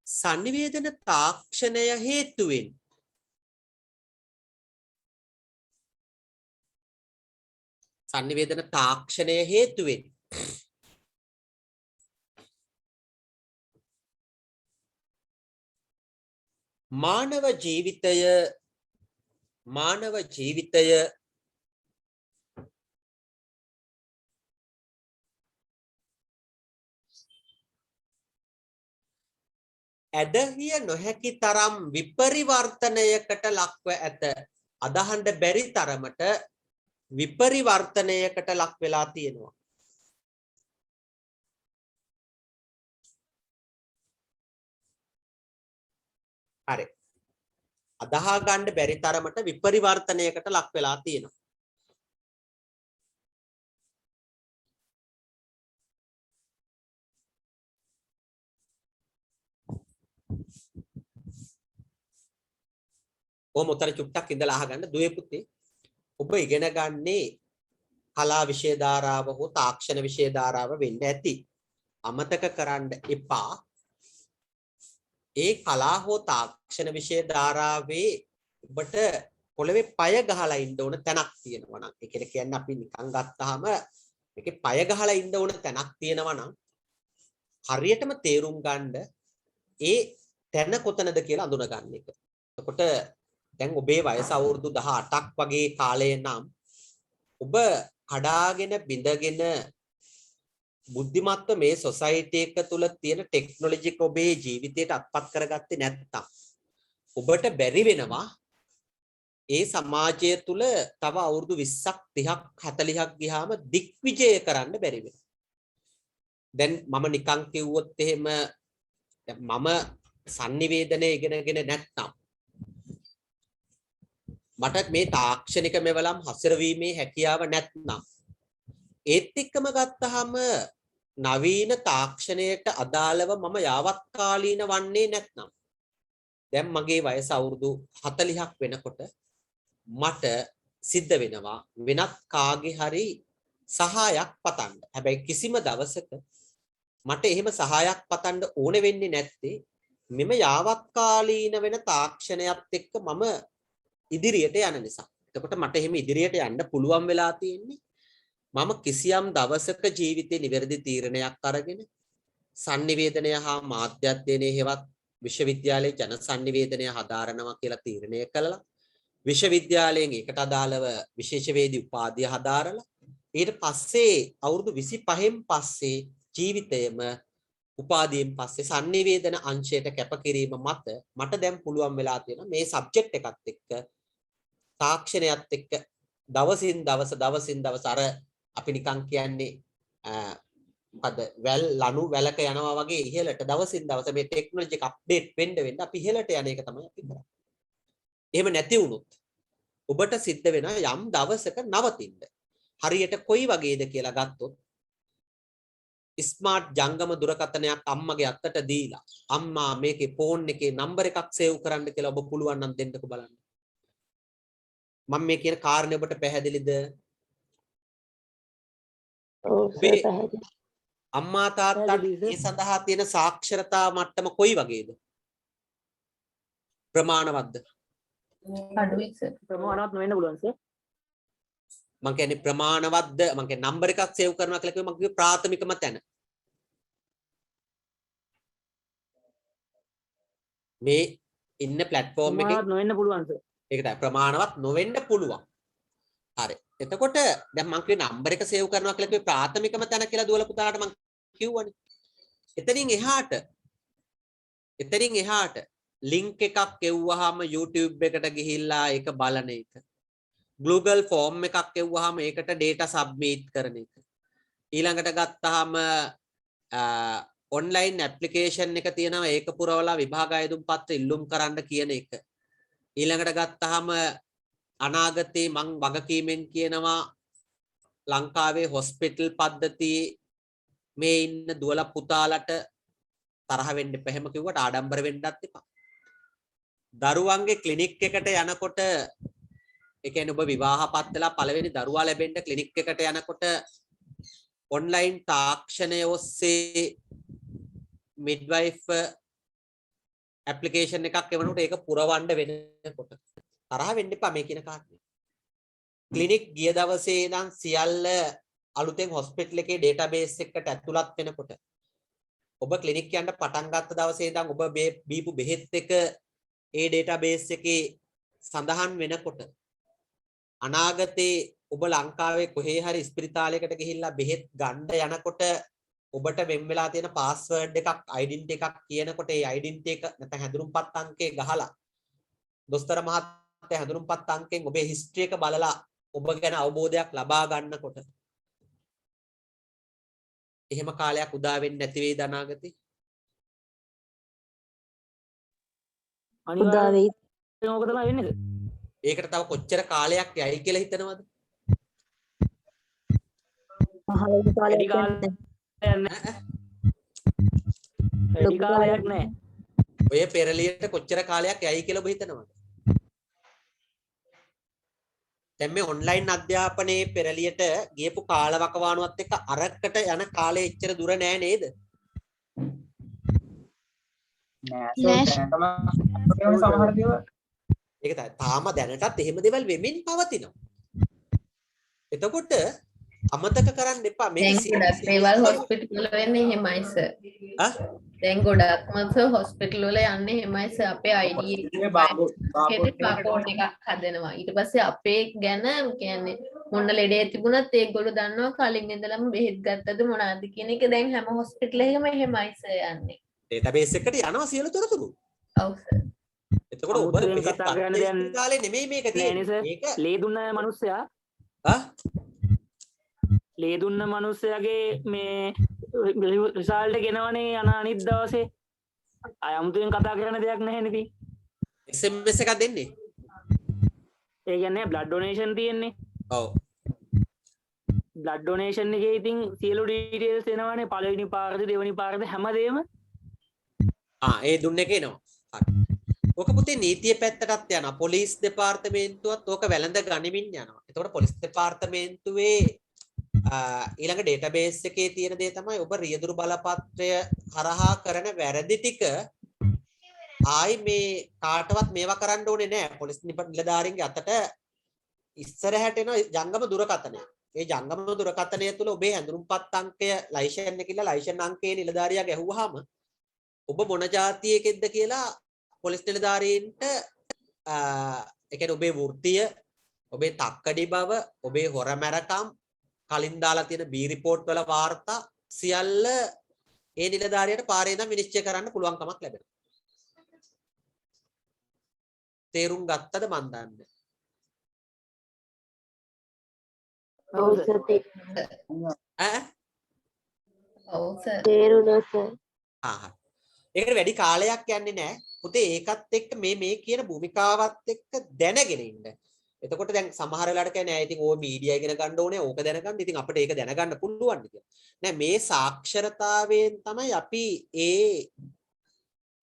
sannivedana තාක්ෂණය හේතුවෙන් sannivedana තාක්ෂණය හේතුවෙන් මානව ජීවිතය ඇදහිය නොහැකි තරම් විපරිවර්තනයකට ලක්ව ඇත. අදහන්න බැරි තරමට විපරිවර්තනයකට ලක් වෙලා තියෙනවා. හරි. අදහා ගන්න බැරි තරමට විපරිවර්තනයකට ලක් වෙලා තියෙනවා. ඔහොම උතර චුට්ටක් ඉඳලා අහගන්න දුවේ පුතේ. ඔබ ඉගෙන ගන්නේ කලා විෂය ධාරාව හෝ තාක්ෂණ විෂය ධාරාව වෙන්න ඇති. අමතක කරන්න එපා. ඒ කලා හෝ තාක්ෂණ විෂය ධාරාවේ ඔබට පොළවේ පය ගහලා ඉන්න ඕන තැනක් තියෙනවා නම් ඒ කියන්නේ අපි නිකන් ගත්තාම මේකේ පය ගහලා ඉන්න ඕන තැනක් තියෙනවා නම් හරියටම තේරුම් ගන්න ඒ තැන කොතනද කියලා අඳුන ගන්න එක. එතකොට දැන් ඔබේ වයස අවුරුදු 18ක් වගේ කාලය නම් ඔබ කඩාගෙන බිඳගෙන බුද්ධිමත්ව මේ සොසයිටි එක තුල තියෙන ටෙක්නොලොජි එක ඔබේ ජීවිතයට අත්පත් කරගත්තේ නැත්නම් ඔබට බැරි වෙනවා ඒ සමාජය තුල තව අවුරුදු 20ක් 30ක් 40ක් ගියාම දිග්විජය කරන්න බැරි වෙනවා. දැන් මම නිකන් කිව්වොත් එහෙම මම sannivedana ඉගෙනගෙන නැත්නම් මට මේ තාක්ෂණික මෙවලම් හසුරවීමේ හැකියාව නැත්නම් ඒත් එක්කම ගත්තාම නවීන තාක්ෂණයට අදාළව මම යාවත් කාලීන වන්නේ නැත්නම් දැන් මගේ වයස අවුරුදු 40ක් වෙනකොට මට සිද්ධ වෙනවා වෙනත් කාගේ හරි සහායක් පතන්න. හැබැයි කිසිම දවසක මට එහෙම සහායක් පතන්න ඕන වෙන්නේ නැත්තේ මෙම යාවත් කාලීන වෙන තාක්ෂණයත් එක්ක මම ඉදිරියට යන නිසා. එතකොට මට එහෙම ඉදිරියට යන්න පුළුවන් වෙලා තියෙන්නේ මම කිසියම් දවසක ජීවිතේ නිවැරදි තීරණයක් අරගෙන sannivedanaya හා මාධ්‍යඥයනේ හේවත් විශ්වවිද්‍යාලයේ ජන sannivedanaya හදාරනවා කියලා තීරණය කළා. විශ්වවිද්‍යාලයෙන් ඒකට අදාළව විශේෂවේදී උපාධිය හදාරලා ඊට පස්සේ අවුරුදු 25න් පස්සේ ජීවිතයේම උපාධියෙන් පස්සේ sannivedana අංශයට කැපකිරීම මත මට දැන් පුළුවන් වෙලා තියෙනවා මේ සබ්ජෙක්ට් එකත් එක්ක තාක්ෂණයත් එක්ක දවසින් දවස අර අපි නිකන් කියන්නේ මොකද ලනු වැලක යනවා වගේ ඉහළට දවසින් දවස මේ ටෙක්නොලොජි එක අප්ඩේට් වෙන්න අපි ඉහළට යන එක තමයි අපි කරන්නේ. එහෙම නැති වුණොත් ඔබට සිද්ධ වෙනවා යම් දවසක නවතින්න. හරියට කොයි වගේද කියලා ගත්තොත් ස්මාර්ට් ජංගම දුරකථනයක් අම්මගේ අතට දීලා අම්මා මේකේ ෆෝන් එකේ නම්බර් එකක් සේව් කරන්න කියලා ඔබ පුළුවන් නම් දෙන්නකෝ බලන්න. මම මේ කියන කාරණේ ඔබට පැහැදිලිද? අම්මා තාත්තා මේ සඳහා තියෙන සාක්ෂරතා මට්ටම කොයි වගේද? ප්‍රමාණවත්ද? අඩුයි සර්. ප්‍රමාණවත් නොවෙන්න පුළුවන් සර්. මම කියන්නේ ප්‍රමාණවත්ද? මම කියන්නේ නම්බර් එකක් සේව් කරනවා කියලා කිව්ව මම කිව්වේ ප්‍රාථමිකම තැන. මේ ඉන්න ප්ලැට්ෆෝම් එකේ ප්‍රමාණවත් නොවෙන්න පුළුවන් සර්. ඒක තමයි ප්‍රමාණවත් නොවෙන්න පුළුවන්. හරි. එතකොට දැන් මම කිව්වේ නම්බර් එක සේව් කරනවා කියලා කිව්වේ ප්‍රාථමිකම තැන කියලා දුවල පුතාට මම කිව්වනේ. එතනින් එහාට ලින්ක් එකක් එව්වහම YouTube එකට ගිහිල්ලා ඒක බලන එක. Google form එකක් එව්වහම ඒකට data submit කරන එක. ඊළඟට ගත්තාම online application එක තියෙනවා ඒක පුරවලා විභාග අයදුම් පත්‍ර ඉල්ලුම් කරන්න කියන එක. ඊළඟට ගත්තාම අනාගතේ මං වගකීමෙන් කියනවා ලංකාවේ hospital පද්ධතියේ මේ ඉන්න දුවලා පුතාලට තරහ වෙන්න එපා. එහෙම කිව්වට ආඩම්බර වෙන්නත් එපා. දරුවන්ගේ ක්ලිනික් එකට යනකොට ඒ කියන්නේ ඔබ විවාහපත් වෙලා පළවෙනි දරුවා ලැබෙන්න ක්ලිනික් එකට යනකොට ඔන්ලයින් තාක්ෂණය ඔස්සේ midwife application එකක් එවනකොට ඒක පුරවන්න වෙනකොට තරහ වෙන්න එපා මේ කියන කාරණේ. ක්ලිනික් ගිය දවසේ ඉඳන් සියල්ල අලුතෙන් හොස්පිටල් එකේ database එකට ඇතුළත් වෙනකොට ඔබ ක්ලිනික් යන්න පටන් ගත්ත දවසේ ඉඳන් ඔබ බීපු බෙහෙත් එක ඒ database එකේ සඳහන් වෙනකොට අනාගතේ ඔබ ලංකාවේ කොහේ හරි ස්පිරිතාලයකට ගිහිල්ලා බෙහෙත් ගන්න යනකොට ඔබට වෙන් වෙලා තියෙන පාස්වර්ඩ් එකක් ඩෙන්ටිටි එකක් කියනකොට ඒ ඩෙන්ටිටි එක නැත්නම් හැඳුනුම්පත් අංකය ගහලා දොස්තර මහත්තයා හැඳුනුම්පත් අංකයෙන් ඔබේ හිස්ටරි එක බලලා ඔබ ගැන අවබෝධයක් ලබා ගන්නකොට එහෙම කාලයක් උදා වෙන්නේ නැති වේද අනාගතේ? උදා වෙයි. ඕක තමයි වෙන්නේ. ඒකට තව කොච්චර කාලයක් යයි කියලා හිතනවද? වැඩි කාලයක් නැහැ. ඔය පෙරලියට කොච්චර කාලයක් යයි කියලා ඔබ හිතනවද? දැන් මේ ඔන්ලයින් අධ්‍යාපනයේ පෙරලියට ගියපු කාලවකවානුවත් එක්ක අරකට යන කාලය එච්චර දුර නෑ නේද? ඒක තමයි. තාම දැනටත් එහෙම දේවල් වෙමින් පවතිනවා. එතකොට අමතක කරන්න එපා මේක ගොඩක් දේවල් හොස්පිටල් වල වෙන්නේ එහෙමයි සර්. දැන් ගොඩක්ම සර් හොස්පිටල් වල යන්නේ එහෙමයි සර්. අපේ ID එකක් හදනවා. ඊට පස්සේ අපේ ගැන කියන්නේ මොන ලෙඩේ තිබුණත් ඒගොල්ලෝ දන්නවා කලින් ඉඳලම බෙහෙත් ගත්තද මොනවාද කියන එක. දැන් හැම හොස්පිටල් එකම එහෙමයි සර් යන්නේ. database එකට යනවා සියලු තොරතුරු. ඔව් සර්. එතකොට ඔබ බෙහෙත් ගන්න කාලේ නෙමෙයි මේක තියෙන්නේ. මේක ලේ දුන්න මිනිස්සයා ලේ දුන්න මිනිස්සයාගේ මේ රිසල්ට් ගෙනවනේ අනිත් දවසේ අයමුතුෙන් කතා කරන දෙයක් නැහැ නේද? SMS එකක් දෙන්නේ. ඒ කියන්නේ බ්ලඩ් ඩොනේෂන් තියෙන්නේ. ඔව්. බ්ලඩ් ඩොනේෂන් එකේ ඉතින් සියලු ඩීටේල්ස් එනවනේ පළවෙනි පාරද දෙවෙනි පාරද හැමදේම. ඒ දුන්න එක එනවා. හරි. ඕක පුතේ නීතිය පැත්තටත් යනවා. පොලිස් දෙපාර්තමේන්තුවත් ඕක වැළඳ ගනිමින් යනවා. එතකොට පොලිස් දෙපාර්තමේන්තුවේ ඊළඟ database එකේ තියෙන දේ තමයි ඔබ රියදුරු බලපත්‍රය හරහා කරන වැරදි ටික ආයි මේ කාටවත් මේවා කරන්න ඕනේ නැහැ. පොලිස් නිලධාරීන්ගේ අතට ඉස්සරහට එන ජංගම දුරකථනය. ඒ ජංගම දුරකථනය තුළ ඔබේ හැඳුනුම්පත් අංකය ලයිසන් එකilla ලයිසන් අංකයේ නිලධාරියා ගැහුවාම ඔබ මොන જાතියකෙද්ද කියලා පොලිස් නිලධාරීන්ට ඒ කියන්නේ ඔබේ වෘත්තිය, ඔබේ තක්කඩි බව, ඔබේ හොරමැරකම් කලින් දාලා තියෙන බී රිපෝට් වල වාර්තා සියල්ල ඒ නිලධාරියට පාරේ ඉඳන් විනිශ්චය කරන්න පුළුවන් කමක් ලැබෙනවා. තේරුම් ගත්තද මන් දන්නේ. ඔව් සර් ඔව් සර්. තේරුණා සර්. ඒකට වැඩි කාලයක් යන්නේ නැහැ. පුතේ ඒකත් එක්ක මේ කියන භූමිකාවත් එක්ක දැනගෙන ඉන්න. එතකොට දැන් සමහර වෙලාවට කියන්නේ ඉතින් ඕක මීඩියා ඉගෙන ගන්න ඕනේ ඕක දැනගන්න. ඉතින් අපිට ඒක දැනගන්න පුළුවන් කියලා. නෑ මේ සාක්ෂරතාවයෙන් තමයි අපි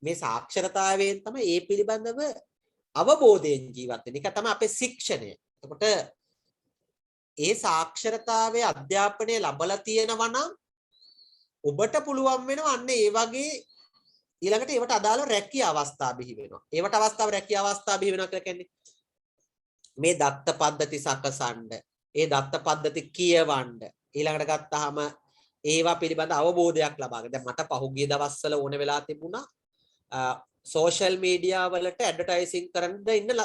මේ පිළිබඳව අවබෝධයෙන් ජීවත් වෙන්නේ. ඒක තමයි අපේ ශික්ෂණය. එතකොට ඒ සාක්ෂරතාවයේ අධ්‍යාපනය ලැබලා තියෙනවා නම් ඔබට පුළුවන් වෙනවා අන්න ඒ වගේ ඊළඟට ඒවට අදාළ රැකිය අවස්ථා බිහි වෙනවා. ඒවට රැකිය අවස්ථා බිහි වෙනවා කියලා කියන්නේ මේ දත්ත පද්ධති සකසන්න, ඒ දත්ත පද්ධති කියවන්න, ඊළඟට ගත්තාම ඒවා පිළිබඳ අවබෝධයක් ලබා ගන්න. දැන් මට පහුගිය දවස්වල ඕන වෙලා තිබුණා සෝෂල් මීඩියා වලට ඇඩ්වර්ටයිසින් කරන්න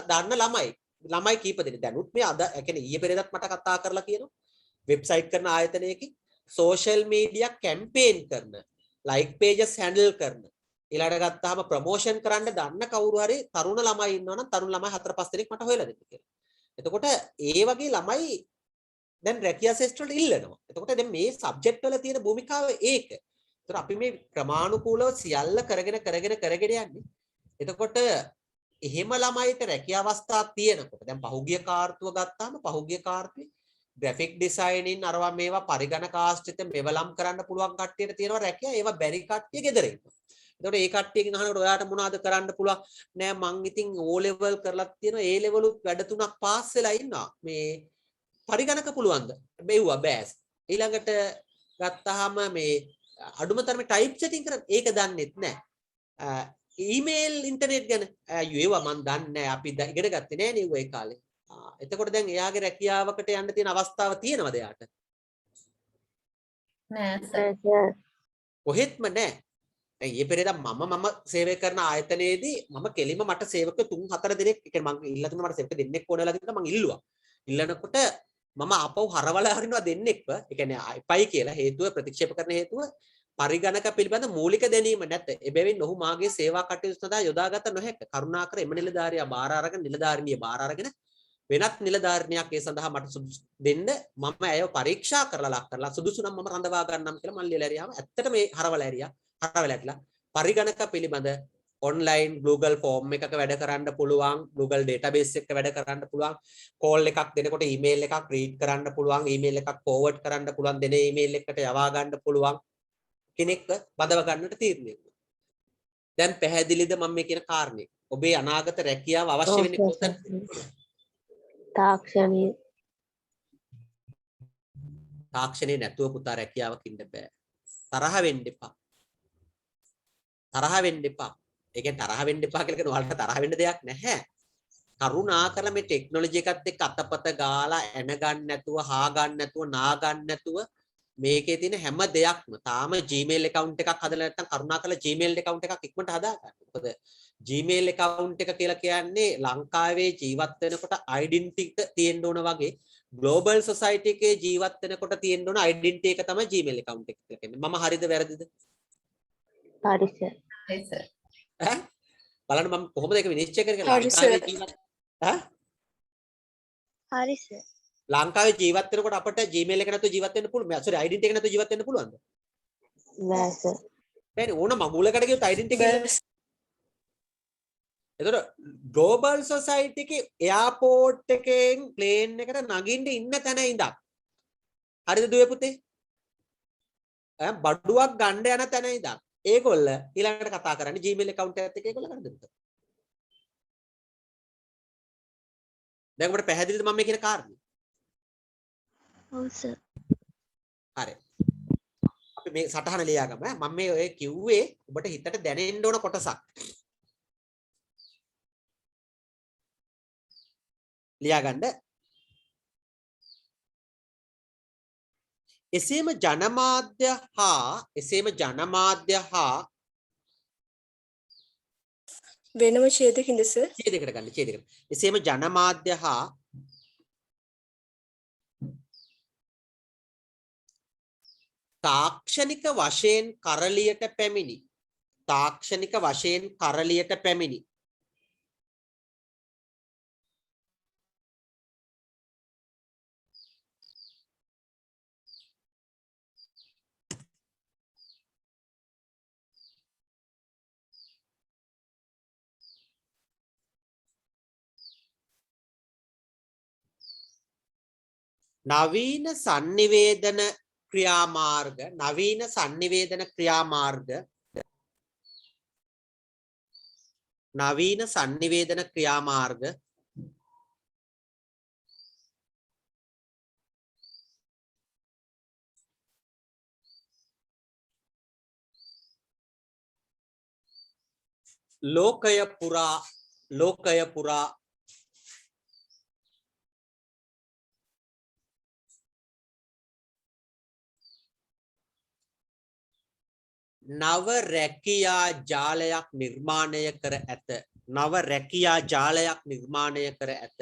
දාන්න ළමයි කීප දෙනෙක් දැනුත් මේ අද يعني ඊයේ පෙරේදත් මට කතා කරලා කියනවා වෙබ්සයිට් කරන ආයතනයකින් සෝෂල් මීඩියා කැම්පේන් කරන, ලයික් පේජස් හැන්ඩල් කරන, ඊළඟට ගත්තාම ප්‍රොමෝෂන් කරන්න දන්න කවුරු හරි තරුණ ළමයි ඉන්නවා නම් තරුණ ළමයි 4-5 දෙනෙක් මට හොයලා දෙන්න කියලා. එතකොට ඒ වගේ ළමයි දැන් රැකියා ශාස්ත්‍ර වලට ඉල්ලනවා. එතකොට දැන් මේ සබ්ජෙක්ට් වල තියෙන භූමිකාව ඒක. එතකොට අපි මේ ක්‍රමානුකූලව සියල්ල කරගෙන යන්නේ. එතකොට එහෙම ළමයිට රැකියා අවස්ථා තියෙනකොට දැන් පහුගිය කාර්තුව ගත්තාම පහුගිය කාර්තුවේ ග්‍රැෆික් ඩිසයිනින් අරවා මේවා පරිගණක ආශ්‍රිත මෙවලම් කරන්න පුළුවන් කට්ටියට තියෙනවා රැකියා. ඒවා බැරි කට්ටිය ගෙදර ඉන්නවා. එතකොට ඒ කට්ටියකින් අහනකොට ඔයාට මොනවද කරන්න පුළුවන්? නෑ මං ඉතින් O level කරලා තියෙනවා. A level උත් වැඩ තුනක් පාස් වෙලා ඉන්නවා. මේ පරිගණක පුළුවන්ද? බැව්වා බෑස්. ඊළඟට ගත්තාම මේ අඩුම තරමේ ටයිප් සෙටින් කරන්න ඒක දන්නෙත් නෑ. ඊමේල් ඉන්ටර්නෙට් ගැන ඒවා මන් දන්නේ නෑ. අපි ඉගෙන ගත්තේ නෑ නේ ඒ කාලේ. එතකොට දැන් එයාගේ රැකියාවකට යන්න තියෙන අවස්ථාව තියෙනවද එයාට? නෑ සර්. කොහෙත්ම නෑ. දැන් ඊයේ පෙරේදා මම සේවය කරන ආයතනයේදී මම කෙලිම මට සේවක 3-4 දෙනෙක් ඒ කියන්නේ මම ඉල්ලා තුන මට සේවක දෙන්නෙක් ඕන වෙලා තිබුණා මම ඉල්ලුවා. ඉල්ලනකොට මම ආපහු හරවලා හරිනවා දෙන්නෙක්ව. ඒ කියන්නේ එපයි කියලා හේතුව ප්‍රතික්ෂේප කරන හේතුව පරිගණක පිළිබඳ මූලික දැනීම නැත. එබැවින් ඔහු මාගේ සේවා කටයුතු සඳහා යොදාගත නොහැක. කරුණාකර එම නිලධාරියා බාර අරගෙන නිලධාරිනිය බාර අරගෙන වෙනත් නිලධාරිනියක් ඒ සඳහා මට සුදුසු දෙන්න මම ඇයව පරීක්ෂා කරලා ලක් කරලා සුදුසු නම් මම රඳවා ගන්නම් කියලා මම ලියලා ඇරියාම ඇත්තට මේ හරවලා ඇරිලා පරිගණක පිළිබඳ ඔන්ලයින් Google form එකක වැඩ කරන්න පුළුවන් Google database එකක වැඩ කරන්න පුළුවන් call එකක් දෙනකොට email එකක් read කරන්න පුළුවන් email එකක් forward කරන්න පුළුවන් දෙන email එකකට යවා ගන්න පුළුවන් කෙනෙක්ව බදව ගන්නට තීරණය වුණා. දැන් පැහැදිලිද මම මේ කියන කාරණේ? ඔබේ අනාගත රැකියාව අවශ්‍ය වෙන්නේ කොතනද? තාක්ෂණේ නැතුව පුතා රැකියාවක ඉන්න බෑ. තරහ වෙන්න එපා. ඒ කියන්නේ තරහ වෙන්න එපා කියලා කියන වලට තරහ වෙන්න දෙයක් නැහැ. කරුණාකරලා මේ ටෙක්නොලොජි එකත් එක්ක අතපත ගාලා එන ගන්න නැතුව, හා ගන්න නැතුව, නා ගන්න නැතුව මේකේ තියෙන හැම දෙයක්ම තාම Gmail account එකක් හදලා නැත්නම් කරුණාකරලා Gmail account එකක් ඉක්මනට හදා ගන්න. මොකද Gmail account එක කියලා කියන්නේ ලංකාවේ ජීවත් වෙනකොට identity තියෙන්න ඕන වගේ global society එකේ ජීවත් වෙනකොට තියෙන්න ඕන identity එක තමයි Gmail account එක කියලා කියන්නේ. මම හරිද වැරදිද? හරි සර්. හරි සර්. ඈ බලන්න මම කොහොමද ඒක විනිශ්චය කරන්නේ ලංකාවේ ජීවත් ඈ හරි සර්. ලංකාවේ ජීවත් වෙනකොට අපිට Gmail එක නැතුව ජීවත් වෙන්න පුළුවන්. sorry identity එක නැතුව ජීවත් වෙන්න පුළුවන්ද? නෑ සර්. බැරි ඕන මගුලකට ගියොත් identity එක එතකොට global society එකේ airport එකෙන් plane එකට නගින්න ඉන්න තැන ඉඳන් හරිද දුවේ පුතේ? බඩුවක් ගන්න යන තැන ඉඳන් ඒගොල්ල ඊළඟට කතා කරන්නේ Gmail account එකත් එක්ක ඒගොල්ල කරදෙන්න. දැන් ඔබට පැහැදිලිද මම මේ කියන කාරණේ? ඔව් සර්. හරි. අපි මේ සටහන ලියාගමු. මම මේ ඔය කිව්වේ ඔබට හිතට දැනෙන්න ඕන කොටසක්. ලියාගන්න. එසේම ජනමාධ්‍ය හා වෙනම ඡේදකින්ද සර්? ඡේදයකට ගන්න ඡේදයකට. එසේම ජනමාධ්‍ය හා තාක්ෂණික වශයෙන් කරලියට පැමිණි නවීන sannivedana ක්‍රියාමාර්ග ලෝකය පුරා නව රැකියා ජාලයක් නිර්මාණය කර ඇත.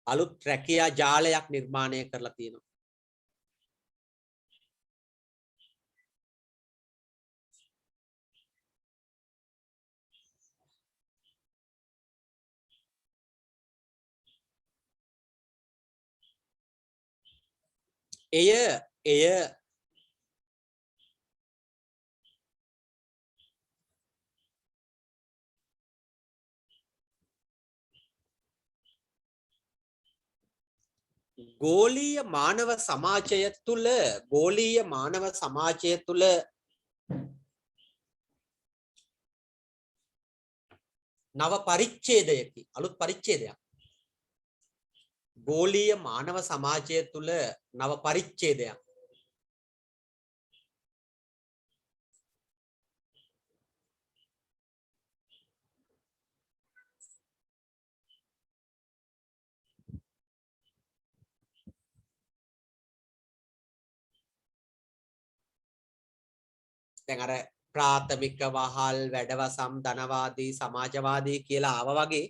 අලුත් රැකියා ජාලයක් නිර්මාණය කරලා තියෙනවා. එය එය ගෝලීය මානව සමාජය තුළ නව පරිච්ඡේදයකි අලුත් පරිච්ඡේදයක් ගෝලීය මානව සමාජය තුළ නව පරිච්ඡේදයක් දැන් අර ප්‍රාථමික වහල් වැඩවසම් ධනවාදී සමාජවාදී කියලා ආවා වගේ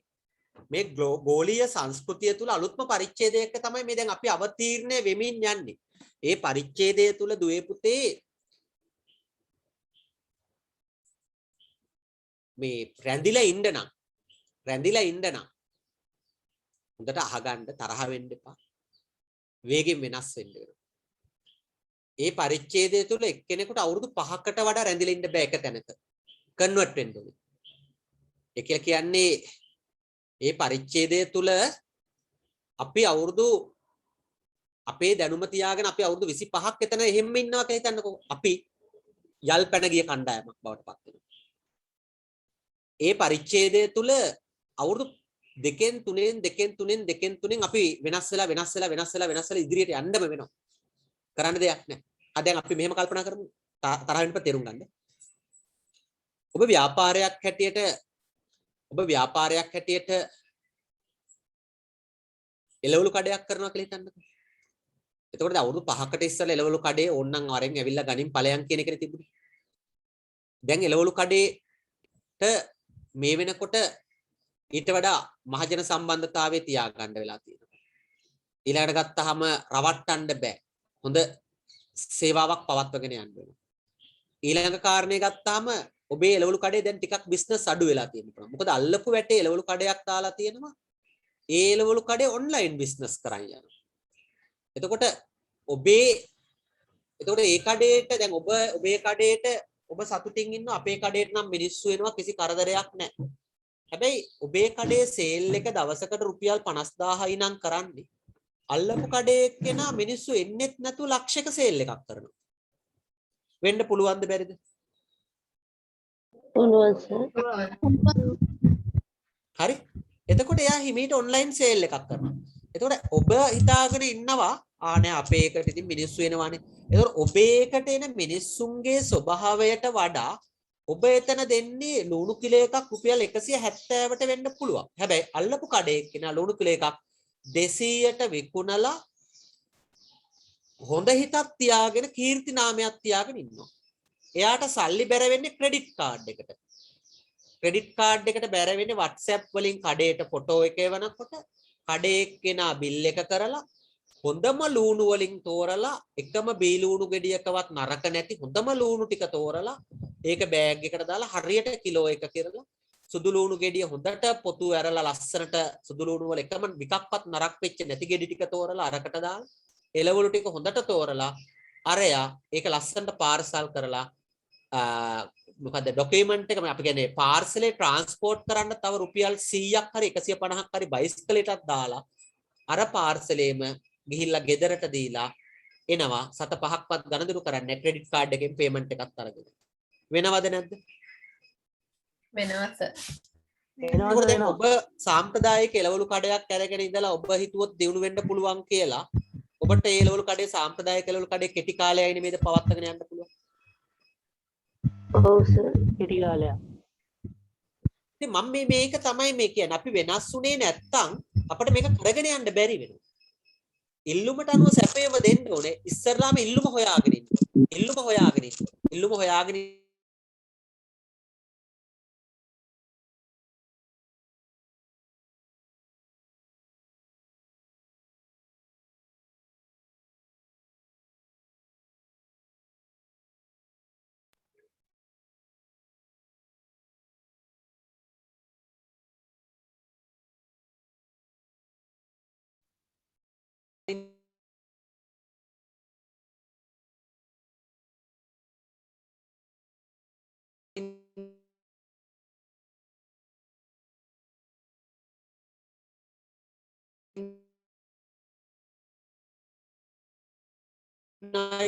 මේ ගෝලීය සංස්කෘතිය තුළ අලුත්ම පරිච්ඡේදයක තමයි මේ දැන් අපි අවතීර්ණය වෙමින් යන්නේ. ඒ පරිච්ඡේදය තුළ දුවේ පුතේ මේ රැඳිලා ඉන්න නම් හොඳට අහගන්න තරහ වෙන්න එපා. වේගෙන් වෙනස් වෙන්න වෙනවා. ඒ පරිච්ඡේදය තුළ එක්කෙනෙකුට අවුරුදු 5කට වඩා රැඳිලා ඉන්න බෑ එක තැනක. කන්වර්ට් වෙන්න ඕනේ. ඒ කියලා කියන්නේ ඒ පරිච්ඡේදය තුළ අපි අවුරුදු අපේ දැනුම තියාගෙන අපි අවුරුදු 25ක් එතන එහෙම ඉන්නවා කියලා හිතන්නකෝ. අපි යල් පැන ගිය කණ්ඩායමක් බවට පත් වෙනවා. ඒ පරිච්ඡේදය තුළ අවුරුදු දෙකෙන් තුනෙන් අපි වෙනස් වෙලා ඉදිරියට යන්නම වෙනවා. කරන්න දෙයක් නැහැ. දැන් අපි මෙහෙම කල්පනා කරමු. තරහ වෙන්න තේරුම් ගන්න. ඔබ ව්‍යාපාරයක් හැටියට එළවලු කඩයක් කරනවා කියලා හිතන්නකෝ. එතකොට අවුරුදු 5කට ඉස්සෙල්ලා එළවලු කඩේ ඕන්නම් වරෙන් ඇවිල්ලා ගනින් ඵලයන් කියන එකනේ තිබුණේ. දැන් එළවලු කඩේට මේ වෙනකොට ඊට වඩා මහජන සම්බන්ධතාවයේ තියාගන්න වෙලා තියෙනවා. ඊළඟට ගත්තාම රවට්ටන්න බෑ. හොඳ සේවාවක් පවත්වාගෙන යන්න වෙනවා. ඊළඟ කාරණේ ගත්තාම ඔබේ එළවලු කඩේ දැන් ටිකක් බිස්නස් අඩු වෙලා තියෙනවා. මොකද අල්ලපු වැටේ එළවලු කඩයක් දාලා තියෙනවා. ඒ එළවලු කඩේ ඔන්ලයින් බිස්නස් කරන් යනවා. එතකොට ඒ කඩේට දැන් ඔබේ කඩේට ඔබ සතුටින් ඉන්න අපේ කඩේට නම් මිනිස්සු එනවා කිසි කරදරයක් නැහැ. හැබැයි ඔබේ කඩේ සේල් එක දවසකට රුපියල් 50000යි නම් කරන්නේ. අල්ලපු කඩේ කෙනා මිනිස්සු එන්නෙත් නැතුව ලක්ෂයක සේල් එකක් කරනවා. වෙන්න පුළුවන්ද බැරිද? පුළුවන් සර්. හරි. එතකොට එයා හිමීට ඔන්ලයින් සේල් එකක් කරනවා. එතකොට ඔබ හිතාගෙන ඉන්නවා නෑ අපේ එකට ඉතින් මිනිස්සු එනවානේ. එතකොට ඔබේ එකට එන මිනිස්සුන්ගේ ස්වභාවයට වඩා ඔබ එතන දෙන්නේ ලුණු කිලෝ එකක් රුපියල් 170ට වෙන්න පුළුවන්. හැබැයි අල්ලපු කඩේ කෙනා ලුණු කිලෝ එකක් 200ට විකුණලා හොඳ හිතක් තියාගෙන කීර්ති නාමයක් තියාගෙන ඉන්නවා. එයාට සල්ලි බැර වෙන්නේ ක්‍රෙඩිට් කාඩ් එකට. ක්‍රෙඩිට් කාඩ් එකට බැර වෙන්නේ WhatsApp වලින් කඩේට ෆොටෝ එක එවනකොට කඩේ එක්කෙනා බිල් එක කරලා හොඳම ලුණු වලින් තෝරලා එකම බී ලුණු ගෙඩියකවත් නරක නැති හොඳම ලුණු ටික තෝරලා ඒක බෑග් එකට දාලා හරියට කිලෝ එක කරලා සුදු ලුණු ගෙඩිය හොඳට පොතු ඇරලා ලස්සනට සුදු ලුණු වල එකම විකක්වත් නරක් වෙච්ච නැති ගෙඩි ටික තෝරලා අරකට දාලා එළවලු ටික හොඳට තෝරලා අරයා ඒක ලස්සනට පාර්සල් කරලා මොකද ડોකියුමන්ට් එක අපි කියන්නේ පාර්සලේ ට්‍රාන්ස්පෝර්ට් කරන්න තව රුපියල් 100ක් හරි 150ක් හරි බයිස්කලයටත් දාලා අර පාර්සලේම ගිහිල්ලා ගෙදරට දීලා එනවා සත පහක්වත් ගණදරු කරන්නේ ක්‍රෙඩිට් කාඩ් එකෙන් පේමන්ට් එකක් අරගෙන වෙනවද නැද්ද? වෙනවා සර්. ඒකෝට දැන් ඔබ සාම්ප්‍රදායික එළවලු කඩයක් අරගෙන ඉඳලා ඔබ හිතුවොත් දිනු වෙන්න පුළුවන් කියලා ඔබට ඒ එළවලු කඩේ සාම්ප්‍රදායික එළවලු කඩේ කෙටි කාලයයි නෙමෙයිද පවත්වාගෙන යන්න පුළුවන්. ඔව් සර්. කෙටි කාලයක්. ඉතින් මම මේක තමයි මේ කියන්නේ අපි වෙනස් උනේ නැත්තම් අපිට මේක කරගෙන යන්න බැරි වෙනවා. ඉල්ලුමට අනුව සැපේම දෙන්න ඕනේ. ඉස්සරලාම ඉල්ලුම හොයාගෙන ඉන්න. ඉල්ලුම හොයාගෙන නයි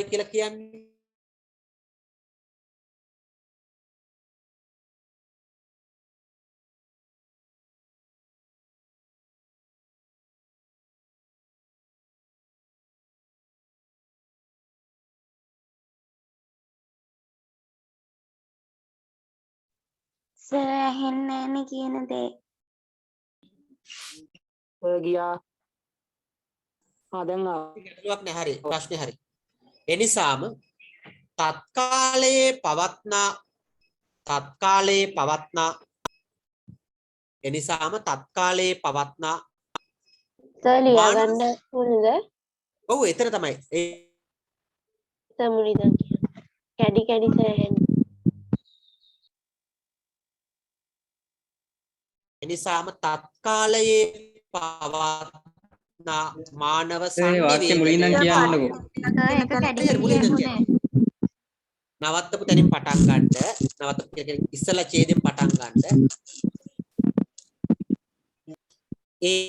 කියලා කියන්නේ සර් ඇහෙන්නේ නැණි කියන දේ. ඔය ගියා දැන් ආවා. ගැටලුවක් නෑ හරි ප්‍රශ්නේ හරි එනිසාම තත්කාලයේ පවත්නා එනිසාම තත්කාලයේ පවත්නා සර් ලියා ගන්න ඕනද? ඔව් එතන තමයි ඒ සමුනි දැන් කැඩි කැඩි සර් ඇහෙන්නේ. එනිසාම තත්කාලයේ පවත්නා මානව ඒ වාක්‍ය මුලින් නම් කියන්නකෝ. ඒක කැඩි කැඩි නවත්තපු තැනින් පටන් ගන්න නවත්තපු කියන්නේ ඉස්සලා ඡේදයෙන් පටන් ගන්න ඒ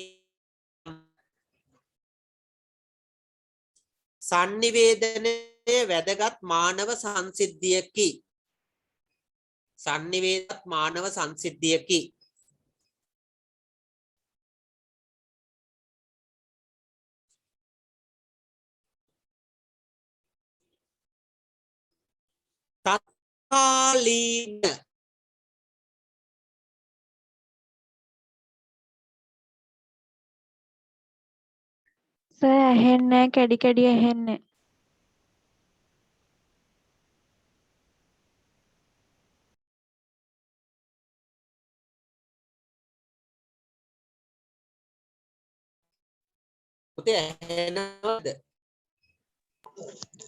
sannivedanaya වැදගත් මානව සංසිද්ධියකි sannivedat මානව සංසිද්ධියකි තත්කාලීන සර් ඇහෙන්නේ කැඩි කැඩි ඇහෙන්නේ. පුතේ ඇහෙනවද?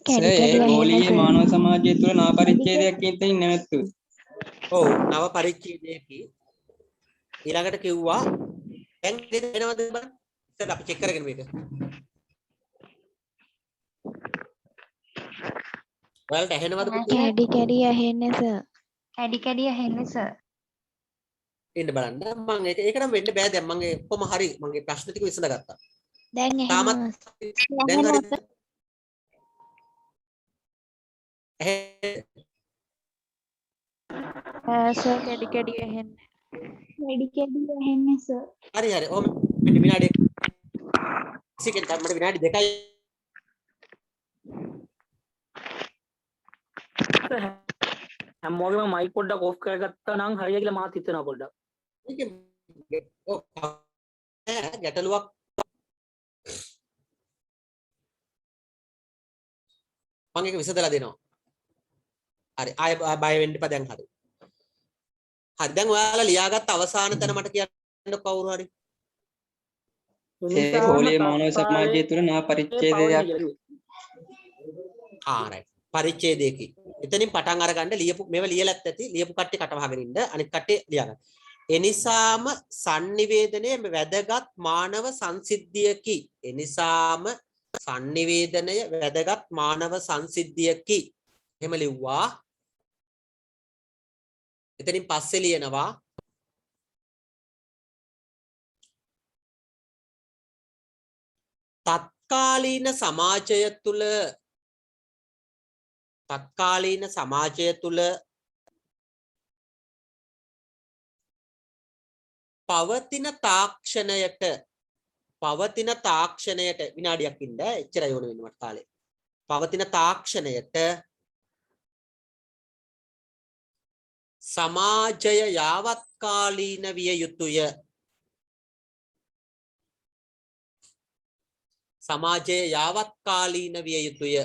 කැඩි ඒ කැඩි ගෝලීය ඇහෙන්නේ මානව සමාජය තුළ නා පරිච්ඡේදයක් කියන නැවැත්තු. ඔව් නව පරිච්ඡේදයකි ඊළඟට කිව්වා දැන් එනවද බලන්න ඉතින් අපි චෙක් කරගෙන මේක ඔයාලට ඇහෙනවද පුතේ කැඩි කැඩි ඇහෙන්නේ සර්. කැඩි කැඩි ඇහෙන්නේ සර්. ඉන්න බලන්න මම ඒක නම් වෙන්න බෑ දැන් මගේ කොහොම හරි මගේ ප්‍රශ්න ටික විසඳගත්තා දැන් තාමත් ඇහෙනවා. දැන් හරි සර් කැඩි කැඩි ඇහෙන්නේ. කැඩි කැඩි ඇහෙන්නේ සර්. හරි හරි ඔහොම විනාඩි සෙකන්ඩ් මට විනාඩි 2යි හැමෝගෙම මයික් පොඩ්ඩක් ඔෆ් කරගත්තා නම් හරිය කියලා මාත් හිතනවා පොඩ්ඩක්. ගැටලුවක් මම ඒක විසඳලා දෙනවා. හරි ආය බය වෙන්න එපා දැන් හරි. හරි දැන් ඔයාලා ලියාගත්ත අවසාන තැන මට කියන්න කවුරු හරි. ඒ ගෝලීය මානව සමාජය තුළ නා පරිච්ඡේදයක්. රයිට් පරිච්ඡේදයකි. එතනින් පටන් අරගන්න ලියපු මේව ලියලත් ඇති ලියපු කට්ටිය කටවහගෙන ඉන්න අනිත් කට්ටිය ලියාගන්න. එනිසාම sannivedanaya වැදගත් මානව සංසිද්ධියකි. එනිසාම sannivedanaya වැදගත් මානව සංසිද්ධියකි. එහෙම ලිව්වා. එතනින් පස්සේ ලියනවා තත්කාලීන සමාජය තුල පවතින තාක්ෂණයට විනාඩියක් ඉන්න එච්චරයි ඕන වෙන්නේ මට කාලේ. පවතින තාක්ෂණයට සමාජය යාවත්කාලීන විය යුතුය. සමාජයේ යාවත්කාලීන විය යුතුය.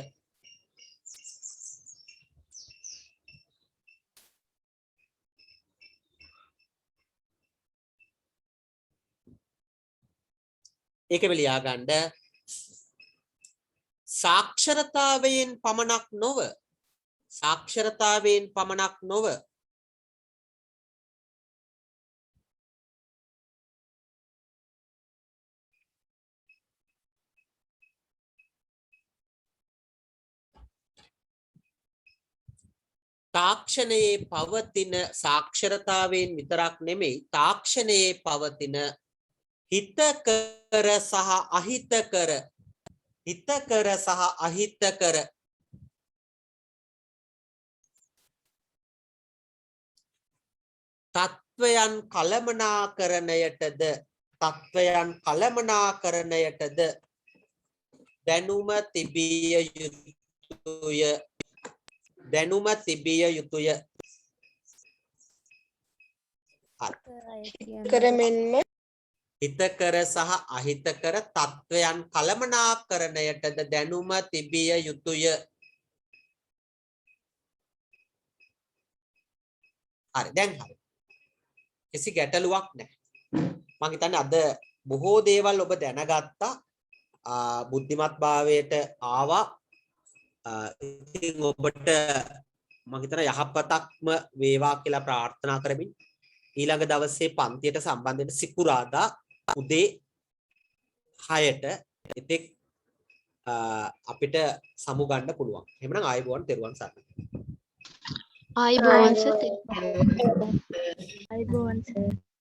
ඒකෙම ලියා ගන්න සාක්ෂරතාවයෙන් පමණක් නොව තාක්ෂණයේ පවතින සාක්ෂරතාවයෙන් විතරක් නෙමෙයි තාක්ෂණයේ පවතින හිතකර සහ අහිතකර හිතකර සහ අහිතකර තත්වයන් කළමනාකරණයටද දැනුම තිබිය යුතුය කර මෙන්ම හිතකර සහ අහිතකර තත්වයන් කළමනාකරණයටද දැනුම තිබිය යුතුය. හරි දැන් හරි. කිසි ගැටලුවක් නැහැ. මම හිතන්නේ අද බොහෝ දේවල් ඔබ දැනගත්තා. බුද්ධිමත් භාවයට ආවා. ඉතින් ඔබට මම හිතන යහපතක්ම වේවා කියලා ප්‍රාර්ථනා කරමින් ඊළඟ දවසේ පන්තියට සම්බන්ධ වෙන සිකුරාදා උදේ 6ට ඉතින් අපිට සමු ගන්න පුළුවන්. එහෙනම් ආයුබෝවන් තෙරුවන් සරණයි. ආයුබෝවන් සර්. අයිබෝවන් සර්.